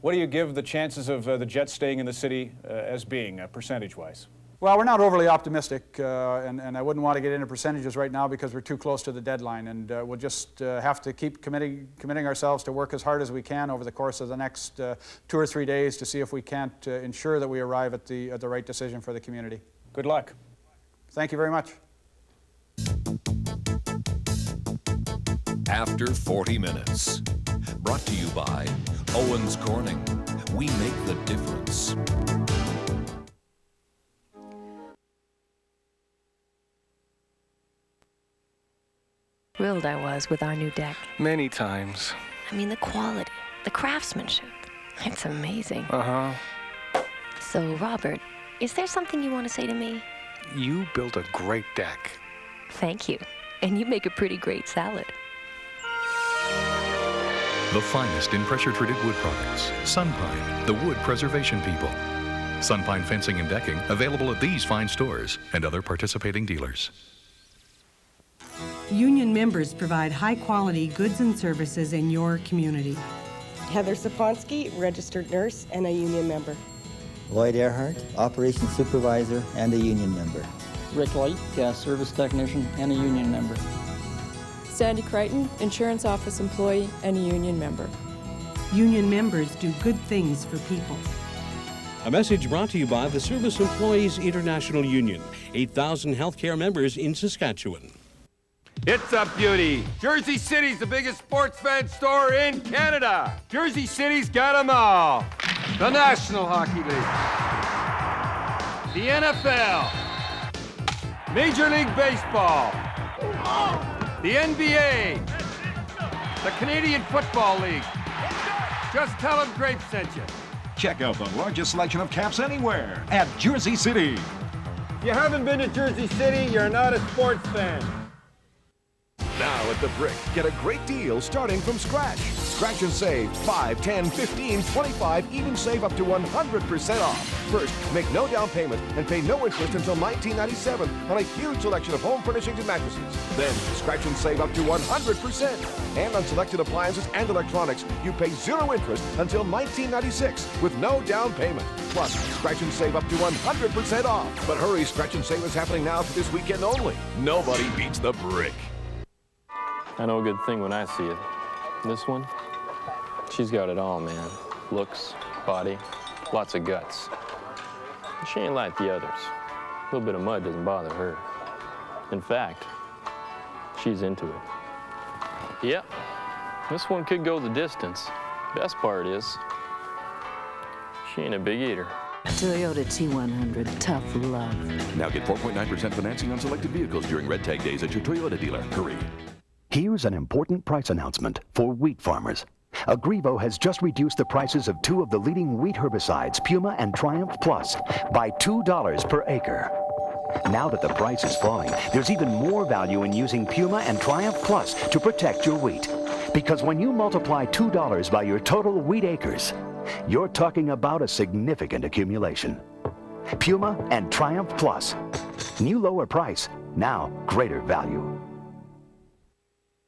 Speaker 9: What do you give the chances of the Jets staying in the city as being, percentage-wise?
Speaker 25: Well, we're not overly optimistic, and I wouldn't want to get into percentages right now because we're too close to the deadline, and we'll just have to keep committing ourselves to work as hard as we can over the course of the next 2 or 3 days to see if we can't ensure that we arrive at the right decision for the community.
Speaker 9: Good luck.
Speaker 25: Thank you very much.
Speaker 31: After 40 minutes. Brought to you by Owens Corning. We make the difference.
Speaker 3: Thrilled I was with our new deck.
Speaker 5: Many times.
Speaker 3: I mean, the quality, the craftsmanship. It's amazing.
Speaker 5: Uh-huh.
Speaker 3: So, Robert, is there something you want to say to me?
Speaker 5: You built a great deck.
Speaker 3: Thank you. And you make a pretty great salad.
Speaker 6: The finest in pressure-treated wood products. Sunpine, the wood preservation people. Sunpine fencing and decking, available at these fine stores and other participating dealers.
Speaker 10: Union members provide high-quality goods and services in your community.
Speaker 12: Heather Saponsky, registered nurse and a union member.
Speaker 13: Lloyd Earhart, operations supervisor and a union member.
Speaker 14: Rick Light, gas service technician and a union member.
Speaker 15: Sandy Crichton, insurance office employee and a union member.
Speaker 10: Union members do good things for people.
Speaker 16: A message brought to you by the Service Employees International Union, 8,000 healthcare members in Saskatchewan.
Speaker 29: It's a beauty. Jersey City's the biggest sports fan store in Canada. Jersey City's got them all. The National Hockey League, the NFL, Major League Baseball, the NBA, the Canadian Football League. Just tell them Grape sent you.
Speaker 30: Check out the largest selection of caps anywhere at Jersey City.
Speaker 29: If you haven't been to Jersey City, you're not a sports fan.
Speaker 31: Now at the Brick, get a great deal starting from scratch. Scratch and save 5, 10, 15, 25, even save up to 100% off. First, make no down payment and pay no interest until 1997 on a huge selection of home furnishings and mattresses. Then, scratch and save up to 100%. And on selected appliances and electronics, you pay 0 interest until 1996 with no down payment. Plus, scratch and save up to 100% off. But hurry, scratch and save is happening now for this weekend only. Nobody beats the Brick.
Speaker 27: I know a good thing when I see it. This one, she's got it all, man. Looks, body, lots of guts. She ain't like the others. A little bit of mud doesn't bother her. In fact, she's into it. Yep, this one could go the distance. Best part is, she ain't a big eater.
Speaker 19: Toyota T100, tough love.
Speaker 31: Now get 4.9% financing on selected vehicles during Red Tag Days at your Toyota dealer. Hurry.
Speaker 32: Here's an important price announcement for wheat farmers. Agrivo has just reduced the prices of 2 of the leading wheat herbicides, Puma and Triumph Plus, by $2 per acre. Now that the price is falling, there's even more value in using Puma and Triumph Plus to protect your wheat. Because when you multiply $2 by your total wheat acres, you're talking about a significant accumulation. Puma and Triumph Plus. New lower price, now greater value.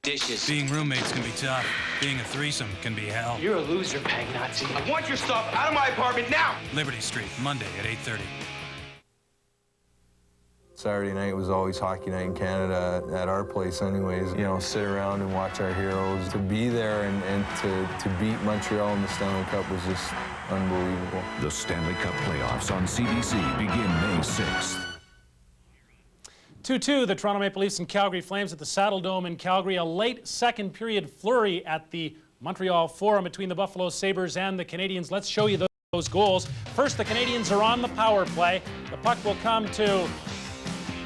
Speaker 33: Dishes. Being roommates can be tough. Being a threesome can be hell.
Speaker 34: You're a loser, Peg Nazi. I want your stuff out of my apartment now!
Speaker 33: Liberty Street, Monday at 8:30.
Speaker 35: Saturday night was always hockey night in Canada at our place anyways. You know, sit around and watch our heroes. To be there and to beat Montreal in the Stanley Cup was just unbelievable.
Speaker 31: The Stanley Cup playoffs on CBC begin May 6th.
Speaker 36: 2-2, the Toronto Maple Leafs and Calgary Flames at the Saddle Dome in Calgary. A late second period flurry at the Montreal Forum between the Buffalo Sabres and the Canadiens. Let's show you those goals. First, the Canadiens are on the power play. The puck will come to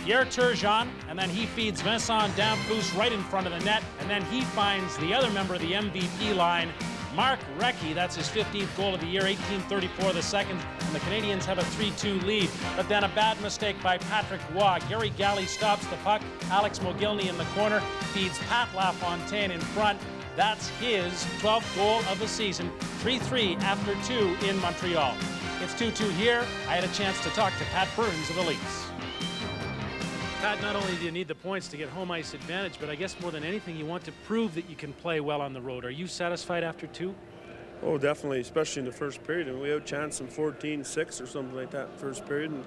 Speaker 36: Pierre Turgeon, and then he feeds Vincent Damphousse right in front of the net, and then he finds the other member of the MVP line, Mark Recchi. That's his 15th goal of the year, 18:34 the second, and the Canadiens have a 3-2 lead. But then a bad mistake by Patrick Waugh. Gary Galley stops the puck. Alex Mogilny in the corner feeds Pat LaFontaine in front. That's his 12th goal of the season. 3-3 after 2 in Montreal. It's 2-2 here. I had a chance to talk to Pat Burns of the Leafs. Pat, not only do you need the points to get home ice advantage, but I guess more than anything, you want to prove that you can play well on the road. Are you satisfied after 2?
Speaker 1: Oh, definitely, especially in the first period. And we outchanced them 14-6 or something like that first period, and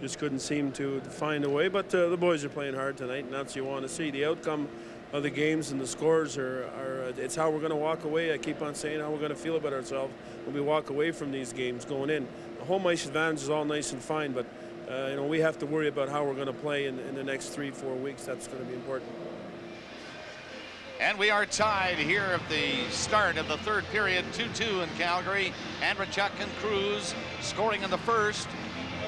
Speaker 1: just couldn't seem to find a way. But the boys are playing hard tonight, and that's what you want to see. The outcome of the games and the scores are it's how we're going to walk away. I keep on saying how we're going to feel about ourselves when we walk away from these games going in. The home ice advantage is all nice and fine, but you know, we have to worry about how we're going to play in the next 3-4 weeks. That's going to be important.
Speaker 2: And we are tied here at the start of the third period, 2-2 in Calgary. Andrechuk and Cruz scoring in the first,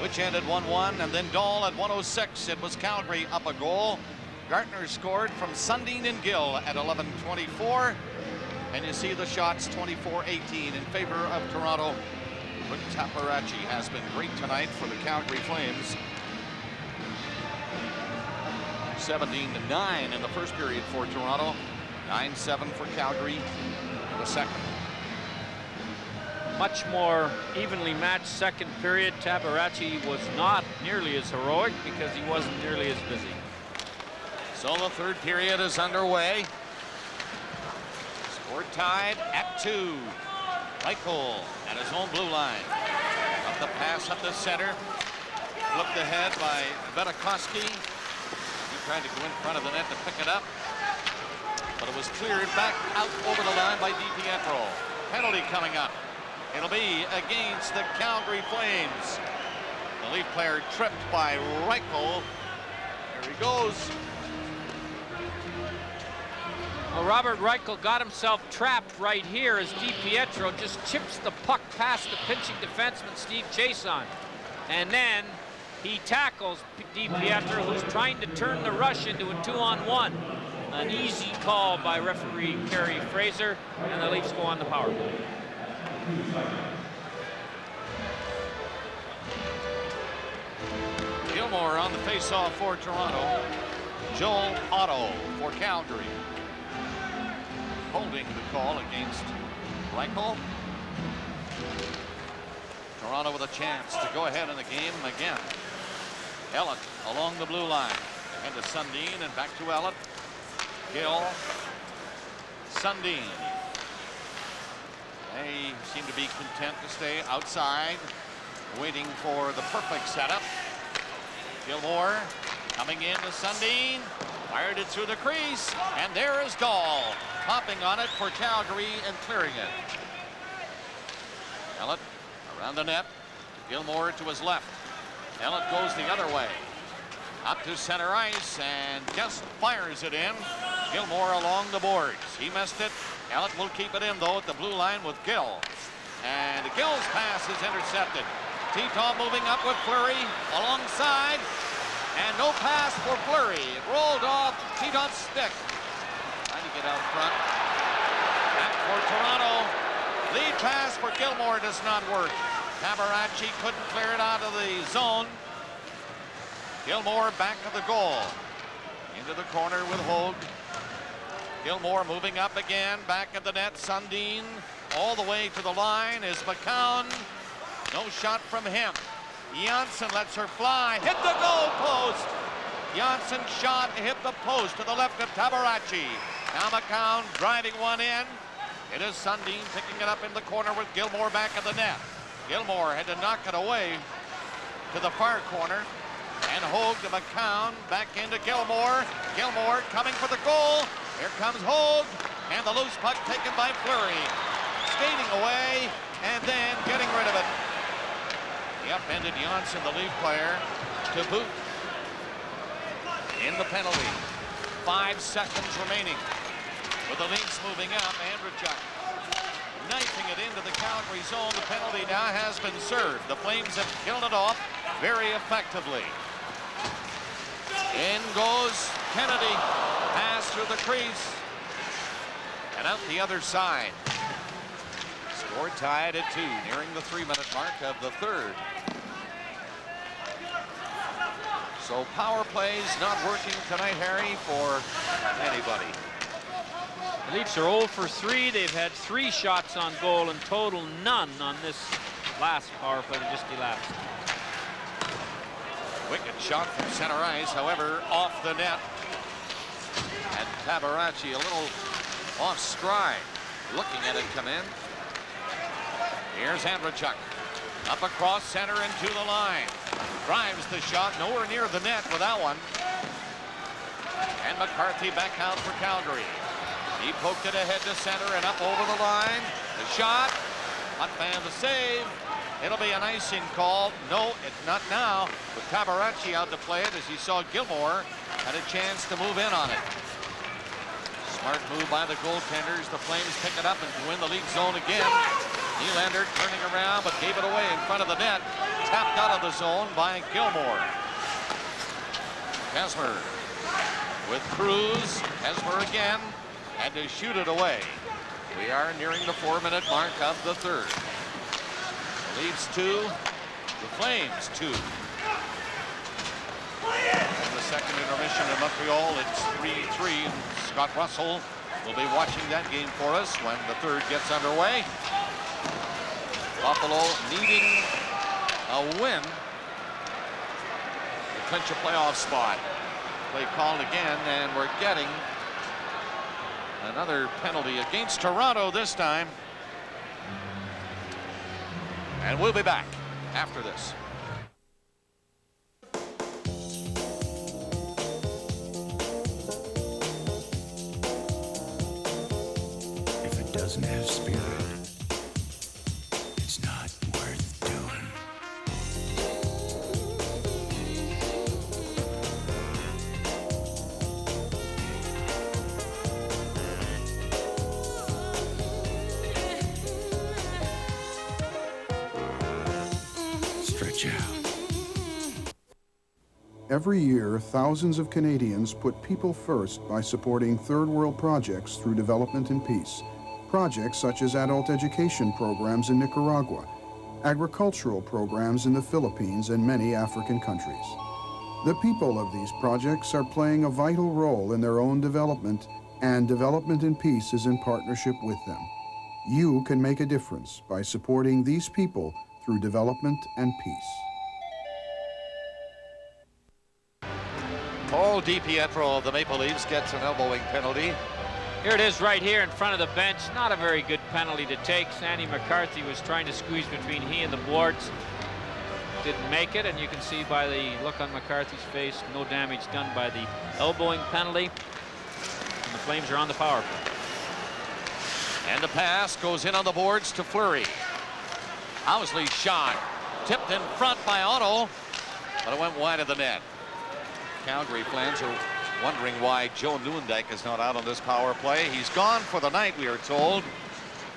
Speaker 2: which ended 1-1, and then Dahl at 1:06. It was Calgary up a goal. Gartner scored from Sundin and Gill at 11:24, and you see the shots 24-18 in favor of Toronto. Rick Taparachi has been great tonight for the Calgary Flames. 17-9 in the first period for Toronto. 9-7 for Calgary in the second.
Speaker 4: Much more evenly matched second period. Tabarachi was not nearly as heroic because he wasn't nearly as busy.
Speaker 2: So the third period is underway. Score tied at 2. Michael at his own blue line. Up the pass up the center. Flipped ahead by Vetakoski. He tried to go in front of the net to pick it up, but it was cleared back out over the line by DiPietro. Penalty coming up. It'll be against the Calgary Flames. The Leaf player tripped by Reichel. There he goes.
Speaker 4: Well, Robert Reichel got himself trapped right here as DiPietro just chips the puck past the pinching defenseman Steve Chason. And then he tackles DiPietro, who's trying to turn the rush into a 2-on-1. An easy call by referee Kerry Fraser, and the Leafs go on the power play.
Speaker 2: Gilmore on the face-off for Toronto. Joel Otto for Calgary. Holding the call against Reichel. Toronto with a chance to go ahead in the game again. Ellett along the blue line. And to Sundin and back to Ellett. Gill. Sundin. They seem to be content to stay outside, waiting for the perfect setup. Gilmore coming in to Sundin. Fired it through the crease, and there is Dahl popping on it for Calgary and clearing it. Ellett around the net. Gilmore to his left. Ellett goes the other way. Up to center ice and just fires it in. Gilmore along the boards. He missed it. Ellett will keep it in though at the blue line with Gill. And Gill's pass is intercepted. T-Tom moving up with Fleury alongside. And no pass for Fleury. It rolled off T-Tom's stick. Trying to get out front. Back for Toronto. Lead pass for Gilmore does not work. Tabarachi couldn't clear it out of the zone. Gilmore back of the goal. Into the corner with Hogue. Gilmore moving up again. Back of the net. Sundin all the way to the line is McCown. No shot from him. Janssen lets her fly. Hit the goal post. Janssen shot hit the post to the left of Tabarachi. Now McCown driving one in. It is Sundin picking it up in the corner with Gilmore back of the net. Gilmore had to knock it away to the far corner. And Hogue to McCown, back into Gilmore. Gilmore coming for the goal. Here comes Hogue, and the loose puck taken by Fleury. Skating away, and then getting rid of it. The upended Janssen, the Leaf player, to boot. In the penalty. 5 seconds remaining. With the Leafs moving up, Andrechuk knifing it into the Calgary zone. The penalty now has been served. The Flames have killed it off very effectively. In goes Kennedy. Pass through the crease. And out the other side. Score tied at 2, nearing the 3-minute mark of the third. So power plays not working tonight, Harry, for anybody.
Speaker 4: The Leafs are 0 for 3. They've had 3 shots on goal in total, none on this last power play that just elapsed.
Speaker 2: Wicked shot from center ice, however, off the net. And Tabarachi a little off stride, looking at it come in. Here's Andrechuk. Up across center and to the line. Drives the shot, nowhere near the net with that one. And McCarthy back out for Calgary. He poked it ahead to center and up over the line. The shot. Hot fan the save. It'll be an icing call. No, it's not now. With Cabaracci out to play it as he saw Gilmore had a chance to move in on it. Smart move by the goaltenders. The Flames pick it up and win the lead zone again. Nylander turning around but gave it away in front of the net. Tapped out of the zone by Gilmore. Kesmer with Cruz. Kesmer again. Had to shoot it away. We are nearing the 4-minute mark of the third. Leafs 2, the Flames 2. In the second intermission in Montreal, it's 3-3. Scott Russell will be watching that game for us when the third gets underway. Buffalo needing a win to clinch a playoff spot. Play called again, and we're getting another penalty against Toronto this time. And we'll be back after this.
Speaker 3: If it doesn't have spirit, it's not worth doing. Stretch out.
Speaker 5: Every year, thousands of Canadians put people first by supporting third world projects through development and peace. Projects such as adult education programs in Nicaragua, agricultural programs in the Philippines and many African countries. The people of these projects are playing a vital role in their own development, and development and peace is in partnership with them. You can make a difference by supporting these people through development and peace.
Speaker 2: Paul DiPietro of the Maple Leafs gets an elbowing penalty.
Speaker 4: Here it is right here in front of the bench. Not a very good penalty to take. Sandy McCarthy was trying to squeeze between he and the boards. Didn't make it, and you can see by the look on McCarthy's face, no damage done by the elbowing penalty. And the Flames are on the power play.
Speaker 2: And the pass goes in on the boards to Fleury. Housley's shot tipped in front by Otto, but it went wide of the net. Calgary fans are wondering why Joe Nieuwendyk is not out on this power play. He's gone for the night, we are told.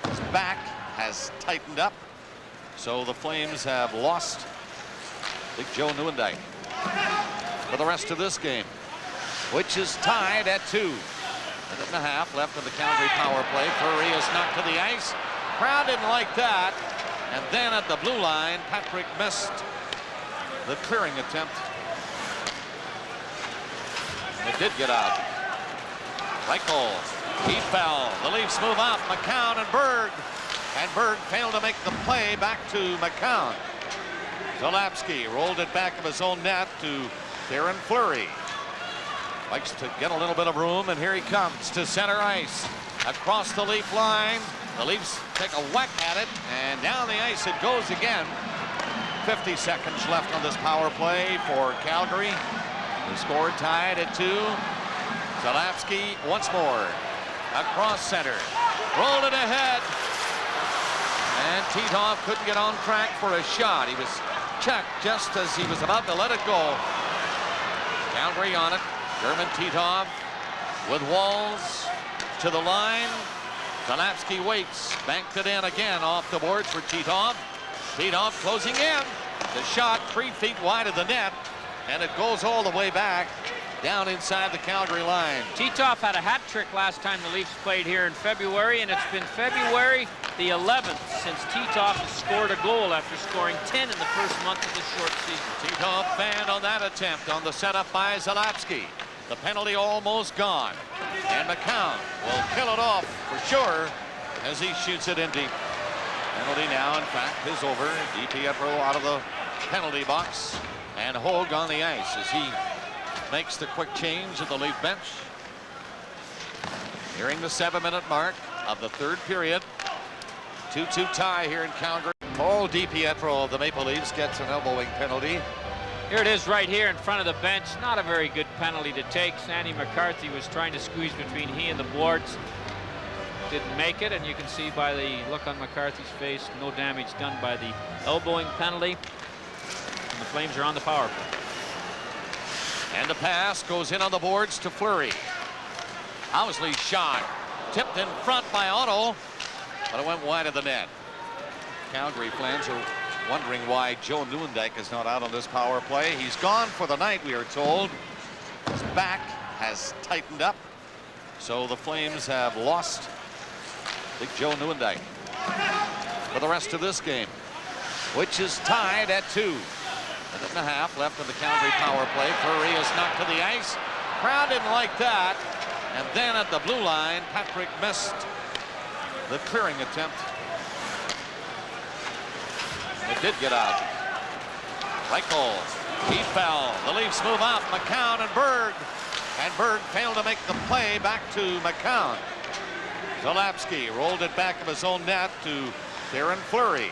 Speaker 2: His back has tightened up, so the Flames have lost big Joe Nieuwendyk for the rest of this game, which is tied at 2. 1.5 left of the Calgary power play. Fleury is knocked to the ice. Crowd didn't like that. And then at the blue line, Patrick missed the clearing attempt. It did get out. Reichel, he fell. The Leafs move up. McCown and Berg. And Berg failed to make the play back to McCown. Zalapski rolled it back of his own net to Kieran Fleury. Likes to get a little bit of room, and here he comes to center ice. Across the Leaf line. The Leafs take a whack at it, and down the ice it goes again. 50 seconds left on this power play for Calgary. The score tied at 2. Zalapski once more. Across center. Rolled it ahead. And Titov couldn't get on track for a shot. He was checked just as he was about to let it go. Calgary on it. German Titov with Walls to the line. Zalapski waits. Banked it in again off the boards for Titov. Titov closing in. The shot 3 feet wide of the net. And it goes all the way back down inside the Calgary line.
Speaker 4: Titov had a hat trick last time the Leafs played here in February, and it's been February the 11th since Titov has scored a goal after scoring 10 in the first month of the short season.
Speaker 2: Titov fanned on that attempt on the setup by Zalapski. The penalty almost gone. And McCown will kill it off for sure as he shoots it in deep. Penalty now, in fact, is over. DiPietro out of the penalty box. And Hogue on the ice as he makes the quick change at the Leaf bench. Nearing the 7-minute mark of the third period. 2-2 tie here in Calgary. Paul DiPietro of the Maple Leafs gets an elbowing penalty.
Speaker 4: Here it is right here in front of the bench. Not a very good penalty to take. Sandy McCarthy was trying to squeeze between he and the boards. Didn't make it, and you can see by the look on McCarthy's face, no damage done by the elbowing penalty. And the Flames are on the power play.
Speaker 2: And the pass goes in on the boards to Fleury. Housley's shot tipped in front by Otto, but it went wide of the net. Calgary fans are wondering why Joe Nieuwendyk is not out on this power play. He's gone for the night, we are told. His back has tightened up, so the Flames have lost Big Joe Nieuwendyk for the rest of this game, which is tied at 2. Minute and a half left in the Calgary power play. Fleury is knocked to the ice. Crowd didn't like that. And then at the blue line, Patrick missed the clearing attempt. It did get out. Reichel, he fell. The Leafs move up. McCown and Berg. And Berg failed to make the play back to McCown. Zalapski rolled it back of his own net to Darren Fleury.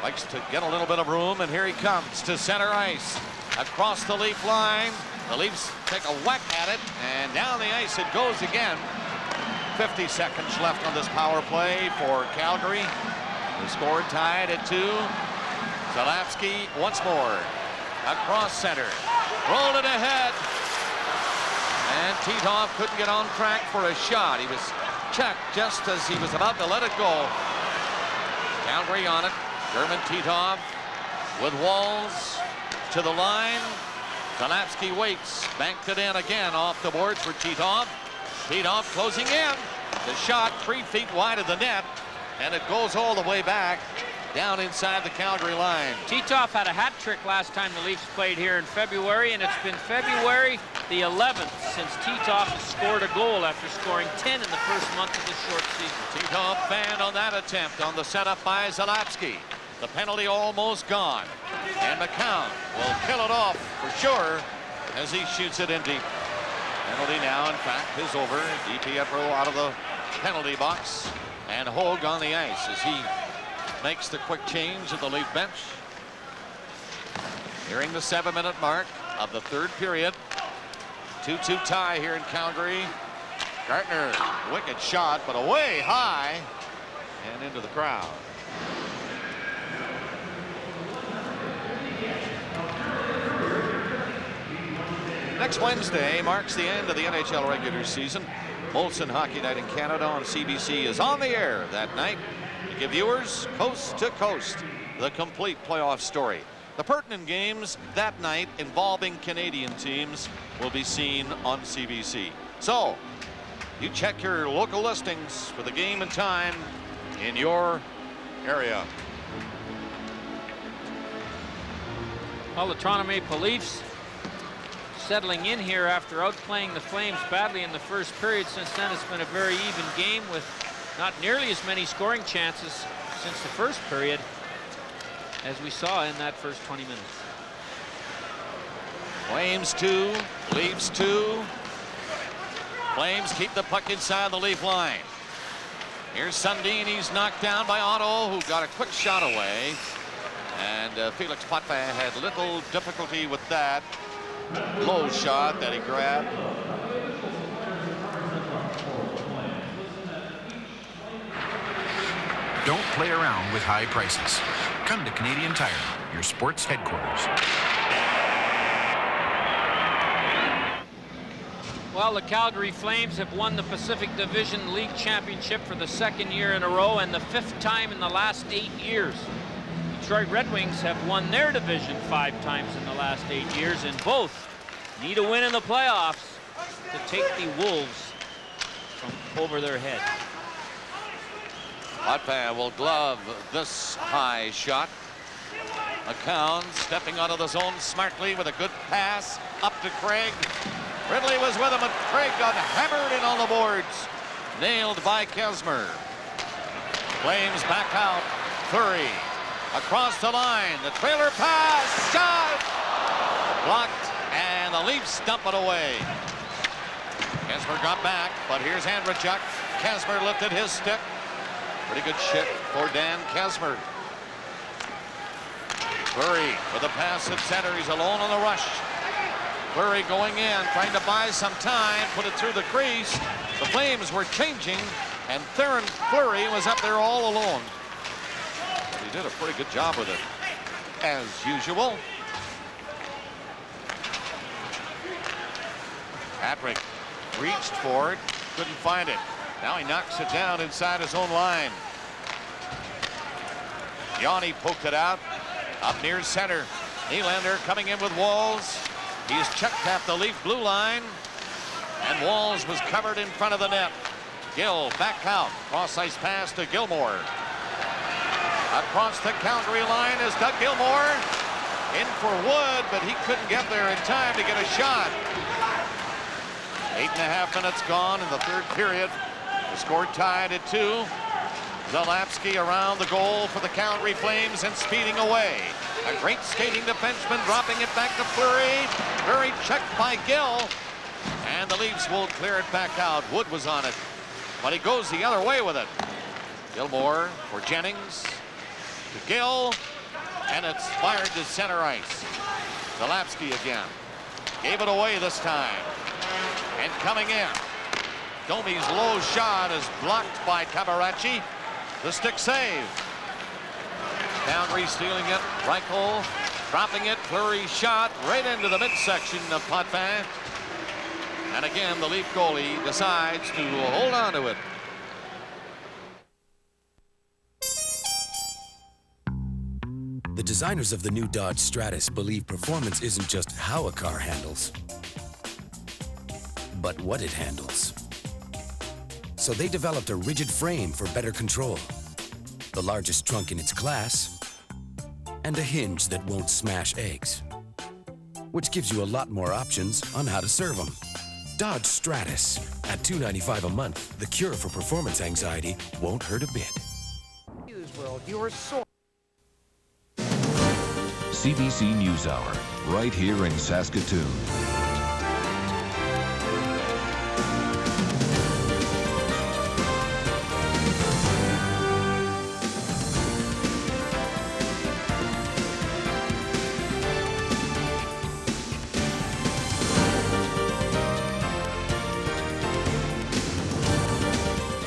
Speaker 2: Likes to get a little bit of room, and here he comes to center ice. Across the Leaf line. The Leafs take a whack at it, and down the ice it goes again. 50 seconds left on this power play for Calgary. The score tied at 2. Zalapski once more. Across center. Rolled it ahead. And Titov couldn't get on track for a shot. He was checked just as he was about to let it go. Calgary on it. German Titov with Walls to the line. Zalapski waits. Banked it in again off the boards for Titov. Titov closing in. The shot 3 feet wide of the net. And it goes all the way back down inside the Calgary line.
Speaker 4: Titov had a hat trick last time the Leafs played here in February, and it's been February the 11th since Titov has scored a goal after scoring 10 in the first month of the short season.
Speaker 2: Titov fanned on that attempt on the setup by Zalapski. The penalty almost gone. And McCown will kill it off for sure as he shoots it in deep. Penalty now, in fact, is over. DiPietro out of the penalty box. And Hogue on the ice as he makes the quick change at the Leaf bench. Nearing the 7-minute mark of the third period. 2-2 tie here in Calgary. Gartner, wicked shot, but away high and into the crowd. Next Wednesday marks the end of the NHL regular season. Molson Hockey Night in Canada on CBC is on the air that night to give viewers coast to coast the complete playoff story. The pertinent games that night involving Canadian teams will be seen on CBC. So you check your local listings for the game and time in your area.
Speaker 4: Well, the Toronto Maple Leafs settling in here after outplaying the Flames badly in the first period. Since then, it's been a very even game with not nearly as many scoring chances since the first period as we saw in that first 20 minutes.
Speaker 2: Flames 2, Leafs 2. Flames keep the puck inside the Leaf line. Here's Sundin. He's knocked down by Otto, who got a quick shot away. And Felix Potvin had little difficulty with that. Low shot that he grabbed.
Speaker 3: Don't play around with high prices. Come to Canadian Tire, your sports headquarters.
Speaker 4: Well, the Calgary Flames have won the Pacific Division League Championship for the 2nd year in a row and the 5th time in the last 8 years. Detroit Red Wings have won their division 5 times in the last 8 years, and both need a win in the playoffs to take the Wolves from over their head.
Speaker 2: Potvin will glove this high shot. McCown stepping out of the zone smartly with a good pass up to Craig. Ridley was with him, and Craig got hammered in on the boards. Nailed by Kesmer. Flames back out. Fleury across the line. The trailer pass. Shot! Blocked, and the Leafs dump it away. Kesmer got back, but here's Andrechuk. Kesmer lifted his stick. Pretty good shit for Dan Kesmer. Fleury with a pass at center. He's alone on the rush. Fleury going in, trying to buy some time, put it through the crease. The Flames were changing, and Theron Fleury was up there all alone. But he did a pretty good job with it, as usual. Patrick reached for it, couldn't find it. Now he knocks it down inside his own line. Yanni poked it out, up near center. Nylander coming in with Walls. He's check-tapped the Leaf blue line, and Walls was covered in front of the net. Gill back out, cross-ice pass to Gilmore. Across the Calgary line is Doug Gilmore. In for Wood, but he couldn't get there in time to get a shot. 8.5 minutes gone in the third period. The score tied at 2. Zalapski around the goal for the Calgary Flames and speeding away. A great skating defenseman dropping it back to Fleury. Fleury checked by Gill. And the Leafs will clear it back out. Wood was on it, but he goes the other way with it. Gilmore for Jennings. To Gill. And it's fired to center ice. Zalapski again. Gave it away this time. And coming in. Domi's low shot is blocked by Cabaracci. The stick save. Calgary stealing it. Reichel dropping it. Fleury shot right into the midsection of Potvin. And again, the Leaf goalie decides to hold on to it.
Speaker 6: The designers of the new Dodge Stratus believe performance isn't just how a car handles, but what it handles. So they developed a rigid frame for better control, the largest trunk in its class, and a hinge that won't smash eggs, which gives you a lot more options on how to serve them. Dodge Stratus, at $295 a month, the cure for performance anxiety won't hurt a bit.
Speaker 7: Newsworld, your source.
Speaker 8: CBC NewsHour, right here in Saskatoon.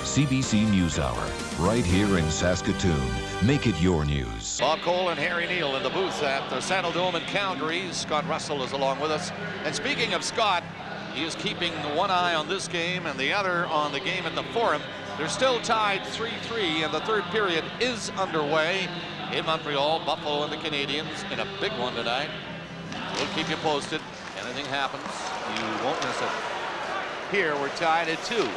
Speaker 8: CBC NewsHour, right here in Saskatoon. Make it your news.
Speaker 2: Bob Cole and Harry Neal in the booth at the Saddledome in Calgary. Scott Russell is along with us. And speaking of Scott, he is keeping one eye on this game and the other on the game at the Forum. They're still tied 3-3, and the third period is underway in Montreal. Buffalo and the Canadiens in a big one tonight. We'll keep you posted. Anything happens, you won't miss it. Here we're tied at 2.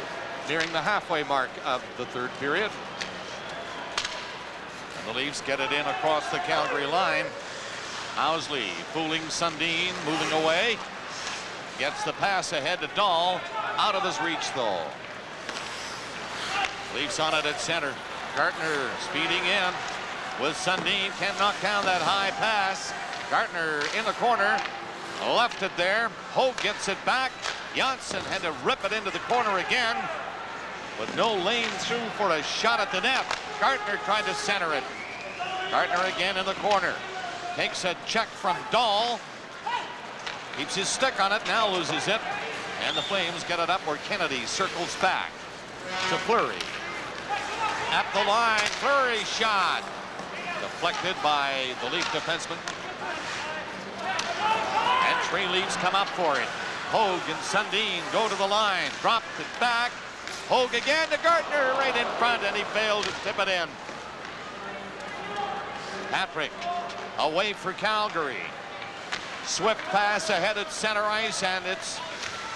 Speaker 2: Nearing the halfway mark of the third period. And the Leafs get it in across the Calgary line. Housley fooling Sundin, moving away. Gets the pass ahead to Dahl. Out of his reach though. Leafs on it at center. Gartner speeding in with Sundin. Can't knock down that high pass. Gartner in the corner. Left it there. Hogue gets it back. Janssen had to rip it into the corner again. With no lane through for a shot at the net. Gartner tried to center it. Gartner again in the corner. Takes a check from Dahl. Keeps his stick on it, now loses it. And the Flames get it up where Kennedy circles back to Fleury. At the line, Fleury shot. Deflected by the Leaf defenseman. And 3 Leafs come up for it. Hogue and Sundin go to the line. Dropped it back. Hogue again to Gartner right in front, and he failed to tip it in. Patrick away for Calgary. Swift pass ahead at center ice, and it's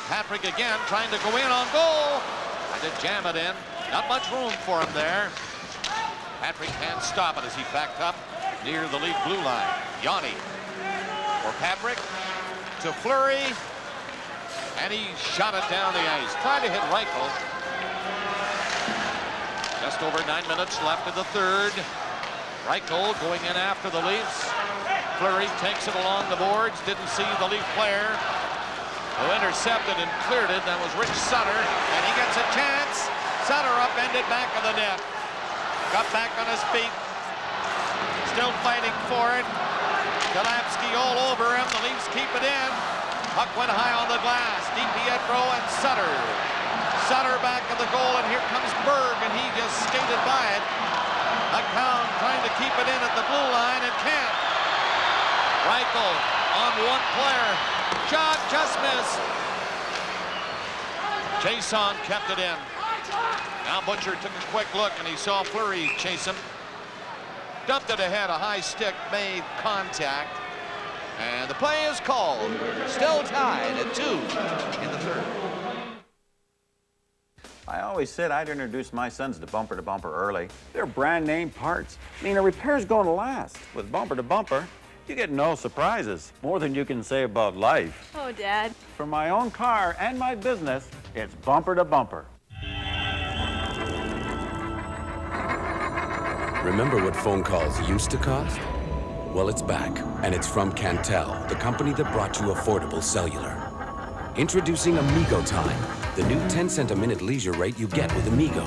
Speaker 2: Patrick again trying to go in on goal. Trying to jam it in. Not much room for him there. Patrick can't stop it as he backed up near the Leaf blue line. Yanni for Patrick to Fleury, and he shot it down the ice. Tried to hit Reichel. Just over 9 minutes left in the third. Reichel going in after the Leafs. Fleury takes it along the boards. Didn't see the Leaf player who intercepted and cleared it. That was Rich Sutter, and he gets a chance. Sutter upended back of the net. Got back on his feet. Still fighting for it. Kalapski all over him. The Leafs keep it in. Puck went high on the glass. DiPietro and Sutter. Sutter back at the goal, and here comes Berg, and he just skated by it. McCown trying to keep it in at the blue line and can't. Reichel on one player. Shot just missed. Jason kept it in. Now Butcher took a quick look, and he saw Fleury chase him. Dumped it ahead, a high stick, made contact. And the play is called. Still tied at 2 in the third.
Speaker 9: I always said I'd introduce my sons to Bumper early. They're brand name parts. I mean, a repair's going to last. With Bumper to Bumper, you get no surprises. More than you can say about life.
Speaker 11: Oh, Dad.
Speaker 9: For my own car and my business, it's Bumper to Bumper.
Speaker 6: Remember what phone calls used to cost? Well, it's back, and it's from Cantel, the company that brought you affordable cellular. Introducing Amigo Time, the new 10-cent a minute leisure rate you get with Amigo.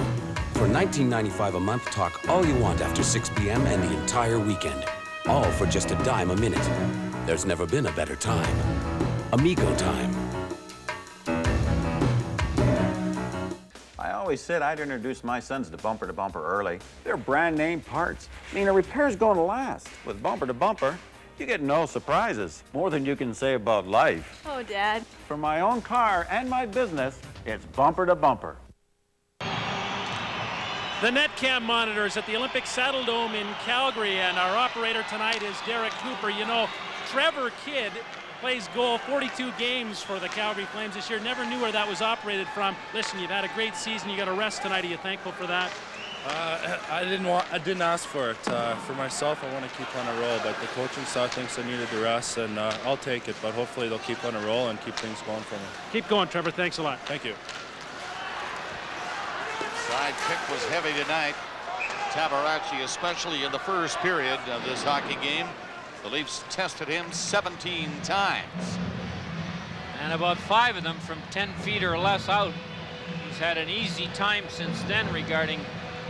Speaker 6: For $19.95 a month, talk all you want after 6 p.m. and the entire weekend. All for just $0.10 a minute. There's never been a better time. Amigo Time.
Speaker 9: I always said I'd introduce my sons to Bumper early. They're brand name parts. I mean, a repair's going to last. With Bumper to Bumper, you get no surprises. More than you can say about life.
Speaker 11: Oh, Dad.
Speaker 9: For my own car and my business, it's Bumper to Bumper.
Speaker 36: The netcam monitors at the Olympic Saddle Dome in Calgary, and our operator tonight is Derek Cooper. You know, Trevor Kidd plays goal 42 games for the Calgary Flames this year. Never knew where that was operated from. Listen, you've had a great season. You got a rest tonight. Are you thankful for that?
Speaker 12: I didn't ask for it. For myself, I want to keep on a roll, but the coaching staff thinks I needed the rest, and I'll take it. But hopefully they'll keep on a roll and keep things going for me.
Speaker 36: Keep going, Trevor. Thanks a lot.
Speaker 12: Thank you.
Speaker 2: Side kick was heavy tonight. Tabaracci, especially in the first period of this hockey game. The Leafs tested him 17 times.
Speaker 4: And about 5 of them from 10 feet or less out. He's had an easy time since then regarding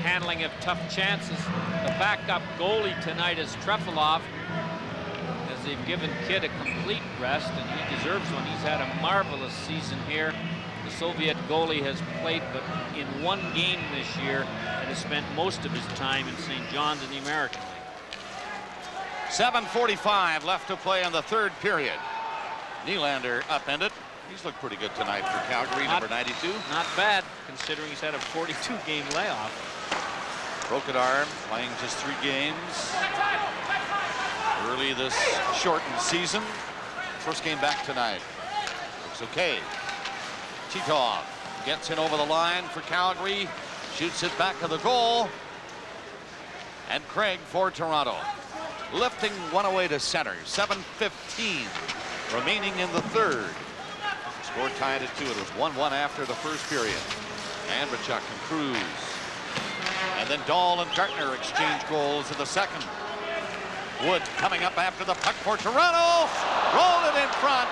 Speaker 4: handling of tough chances. The backup goalie tonight is Trefilov, as they've given Kidd a complete rest, and he deserves one. He's had a marvelous season here. The Soviet goalie has played but in 1 game this year and has spent most of his time in St. John's in the American League.
Speaker 2: 7:45 left to play in the third period. Nylander upended. He's looked pretty good tonight for Calgary, number 92.
Speaker 4: Not bad, considering he's had a 42-game layoff.
Speaker 2: Broken arm, playing just 3 games. Early this shortened season. First game back tonight. Looks okay. Titov gets in over the line for Calgary. Shoots it back to the goal. And Craig for Toronto. Lifting one away to center. 7:15 remaining in the third. Score tied at 2. It was 1-1 after the first period. Andrechuk and Cruz. And then Dahl and Gartner exchange goals in the second. Wood coming up after the puck for Toronto. Rolled it in front.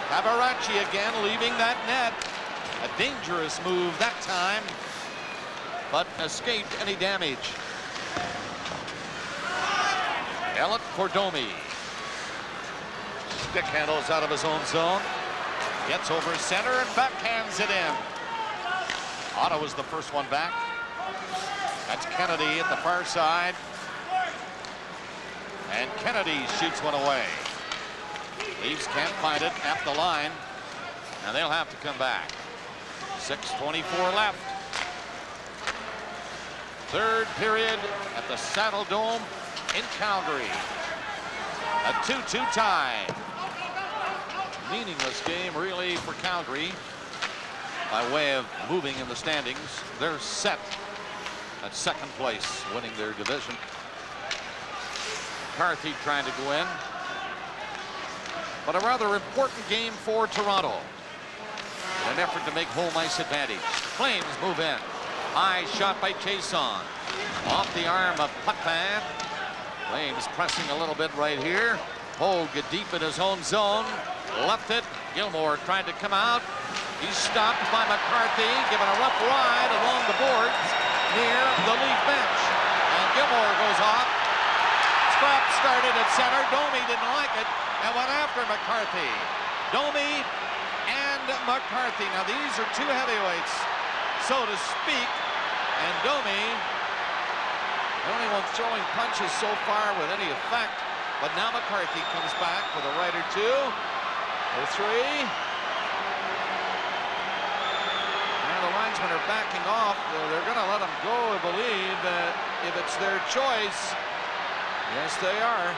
Speaker 2: Tabaracci again leaving that net. A dangerous move that time, but escaped any damage. Elliott for Domi. Stick handles out of his own zone. Gets over center and backhands it in. Ottawa's the first one back. That's Kennedy at the far side. And Kennedy shoots one away. Leafs can't find it at the line, and they'll have to come back. 6:24 left. Third period at the Saddle Dome in Calgary. A 2-2 tie. Meaningless game really for Calgary by way of moving in the standings. They're set at second place, winning their division. McCarthy trying to go in. But a rather important game for Toronto. In an effort to make home ice advantage. Flames move in. High shot by Chason. Off the arm of Putman. Flames pressing a little bit right here. Hogue deep in his own zone. Left it. Gilmore tried to come out. He's stopped by McCarthy, given a rough ride along the boards near the Leaf bench. And Gilmore goes off. scrap started at center. Domi didn't like it and went after McCarthy. Domi and McCarthy. Now these are two heavyweights, so to speak. And Domi, the only one throwing punches so far with any effect. But now McCarthy comes back with a right or two, or three. And the linesmen are backing off. They're going to let him go, I believe, if it's their choice. Yes, they are.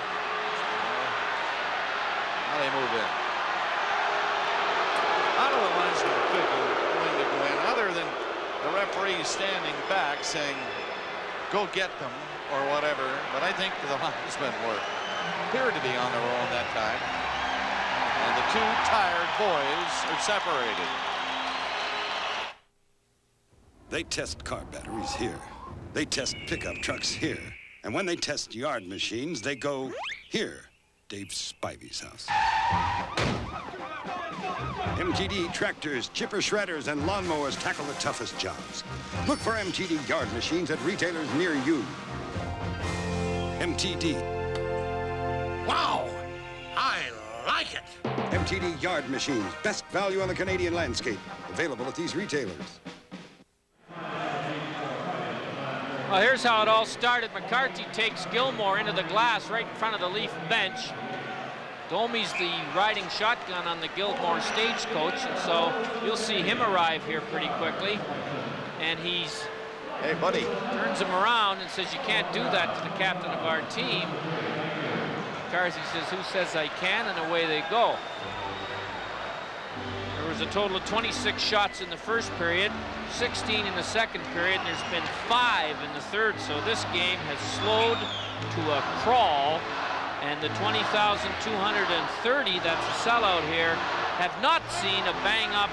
Speaker 2: Now they move in. How do the linesmen figure going to go in, other than the referee standing back saying, go get them, or whatever? But I think the linesmen appeared to be on their own that time. And the two tired boys are separated.
Speaker 10: They test car batteries here. They test pickup trucks here. And when they test yard machines, they go here, Dave Spivey's house. MTD tractors, chipper shredders, and lawnmowers tackle the toughest jobs. Look for MTD yard machines at retailers near you. MTD.
Speaker 11: Wow, I like it.
Speaker 10: MTD yard machines, best value on the Canadian landscape. Available at these retailers.
Speaker 4: Well, here's how it all started. McCarthy takes Gilmore into the glass right in front of the Leaf bench. Domi's the riding shotgun on the Gilmore stagecoach, and so you'll see him arrive here pretty quickly. And he's,
Speaker 2: hey, buddy,
Speaker 4: turns him around and says, you can't do that to the captain of our team. McCarthy says, who says I can? And away they go. There was a total of 26 shots in the first period, 16 in the second period, and there's been 5 in the third, so this game has slowed to a crawl, and the 20,230, that's a sellout here, have not seen a bang-up,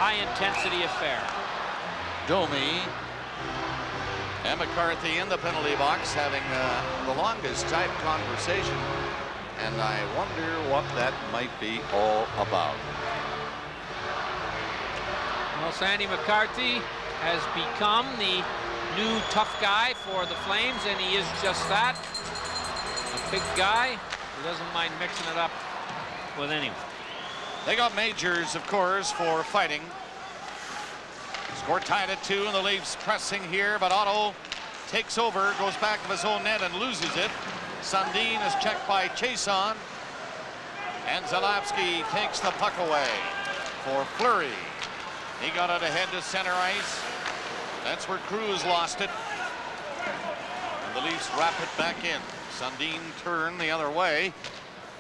Speaker 4: high-intensity affair.
Speaker 2: Domi and McCarthy in the penalty box having the longest type conversation. And I wonder what that might be all about.
Speaker 4: Well, Sandy McCarthy has become the new tough guy for the Flames, and he is just that. A big guy who doesn't mind mixing it up with anyone.
Speaker 2: They got Majors, of course, for fighting. Score tied at 2, and the Leafs pressing here, but Otto takes over, goes back to his own net and loses it. Sundin is checked by Chason, and Zalapsky takes the puck away for Fleury. He got it ahead to center ice. That's where Cruz lost it. And the Leafs wrap it back in. Sundin turned the other way,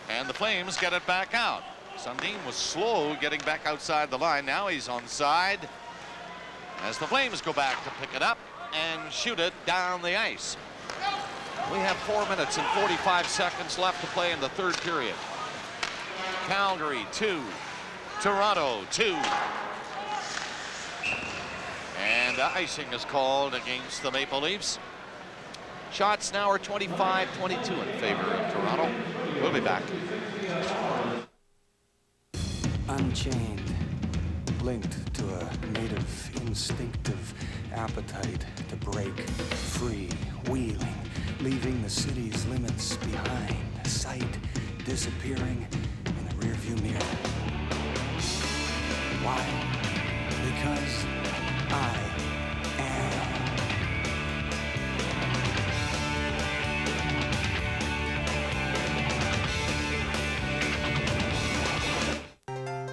Speaker 2: and the Flames get it back out. Sundin was slow getting back outside the line. Now he's on side as the Flames go back to pick it up and shoot it down the ice. We have 4 minutes and 45 seconds left to play in the third period. Calgary 2, Toronto 2. And icing is called against the Maple Leafs. Shots now are 25-22 in favor of Toronto. We'll be back.
Speaker 13: Unchained, linked to a native instinctive appetite to break free, wheeling, leaving the city's limits behind, sight disappearing in the rearview mirror. Why? Because I am.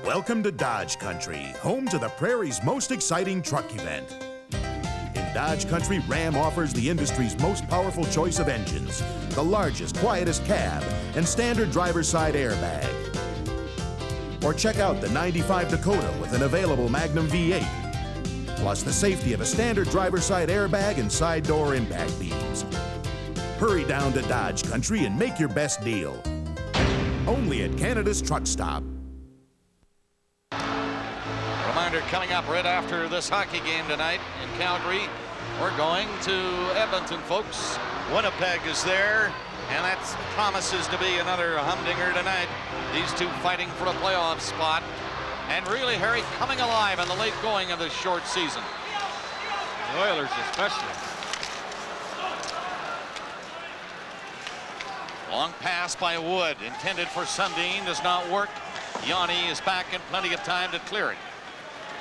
Speaker 14: Welcome to Dodge Country, home to the Prairie's most exciting truck event. In Dodge Country, Ram offers the industry's most powerful choice of engines, the largest, quietest cab, and standard driver's side airbag. Or check out the 95 Dakota with an available Magnum V8, plus the safety of a standard driver's side airbag and side door impact beams. Hurry down to Dodge Country and make your best deal. Only at Canada's Truck Stop.
Speaker 2: Reminder coming up right after this hockey game tonight in Calgary. We're going to Edmonton, folks. Winnipeg is there, and that promises to be another humdinger tonight. These two fighting for a playoff spot. And really, Harry, coming alive in the late going of this short season.
Speaker 4: The Oilers especially.
Speaker 2: Long pass by Wood, intended for Sundin, does not work. Yanni is back in plenty of time to clear it.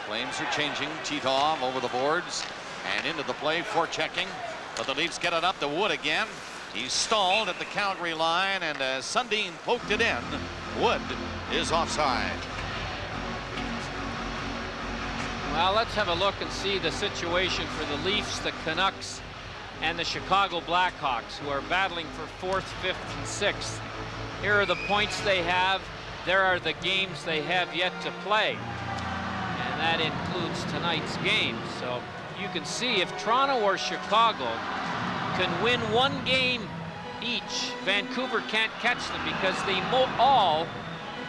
Speaker 2: Flames are changing. Titov over the boards and into the play, forechecking. But the Leafs get it up to Wood again. He's stalled at the Calgary line, and as Sundin poked it in, Wood is offside.
Speaker 4: Well, let's have a look and see the situation for the Leafs, the Canucks, and the Chicago Blackhawks, who are battling for 4th, 5th, and 6th. Here are the points they have. There are the games they have yet to play. And that includes tonight's game. So you can see if Toronto or Chicago can win one game each, Vancouver can't catch them because all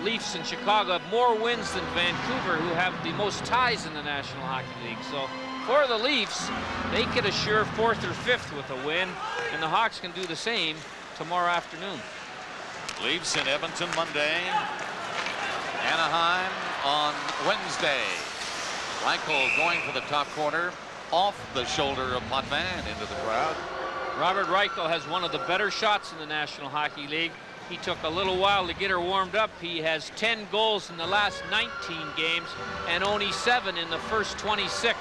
Speaker 4: Leafs and Chicago have more wins than Vancouver, who have the most ties in the National Hockey League. So for the Leafs, they can assure 4th or 5th with a win, and the Hawks can do the same tomorrow afternoon.
Speaker 2: Leafs in Edmonton Monday, Anaheim on Wednesday. Reichel going for the top corner, off the shoulder of Potvin into the crowd.
Speaker 4: Robert Reichel has one of the better shots in the National Hockey League. He took a little while to get her warmed up. He has 10 goals in the last 19 games and only 7 in the first 26.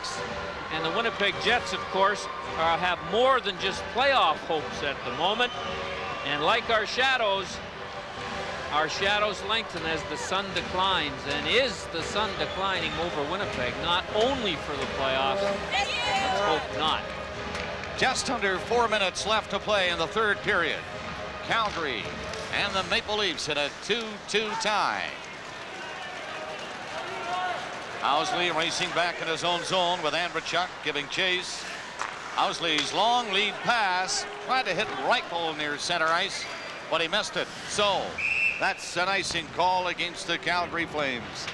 Speaker 4: And the Winnipeg Jets, of course, have more than just playoff hopes at the moment. And like our shadows lengthen as the sun declines. And is the sun declining over Winnipeg? Not only for the playoffs, let's hope not.
Speaker 2: Just under 4 minutes left to play in the third period. Calgary and the Maple Leafs in a 2-2 tie. Housley racing back in his own zone with Andrechuk giving chase. Housley's long lead pass tried to hit Reichel near center ice, but he missed it. So that's an icing call against the Calgary Flames.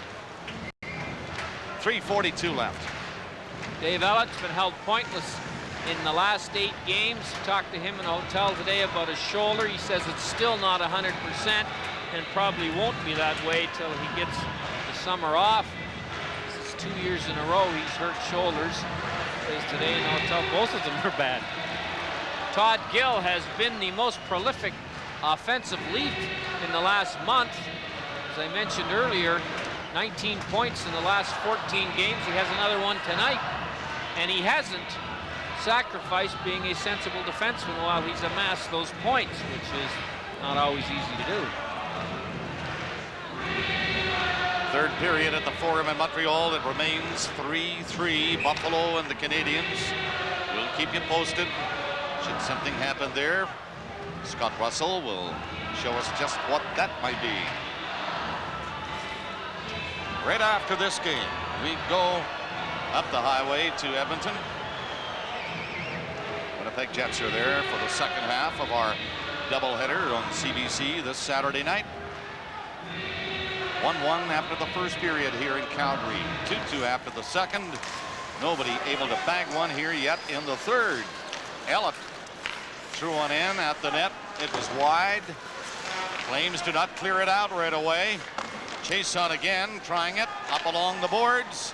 Speaker 2: 3:42 left.
Speaker 4: Dave Ellett's been held pointless in the last 8 games. Talked to him in a hotel today about his shoulder. He says it's still not 100% and probably won't be that way till he gets the summer off. This is 2 years in a row he's hurt shoulders. Says today in the hotel both of them are bad. Todd Gill has been the most prolific offensive Leaf in the last month. As I mentioned earlier, 19 points in the last 14 games. He has another one tonight, and he hasn't sacrificed being a sensible defenseman while he's amassed those points, which is not always easy to do.
Speaker 2: Third period at the Forum in Montreal. It remains 3-3, Buffalo and the Canadiens. We'll keep you posted should something happen there. Scott Russell will show us just what that might be. Right after this game, we go up the highway to Edmonton. Winnipeg Jets are there for the second half of our doubleheader on CBC this Saturday night. 1-1 after the first period here in Calgary. 2-2 after the second. Nobody able to bag one here yet in the third. Ellett threw one in at the net. It was wide. Flames do not clear it out right away. Chase on again, trying it up along the boards.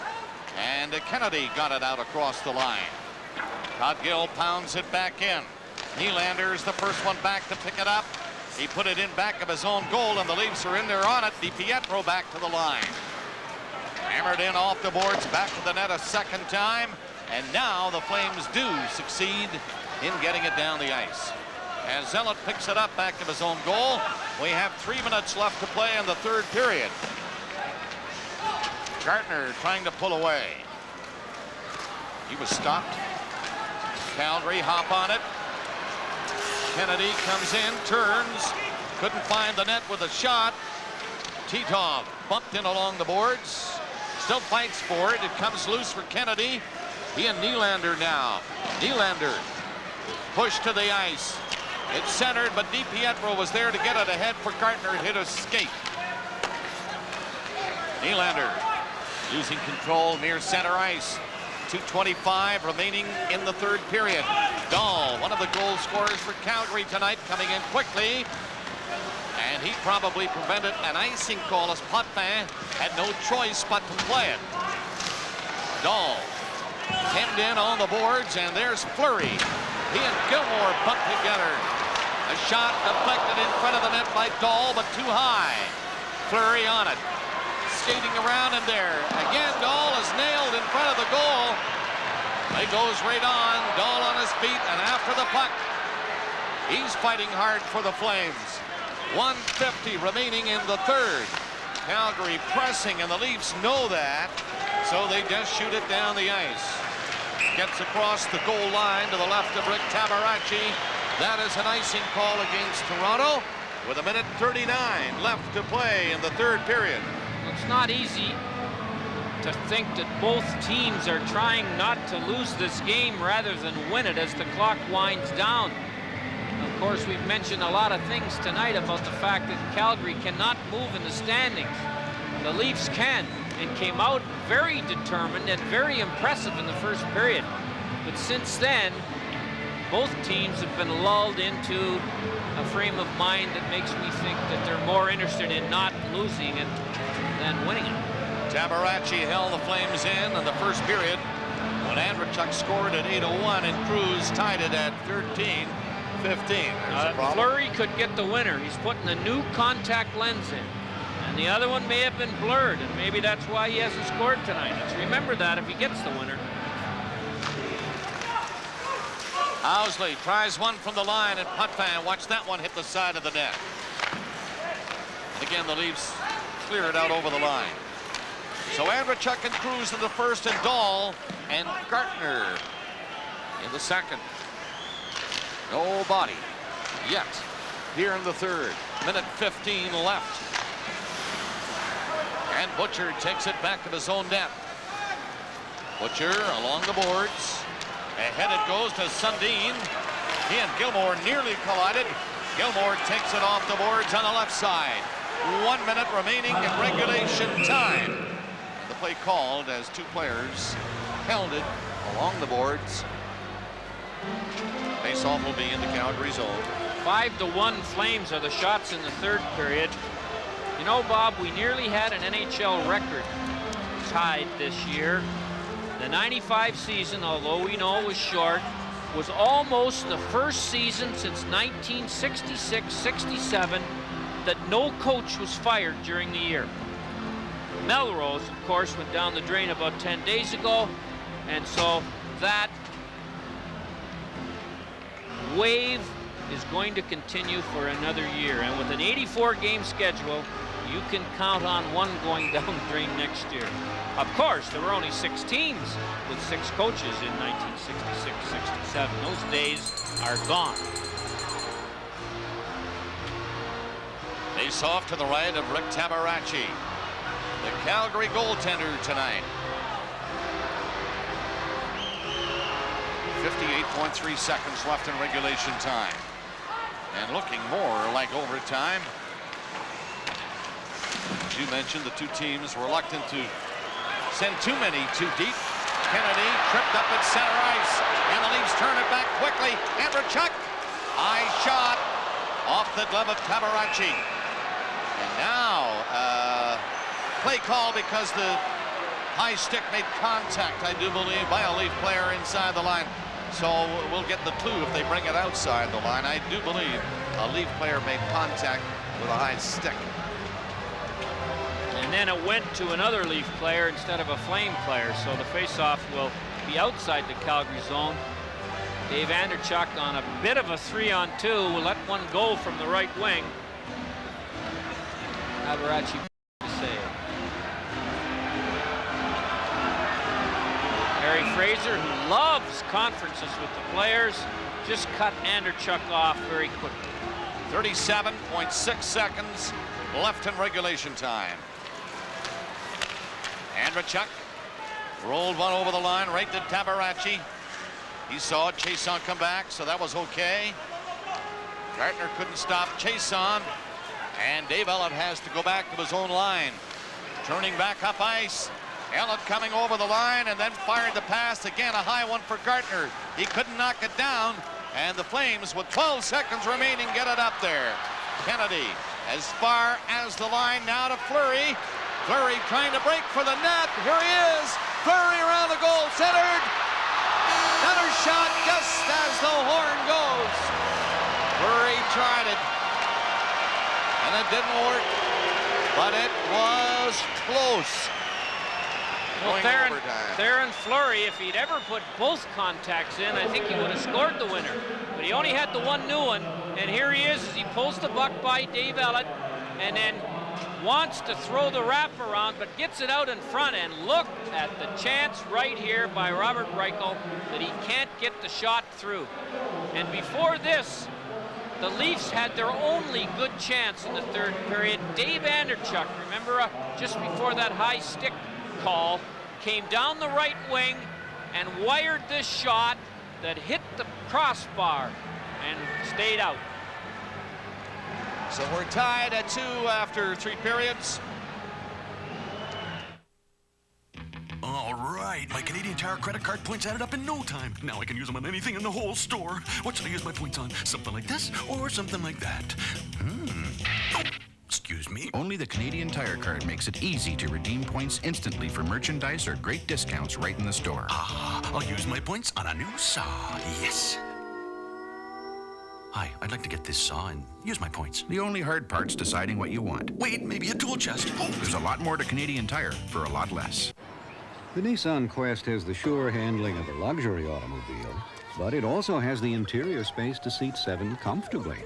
Speaker 2: And Kennedy got it out across the line. Todd Gill pounds it back in. Nylander's the first one back to pick it up. He put it in back of his own goal, and the Leafs are in there on it. DiPietro back to the line. Hammered in off the boards, back to the net a second time. And now the Flames do succeed in getting it down the ice. As Zellett picks it up back of his own goal, we have 3 minutes left to play in the third period. Gartner trying to pull away. He was stopped. Calgary hop on it. Kennedy comes in, turns, couldn't find the net with a shot. Titov bumped in along the boards, still fights for it. It comes loose for Kennedy. He and Nylander now. Nylander pushed to the ice. It's centered, but DiPietro was there to get it ahead for Gartner. It hit a skate. Nylander losing control near center ice. 2:25 remaining in the third period. Dahl, one of the goal scorers for Calgary tonight, coming in quickly. And he probably prevented an icing call as Potvin had no choice but to play it. Dahl hemmed in on the boards, and there's Fleury. He and Gilmore bumped together. A shot deflected in front of the net by Dahl, but too high. Fleury on it. Skating around in there. Again, Dahl is nailed in front of the goal. It goes right on. Dahl on his feet and after the puck. He's fighting hard for the Flames. 1:50 remaining in the third. Calgary pressing, and the Leafs know that, so they just shoot it down the ice. Gets across the goal line to the left of Rick Tabaracci. That is an icing call against Toronto with 1:39 left to play in the third period.
Speaker 4: It's not easy to think that both teams are trying not to lose this game rather than win it as the clock winds down. Of course, we've mentioned a lot of things tonight about the fact that Calgary cannot move in the standings. The Leafs can, and came out very determined and very impressive in the first period. But since then, both teams have been lulled into a frame of mind that makes me think that they're more interested in not losing than winning it.
Speaker 2: Tabaracci held the Flames in the first period when Andrechuk scored at 8:01 and Cruz tied it at 13-15.
Speaker 4: Fleury could get the winner. He's putting a new contact lens in. And the other one may have been blurred, and maybe that's why he hasn't scored tonight. Let's remember that if he gets the winner.
Speaker 2: Housley tries one from the line, and Potvin, watch that one hit the side of the net. And again, the Leafs clear it out over the line. So Andrechuk and Cruz in the first, and Dahl and Gartner in the second. Nobody yet here in the third. 1:15 left. And Butcher takes it back to his own net. Butcher along the boards. Ahead it goes to Sundin. He and Gilmore nearly collided. Gilmore takes it off the boards on the left side. 1 minute remaining in regulation time. The play called as two players held it along the boards. Face-off will be in the Calgary zone.
Speaker 4: 5-1 Flames are the shots in the third period. You know, Bob, we nearly had an NHL record tied this year. The 95 season, although we know it was short, was almost the first season since 1966-67 that no coach was fired during the year. Melrose, of course, went down the drain about 10 days ago, and so that wave is going to continue for another year. And with an 84-game schedule, you can count on one going down the drain next year. Of course, there were only 6 teams with 6 coaches in 1966-67. Those days are gone.
Speaker 2: Face off to the right of Rick Tabaracci, the Calgary goaltender tonight. 58.3 seconds left in regulation time. And looking more like overtime. As you mentioned, the two teams reluctant to send too many too deep. Kennedy tripped up at center ice, and the Leafs turn it back quickly. Andrechuk, high shot off the glove of Tabaracci. And now, play call because the high stick made contact, I do believe, by a Leaf player inside the line. So we'll get the clue if they bring it outside the line. I do believe a Leaf player made contact with a high stick.
Speaker 4: And then it went to another Leaf player instead of a Flame player, so the faceoff will be outside the Calgary zone. Dave Andrechuk on a bit of a 3-on-2 will let one go from the right wing. Tabaracci to save. Harry Fraser, who loves conferences with the players, just cut Andrechuk off very quickly.
Speaker 2: 37.6 seconds left in regulation time. Andrechuk rolled one over the line right to Tabaracci. He saw Chiasson come back, so that was okay. Gartner couldn't stop Chiasson, and Dave Ellett has to go back to his own line. Turning back up ice. Ellett coming over the line and then fired the pass. Again, a high one for Gartner. He couldn't knock it down, and the Flames, with 12 seconds remaining, get it up there. Kennedy as far as the line now to Fleury. Fleury trying to break for the net. Here he is. Fleury around the goal, centered. Another shot just as the horn goes. Fleury tried it, and it didn't work, but it was close.
Speaker 4: Well, Theron Fleury, if he'd ever put both contacts in, I think he would have scored the winner. But he only had the one new one, and here he is as he pulls the buck by Dave Ellett, and then wants to throw the wraparound, but gets it out in front. And look at the chance right here by Robert Reichel that he can't get the shot through. And before this, the Leafs had their only good chance in the third period. Dave Anderchuk, remember, just before that high stick call, came down the right wing and wired this shot that hit the crossbar and stayed out.
Speaker 2: So we're tied at 2 after 3 periods.
Speaker 3: All right, my Canadian Tire credit card points added up in no time. Now I can use them on anything in the whole store. What should I use my points on? Something like this or something like that? Oh, excuse me.
Speaker 15: Only the Canadian Tire card makes it easy to redeem points instantly for merchandise or great discounts right in the store.
Speaker 3: I'll use my points on a new saw. Yes. Hi, I'd like to get this saw and use my points.
Speaker 15: The only hard part's deciding what you want.
Speaker 3: Wait, maybe a tool chest. Oh,
Speaker 15: there's a lot more to Canadian Tire for a lot less.
Speaker 16: The Nissan Quest has the sure handling of a luxury automobile, but it also has the interior space to seat 7 comfortably.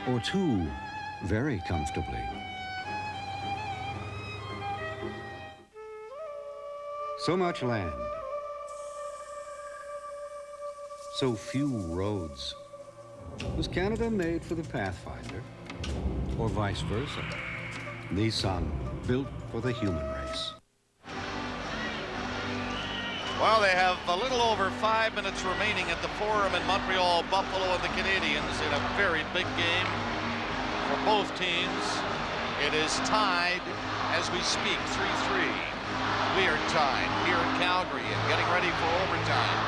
Speaker 16: Or 2 very comfortably. So much land. So few roads. Was Canada made for the Pathfinder? Or vice versa? Nissan, built for the human race.
Speaker 2: Well, they have a little over 5 minutes remaining at the Forum in Montreal. Buffalo and the Canadiens in a very big game for both teams. It is tied as we speak, 3-3. We are tied here in Calgary and getting ready for overtime.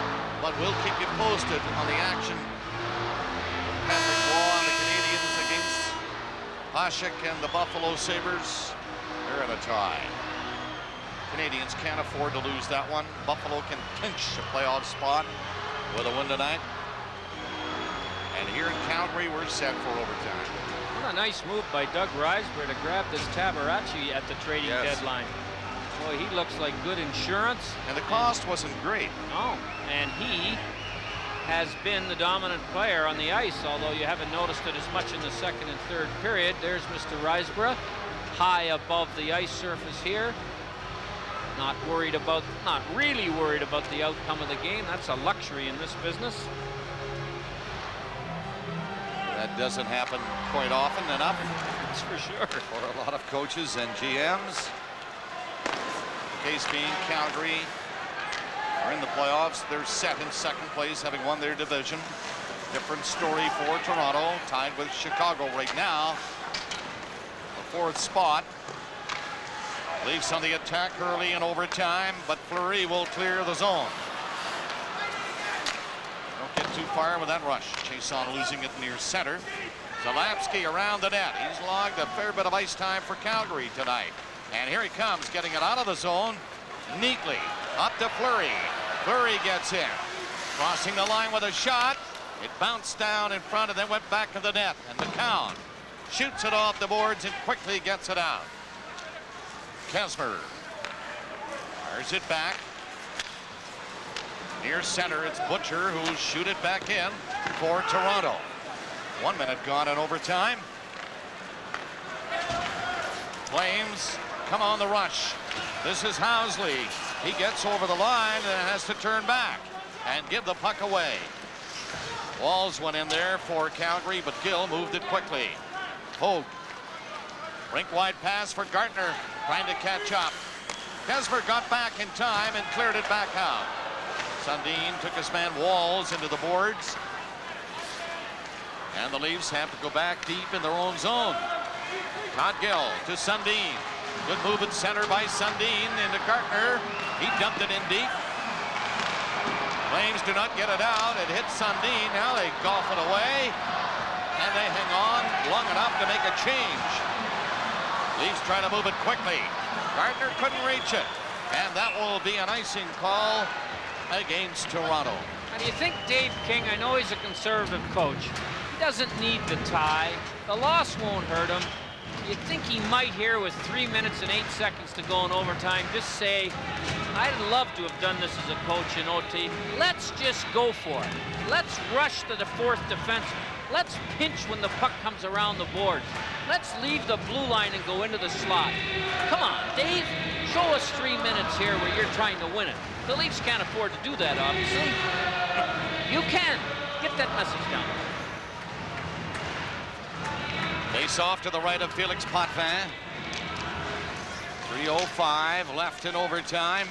Speaker 2: But we'll keep you posted on the action. Patrick Waugh and the Canadiens against Hasek and the Buffalo Sabres. They're in a tie. Canadiens can't afford to lose that one. Buffalo can clinch a playoff spot with a win tonight. And here in Calgary, we're set for overtime.
Speaker 4: What a nice move by Doug Risberg to grab this Tabarachi at the trading deadline. Boy, he looks like good insurance.
Speaker 2: And the cost wasn't great.
Speaker 4: No, and he has been the dominant player on the ice, although you haven't noticed it as much in the second and third period. There's Mr. Risberg, high above the ice surface here. Not really worried about the outcome of the game. That's a luxury in this business.
Speaker 2: That doesn't happen quite often enough. That's for sure. For a lot of coaches and GMs. The case being Calgary are in the playoffs. They're set in second place, having won their division. Different story for Toronto, tied with Chicago right now. The 4th spot. Leafs on the attack early in overtime, but Fleury will clear the zone. Don't get too far with that rush. Chiasson losing it near center. Zalapsky around the net. He's logged a fair bit of ice time for Calgary tonight. And here he comes, getting it out of the zone neatly. Up to Fleury. Fleury gets in. Crossing the line with a shot. It bounced down in front and then went back to the net. And McCown shoots it off the boards and quickly gets it out. Kesmer fires it back. Near center, it's Butcher who'll shoot it back in for Toronto. 1 minute gone in overtime. Flames come on the rush. This is Housley. He gets over the line and has to turn back and give the puck away. Walls went in there for Calgary, but Gill moved it quickly. Hogue. Rink-wide pass for Gartner, trying to catch up. Kesmer got back in time and cleared it back out. Sundin took his man Walls into the boards. And the Leafs have to go back deep in their own zone. Todd Gill to Sundin. Good move at center by Sundin into Gartner. He dumped it in deep. Flames do not get it out. It hits Sundin. Now they golf it away. And they hang on long enough to make a change. Leafs trying to move it quickly. Gardner couldn't reach it. And that will be an icing call against Toronto.
Speaker 4: Now, do you think Dave King, I know he's a conservative coach, he doesn't need the tie. The loss won't hurt him. You think he might here with 3 minutes and 8 seconds to go in overtime just say, I'd love to have done this as a coach in OT. Let's just go for it. Let's rush to the fourth defenseman. Let's pinch when the puck comes around the boards. Let's leave the blue line and go into the slot. Come on, Dave, show us 3 minutes here where you're trying to win it. The Leafs can't afford to do that, obviously. You can. Get that message down.
Speaker 2: Face off to the right of Felix Potvin. 3:05 left in overtime.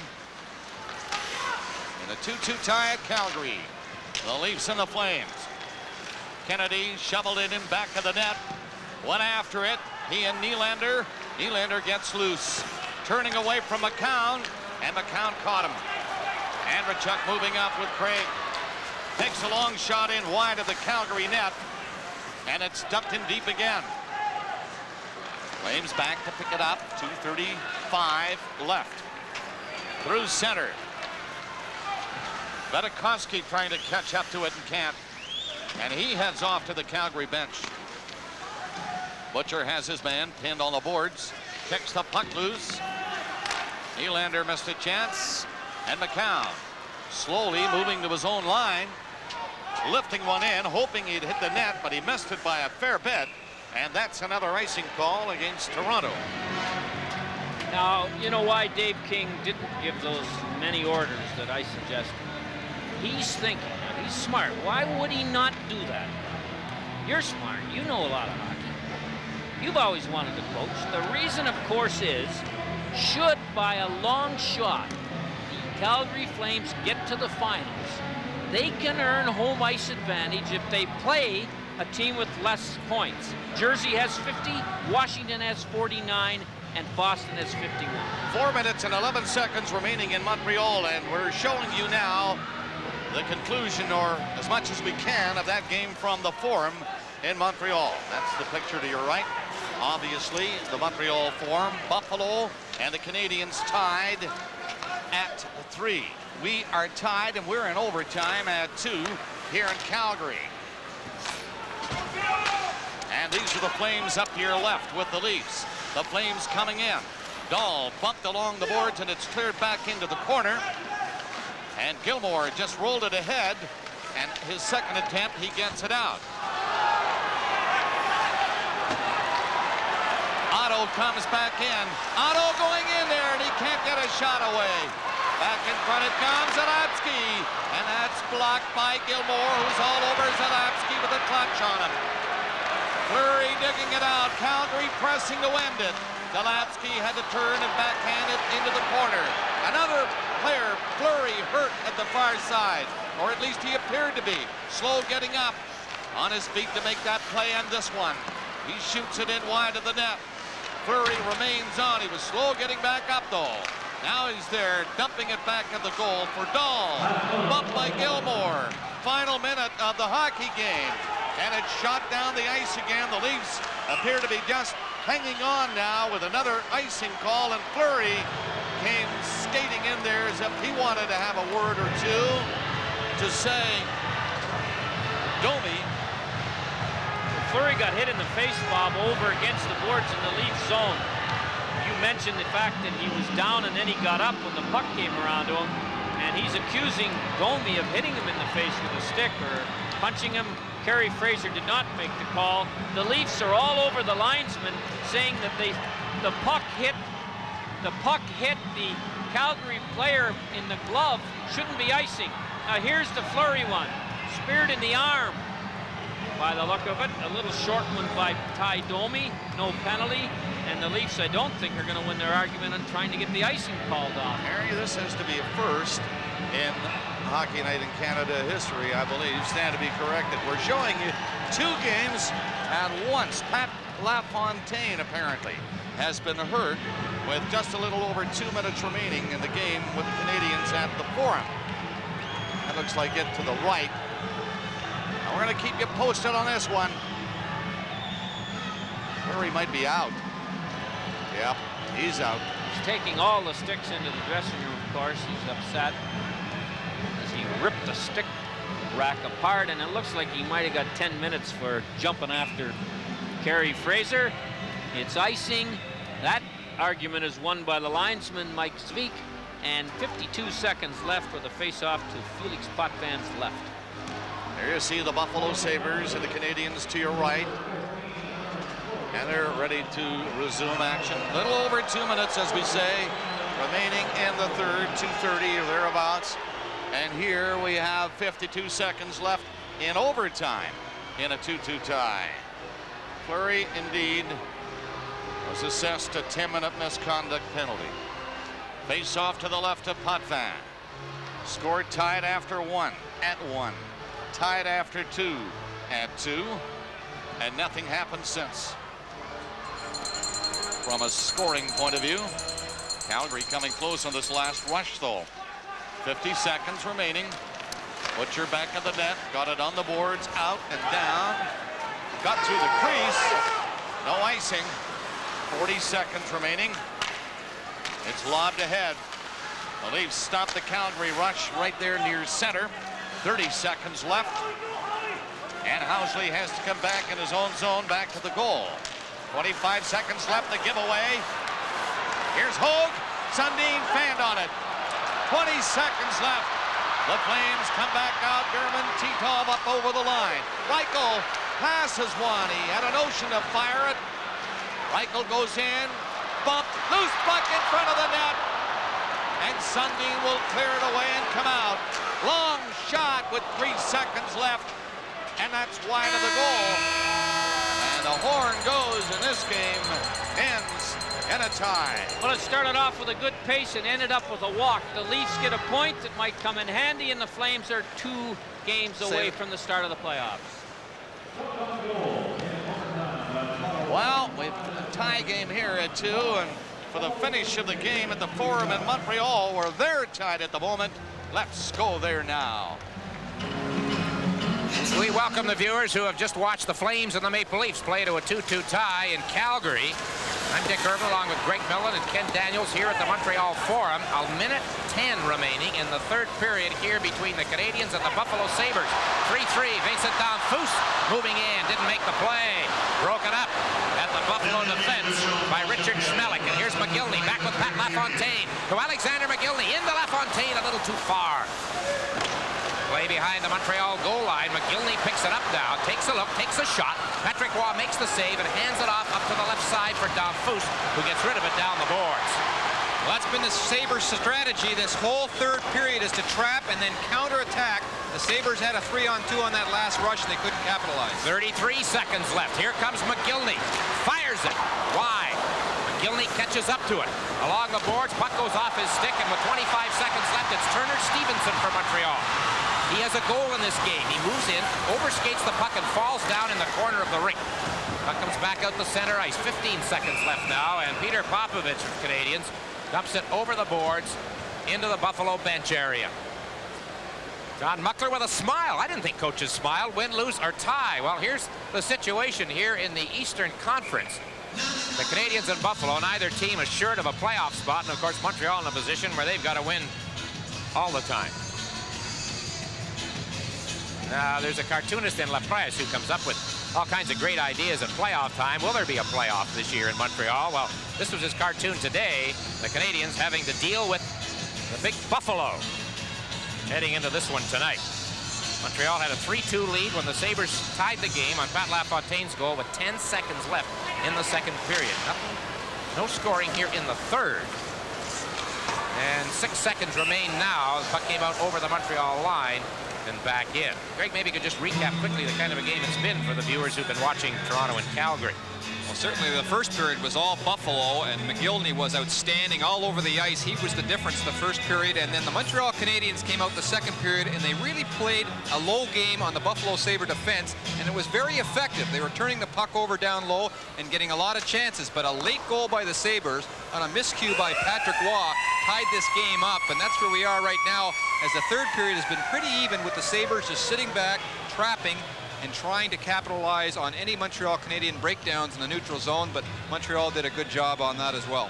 Speaker 2: In a 2-2 tie at Calgary. The Leafs and the Flames. Kennedy shoveled it in back of the net. Went after it. He and Nylander. Nylander gets loose. Turning away from McCown. And McCown caught him. Andrechuk moving up with Craig. Takes a long shot in wide of the Calgary net. And it's ducked in deep again. Flames back to pick it up. 2:35 left. Through center. Vadakovsky trying to catch up to it and can't. And he heads off to the Calgary bench. Butcher has his man pinned on the boards. Kicks the puck loose. Nylander missed a chance. And McCown slowly moving to his own line. Lifting one in, hoping he'd hit the net, but he missed it by a fair bit. And that's another icing call against Toronto.
Speaker 4: Now, you know why Dave King didn't give those many orders that I suggested. He's thinking, now he's smart. Why would he not do that? You're smart. You know a lot of hockey. You've always wanted to coach. The reason, of course, is should by a long shot the Calgary Flames get to the finals, they can earn home ice advantage if they play a team with less points. Jersey has 50, Washington has 49, and Boston has 51.
Speaker 2: 4 minutes and 11 seconds remaining in Montreal, and we're showing you now the conclusion, or as much as we can, of that game from the Forum in Montreal. That's the picture to your right. Obviously, the Montreal Forum, Buffalo, and the Canadiens tied at 3. We are tied, and we're in overtime at 2 here in Calgary. And these are the Flames up to your left with the Leafs. The Flames coming in. Dahl bumped along the boards, and it's cleared back into the corner. And Gilmore just rolled it ahead, and his second attempt, he gets it out. Otto comes back in. Otto going in there, and he can't get a shot away. Back in front it comes, Zalapsky. And that's blocked by Gilmore, who's all over Zalapsky with a clutch on him. Fleury digging it out. Calgary pressing to end it. Zalapsky had to turn and backhand it into the corner. Another player, Fleury, hurt at the far side. Or at least he appeared to be. Slow getting up on his feet to make that play and this one. He shoots it in wide of the net. Fleury remains on. He was slow getting back up though. Now he's there, dumping it back at the goal for Dahl. Bumped by Gilmore. Final minute of the hockey game. And it's shot down the ice again. The Leafs appear to be just hanging on now with another icing call. And Fleury came skating in there as if he wanted to have a word or two to say, Domi.
Speaker 4: Fleury got hit in the face, Bob, over against the boards in the Leaf zone. You mentioned the fact that he was down and then he got up when the puck came around to him, and he's accusing Domi of hitting him in the face with a stick or punching him. Kerry Fraser did not make the call. The Leafs are all over the linesman saying that the puck hit the Calgary player in the glove. Shouldn't be icing. Now here's the Fleury one. Speared in the arm. By the look of it, a little short one by Ty Domi, no penalty, and the Leafs, I don't think, are going to win their argument on trying to get the icing called off.
Speaker 2: Harry, this has to be a first in Hockey Night in Canada history, I believe. Stand to be corrected. We're showing you 2 games at once. Pat LaFontaine, apparently, has been hurt with just a little over 2 minutes remaining in the game with the Canadiens at the Forum. That looks like it to the right. We're going to keep you posted on this one. Fleury might be out. Yep, he's out.
Speaker 4: He's taking all the sticks into the dressing room, of course. He's upset as he ripped the stick rack apart, and it looks like he might have got 10 minutes for jumping after Carey Fraser. It's icing. That argument is won by the linesman, Mike Zwick, and 52 seconds left with a face-off to Felix Potvin's left.
Speaker 2: There you see the Buffalo Sabres and the Canadiens to your right. And they're ready to resume action. Little over 2 minutes, as we say, remaining in the third, 2:30 or thereabouts. And here we have 52 seconds left in overtime in a 2-2 tie. Fleury, indeed, was assessed a 10-minute misconduct penalty. Face off to the left of Potvin. Scored tied after 1 at 1. Tied after 2 at 2. And nothing happened since. From a scoring point of view, Calgary coming close on this last rush, though. 50 seconds remaining. Butcher back of the net, got it on the boards, out and down. Got through the crease. No icing. 40 seconds remaining. It's lobbed ahead. The Leafs stop the Calgary rush right there near center. 30 seconds left. And Housley has to come back in his own zone, back to the goal. 25 seconds left, the giveaway. Here's Hogue. Sundin fanned on it. 20 seconds left. The Flames come back out. German, Titov up over the line. Reichel passes one. He had a notion to fire it. Reichel goes in. Bump. Loose puck in front of the net. And Sundin will clear it away and come out. Long shot with 3 seconds left. And that's wide of the goal. And the horn goes, and this game ends in a tie.
Speaker 4: Well, it started off with a good pace and ended up with a walk. The Leafs get a point that might come in handy, and the Flames are 2 games away from the start of the playoffs.
Speaker 2: Well, we've a tie game here at 2, and for the finish of the game at the Forum in Montreal, where they're tied at the moment, let's go there now.
Speaker 17: We welcome the viewers who have just watched the Flames and the Maple Leafs play to a 2-2 tie in Calgary. I'm Dick Irvin along with Greg Millen and Ken Daniels here at the Montreal Forum. A minute 10 remaining in the third period here between the Canadiens and the Buffalo Sabres. 3-3, Vincent D'Anfous moving in, didn't make the play. Broken up at the Buffalo defense by Richard Schmelik. And here's McGillney back with Pat LaFontaine. To Alexander McGillney, into LaFontaine, a little too far. Play behind the Montreal goal line. McGillney picks it up now, takes a look, takes a shot. Patrick Roy makes the save and hands it off up to the left side for D'Anfous, who gets rid of it down the boards.
Speaker 18: Well, that's been the Sabres' strategy this whole third period, is to trap and then counterattack. The Sabres had a 3-on-2 on that last rush, and they couldn't capitalize.
Speaker 17: 33 seconds left. Here comes McGillney. Fires it wide. McGillney catches up to it. Along the boards, puck goes off his stick, and with 25 seconds left, it's Turner Stevenson for Montreal. He has a goal in this game. He moves in, overskates the puck, and falls down in the corner of the rink. Puck comes back out to center ice. 15 seconds left now, and Peter Popovich of Canadiens dumps it over the boards into the Buffalo bench area. John Muckler with a smile. I didn't think coaches smiled. Win, lose, or tie. Well, here's the situation here in the Eastern Conference. The Canadiens and Buffalo, neither team is assured of a playoff spot, and of course Montreal in a position where they've got to win all the time. Now, there's a cartoonist in La Presse who comes up with all kinds of great ideas at playoff time. Will there be a playoff this year in Montreal? Well, this was his cartoon today. The Canadiens having to deal with the big Buffalo heading into this one tonight. Montreal had a 3-2 lead when the Sabres tied the game on Pat LaFontaine's goal with 10 seconds left in the second period. No scoring here in the third. And 6 seconds remain now. The puck came out over the Montreal line and back in. Greg, maybe you could just recap quickly the kind of a game it's been for the viewers who've been watching Toronto and Calgary.
Speaker 18: Well, certainly the first period was all Buffalo, and McGillney was outstanding all over the ice. He was the difference the first period, and then the Montreal Canadiens came out the second period, and they really played a low game on the Buffalo Sabre defense, and it was very effective. They were turning the puck over down low and getting a lot of chances, but a late goal by the Sabres on a miscue by Patrick Roy tied this game up, and that's where we are right now, as the third period has been pretty even with the Sabres just sitting back, trapping, and trying to capitalize on any Montreal Canadian breakdowns in the neutral zone, but Montreal did a good job on that as well.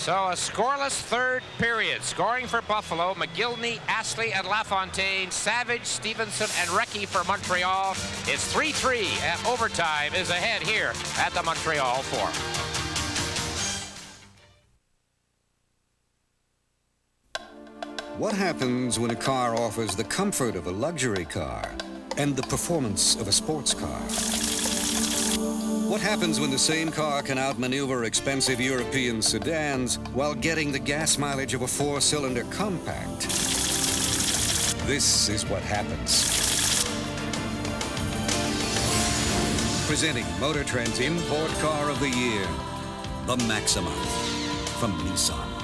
Speaker 17: So a scoreless third period. Scoring for Buffalo, McGillney, Astley, and LaFontaine, Savage, Stevenson, and Recchi for Montreal. It's 3-3, and overtime is ahead here at the Montreal Forum.
Speaker 16: What happens when a car offers the comfort of a luxury car and the performance of a sports car? What happens when the same car can outmaneuver expensive European sedans while getting the gas mileage of a 4-cylinder compact? This is what happens. Presenting Motor Trend's Import Car of the Year, the Maxima from Nissan.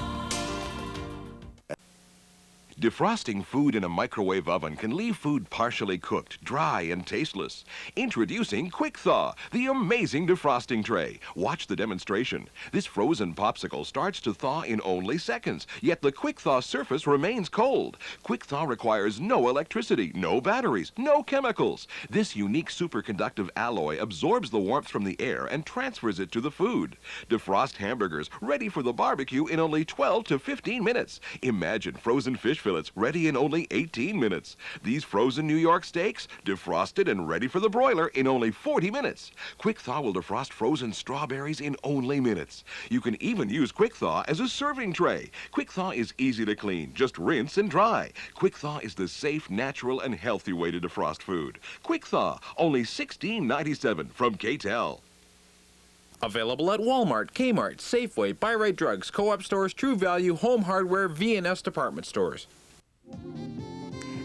Speaker 19: Defrosting food in a microwave oven can leave food partially cooked, dry, and tasteless. Introducing Quick Thaw, the amazing defrosting tray. Watch the demonstration. This frozen popsicle starts to thaw in only seconds, yet the Quick Thaw surface remains cold. Quick Thaw requires no electricity, no batteries, no chemicals. This unique superconductive alloy absorbs the warmth from the air and transfers it to the food. Defrost hamburgers ready for the barbecue in only 12 to 15 minutes. Imagine frozen fish fillets ready in only 18 minutes. These frozen New York steaks, defrosted and ready for the broiler in only 40 minutes. Quick Thaw will defrost frozen strawberries in only minutes. You can even use Quick Thaw as a serving tray. Quick Thaw is easy to clean, just rinse and dry. Quick Thaw is the safe, natural, and healthy way to defrost food. Quick Thaw, only $16.97 from K-Tel.
Speaker 20: Available at Walmart, Kmart, Safeway, Buy Right Drugs, Co-op stores, True Value, Home Hardware, V&S department stores.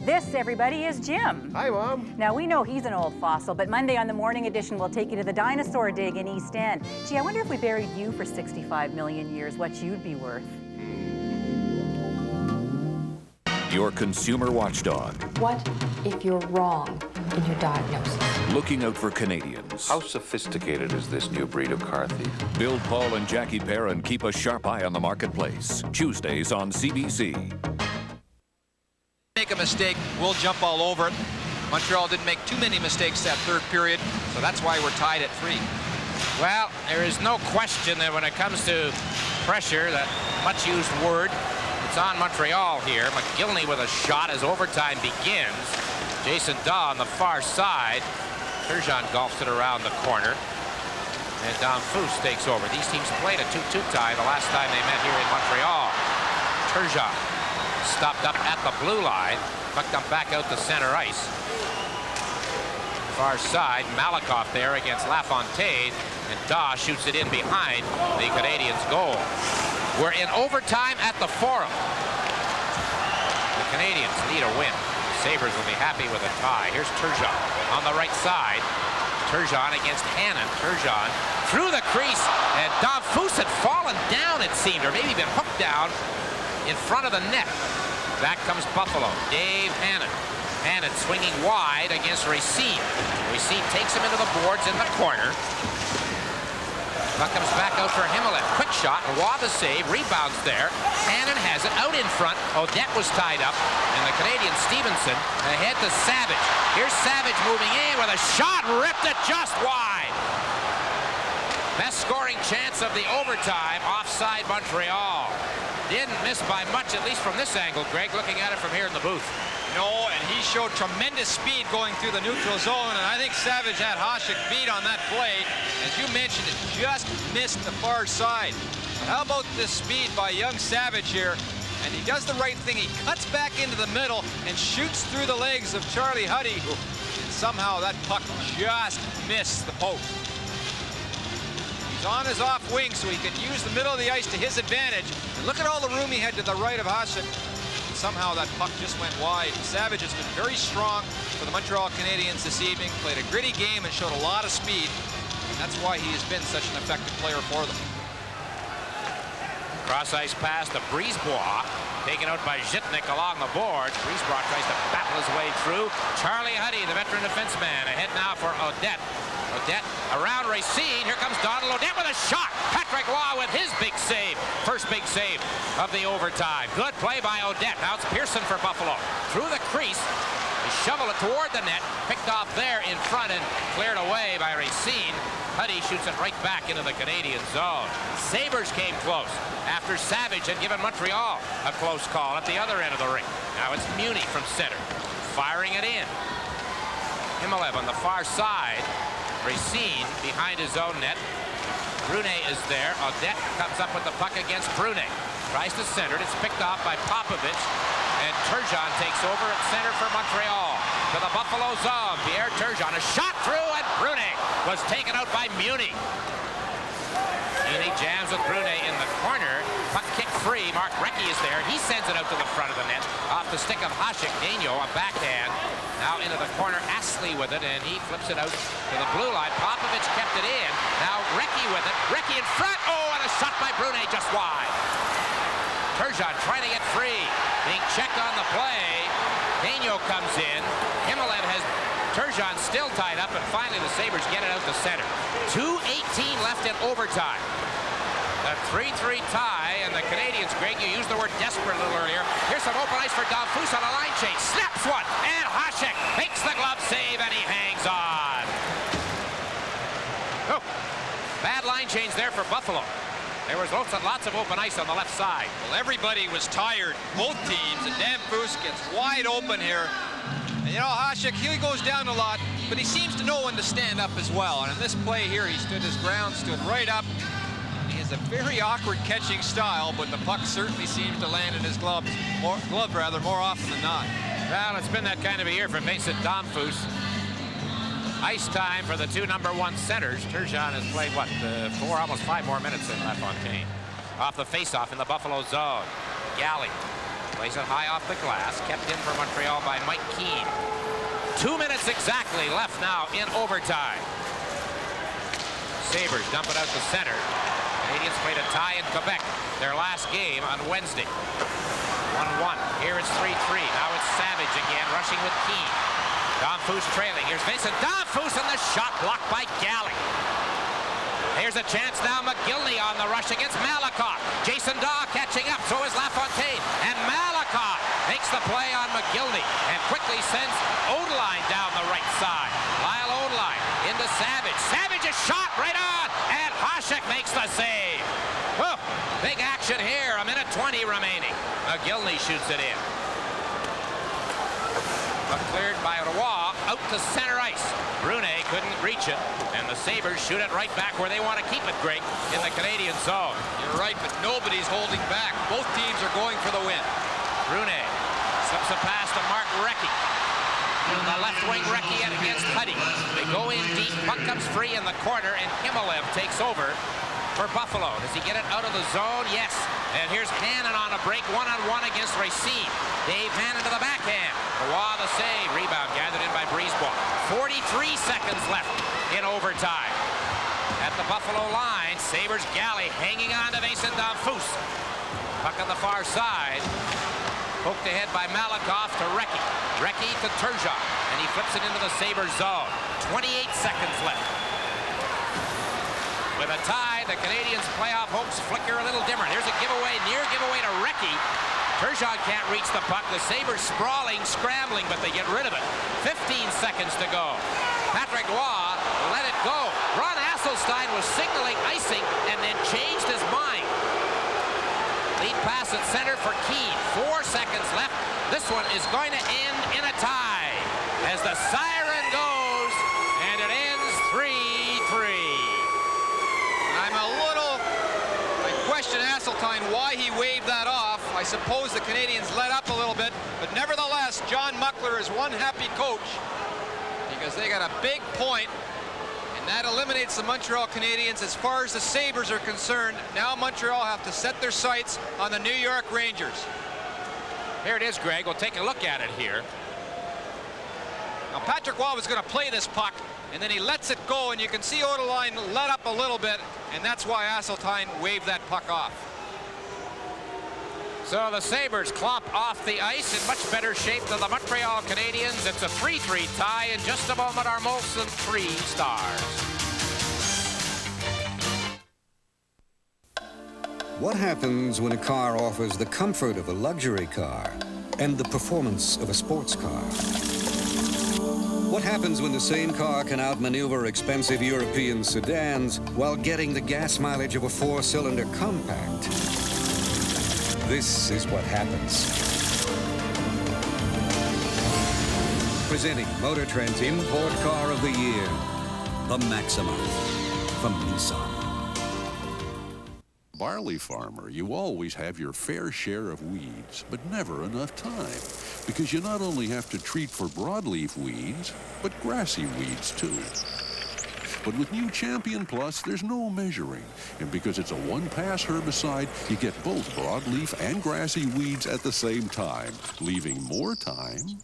Speaker 21: This, everybody, is Jim.
Speaker 11: Hi, Mom.
Speaker 21: Now, we know he's an old fossil, but Monday on the Morning Edition, we'll take you to the dinosaur dig in East End. Gee, I wonder if we buried you for 65 million years, what you'd be worth.
Speaker 8: Your consumer watchdog,
Speaker 22: What if you're wrong in your diagnosis?
Speaker 8: looking out for Canadians.
Speaker 23: How sophisticated is this new breed of car thief?
Speaker 8: Bill Paul and Jackie Perrin keep a sharp eye on the marketplace. Tuesdays on CBC.
Speaker 18: Make a mistake, we'll jump all over it. Montreal didn't make too many mistakes that third period, so that's why we're tied at 3.
Speaker 17: Well, there is no question that when it comes to pressure, that much-used word, it's on Montreal here. McGillney with a shot as overtime begins. Jason Daw on the far side. Turgeon golfs it around the corner. And Dom Foose takes over. These teams played a 2-2 tie the last time they met here in Montreal. Turgeon stopped up at the blue line, pucked them back out to center ice. Far side, Malakoff there against LaFontaine, and Daw shoots it in behind the Canadiens' goal. We're in overtime at the Forum. The Canadiens need a win. Sabres will be happy with a tie. Here's Turgeon on the right side. Turgeon against Hannon. Turgeon through the crease, and Dom Foose had fallen down, it seemed, or maybe been hooked down in front of the net. Back comes Buffalo. Dave Hannon. Hannon swinging wide against Racine. Racine takes him into the boards in the corner. Puck comes back out for Himmelet. Quick shot. Roy the save. Rebounds there. Hannon has it out in front. Odette was tied up. And the Canadian Stevenson ahead to Savage. Here's Savage moving in with a shot. Ripped it just wide. Best scoring chance of the overtime. Offside Montreal. Didn't miss by much, at least from this angle, Greg, looking at it from here in the booth.
Speaker 24: No, and he showed tremendous speed going through the neutral zone, and I think Savage had Hasek beat on that play. As you mentioned, it just missed the far side. How about this speed by young Savage here? And he does the right thing. He cuts back into the middle and shoots through the legs of Charlie Huddy, and somehow that puck just missed the post. He's on his off wing, so he could use the middle of the ice to his advantage. And look at all the room he had to the right of Hasek. Somehow that puck just went wide. Savage has been very strong for the Montreal Canadiens this evening, played a gritty game and showed a lot of speed. And that's why he has been such an effective player for them.
Speaker 17: Cross ice pass to Brisebois, taken out by Zhitnik along the boards. Brisebois tries to battle his way through. Charlie Huddy, the veteran defenseman, ahead now for Odette. Odette around Racine. Here comes Donald Odette with a shot. Patrick Roy with his big save. First big save of the overtime. Good play by Odette. Now it's Pearson for Buffalo. Through the crease. They shovel it toward the net. Picked off there in front and cleared away by Racine. Huddy shoots it right back into the Canadian zone. Sabres came close after Savage had given Montreal a close call at the other end of the rink. Now it's Muni from center, firing it in. Himalev on the far side. Racine behind his own net. Brunet is there. Odette comes up with the puck against Brunet. Tries to center it. It's picked off by Popovich. And Turgeon takes over at center for Montreal. To the Buffalo zone. Pierre Turgeon. A shot through, and Brunet was taken out by Muni. Muni jams with Brunet in the corner. Puck kick free. Mark Recchi is there. He sends it out to the front of the net. Off the stick of Hasek. Gagnon, a backhand. Now into the corner. Astley with it, and he flips it out to the blue line. Popovich kept it in. Now Recchi with it. Recchi in front. Oh, and a shot by Brunet just wide. Turgeon trying to get free. Being checked on the play. Gagnon comes in. Himalev has Turgeon still tied up, and finally the Sabres get it out to center. 2:18 left in overtime. A 3-3 tie, and the Canadians, Greg, you used the word desperate a little earlier. Here's some open ice for Danfus on a line change. Snaps one, and Hasek makes the glove save, and he hangs on. Oh, bad line change there for Buffalo. There was lots of open ice on the left side.
Speaker 24: Well, everybody was tired, both teams, and Danfus gets wide open here. And you know, Hasek, he goes down a lot, but he seems to know when to stand up as well. And in this play here, he stood his ground, stood right up. He has a very awkward catching style, but the puck certainly seems to land in his glove more often than not.
Speaker 17: Well, it's been that kind of a year for Mason Danfus. Ice time for the two #1 centers. Turgeon has played, what, almost 5 more minutes than LaFontaine. Off the faceoff in the Buffalo zone. Galley plays it high off the glass. Kept in for Montreal by Mike Keane. 2 minutes exactly left now in overtime. Sabres dump it out to center. Canadians played a tie in Quebec, their last game on Wednesday. 1-1. Here it's 3-3. Now it's Savage again, rushing with Keane. Danfus trailing. Here's Vincent Danfus, and the shot blocked by Galley. Here's a chance now. McGillney on the rush against Malakoff. Jason Daw catching up. So is LaFontaine. And Malakoff makes the play on McGillney and quickly sends Odeline down the right side. Lyle Odeline into Savage. Savage's shot right on, and Hasek makes the save. Whoa, big action here. 1:20 remaining. McGillney shoots it in. Puck cleared by Roy out to center ice. Brunet couldn't reach it, and the Sabres shoot it right back where they want to keep it, Greg, in the Canadian zone.
Speaker 24: You're right, but nobody's holding back. Both teams are going for the win.
Speaker 17: Brunet slips a pass to Mark Recchi. On the left wing, Recchi against Huddy. They go in deep. Puck comes free in the corner, and Himalev takes over for Buffalo. Does he get it out of the zone? Yes. And here's Hannon on a break, one-on-one against Racine. Dave Hannon to the backhand. Roy the save. Rebound gathered in by Brisebois. 43 seconds left in overtime. At the Buffalo line, Sabres Galley hanging on to Mason Danfus. Puck on the far side. Poked ahead by Malakoff to Recchi. Recchi to Turgeon. And he flips it into the Sabres zone. 28 seconds left. With a tie, the Canadians' playoff hopes flicker a little dimmer. Here's a giveaway, near giveaway to Recchi. Turgeon can't reach the puck. The Sabres sprawling, scrambling, but they get rid of it. 15 seconds to go. Patrick Roy let it go. Ron Hasselstein was signaling icing and then changed his mind. Lead pass at center for Keane. 4 seconds left. This one is going to end in a tie as the siren goes, and it ends 3-3.
Speaker 24: I question Hasseltine why he waved that off. I suppose the Canadians let up a little bit, but nevertheless, John Muckler is one happy coach because they got a big point, and that eliminates the Montreal Canadiens. As far as the Sabres are concerned, now Montreal have to set their sights on the New York Rangers.
Speaker 17: Here it is, Greg. We'll take a look at it here.
Speaker 24: Now, Patrick Roy was going to play this puck, and then he lets it go, and you can see Odeline let up a little bit, and that's why Hasseltine waved that puck off.
Speaker 17: So the Sabres clop off the ice in much better shape than the Montreal Canadiens. It's a 3-3 tie. In just a moment, our Molson 3 stars.
Speaker 16: What happens when a car offers the comfort of a luxury car and the performance of a sports car? What What happens when the same car can outmaneuver expensive European sedans while getting the gas mileage of a 4-cylinder compact? This is what happens. Presenting Motor Trend's Import Car of the Year, the Maxima from Nissan.
Speaker 1: Barley farmer, you always have your fair share of weeds, but never enough time. Because you not only have to treat for broadleaf weeds, but grassy weeds too. But with new Champion Plus, there's no measuring. And because it's a one-pass herbicide, you get both broadleaf and grassy weeds at the same time, leaving more time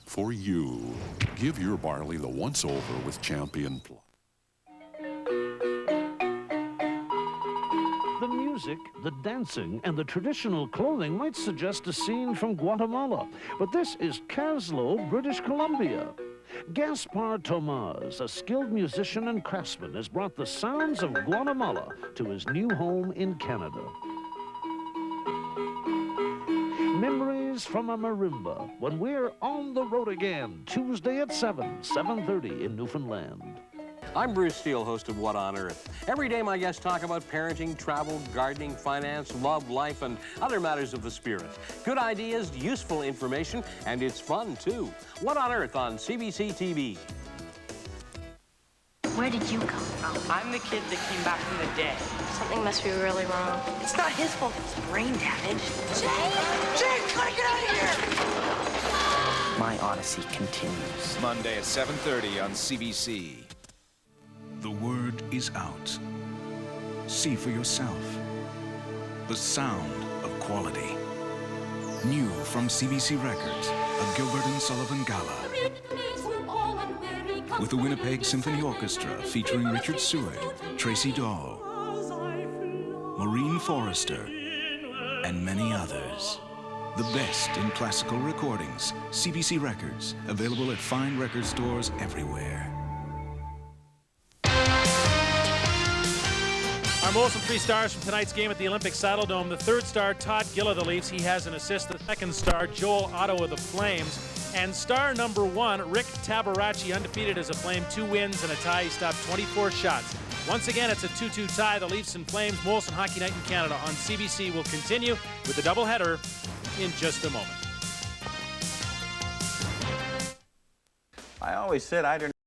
Speaker 1: for you. Give your barley the once-over with Champion Plus.
Speaker 5: The music, the dancing, and the traditional clothing might suggest a scene from Guatemala, but this is Caslo, British Columbia. Gaspar Tomaz, a skilled musician and craftsman, has brought the sounds of Guatemala to his new home in Canada. Memories from a marimba when we're on the road again, Tuesday at 7:30 in Newfoundland.
Speaker 6: I'm Bruce Steele, host of What on Earth. Every day my guests talk about parenting, travel, gardening, finance, love, life, and other matters of the spirit. Good ideas, useful information, and it's fun, too. What on Earth on CBC TV.
Speaker 7: Where did you come from? I'm the kid that came back from the dead. Something must be really wrong. It's not his fault it's brain damage. Jake, gotta get out of here! My odyssey continues.
Speaker 9: Monday at 7:30 on CBC.
Speaker 15: The word is out. See for yourself. The sound of quality. New from CBC Records, a Gilbert and Sullivan Gala. With the Winnipeg Symphony Orchestra featuring Richard Seward, Tracy Dahl, Maureen Forrester, and many others. The best in classical recordings. CBC Records, available at fine record stores everywhere.
Speaker 36: Our Molson 3 stars from tonight's game at the Olympic Saddle Dome. The third star, Todd Gill of the Leafs. He has an assist. The second star, Joel Otto of the Flames. And star number 1, Rick Tabaracci, undefeated as a Flame. 2 wins and a tie. He stopped 24 shots. Once again, it's a 2-2 tie. The Leafs and Flames. Molson Hockey Night in Canada on CBC will continue with the doubleheader in just a moment.
Speaker 25: I always said I didn't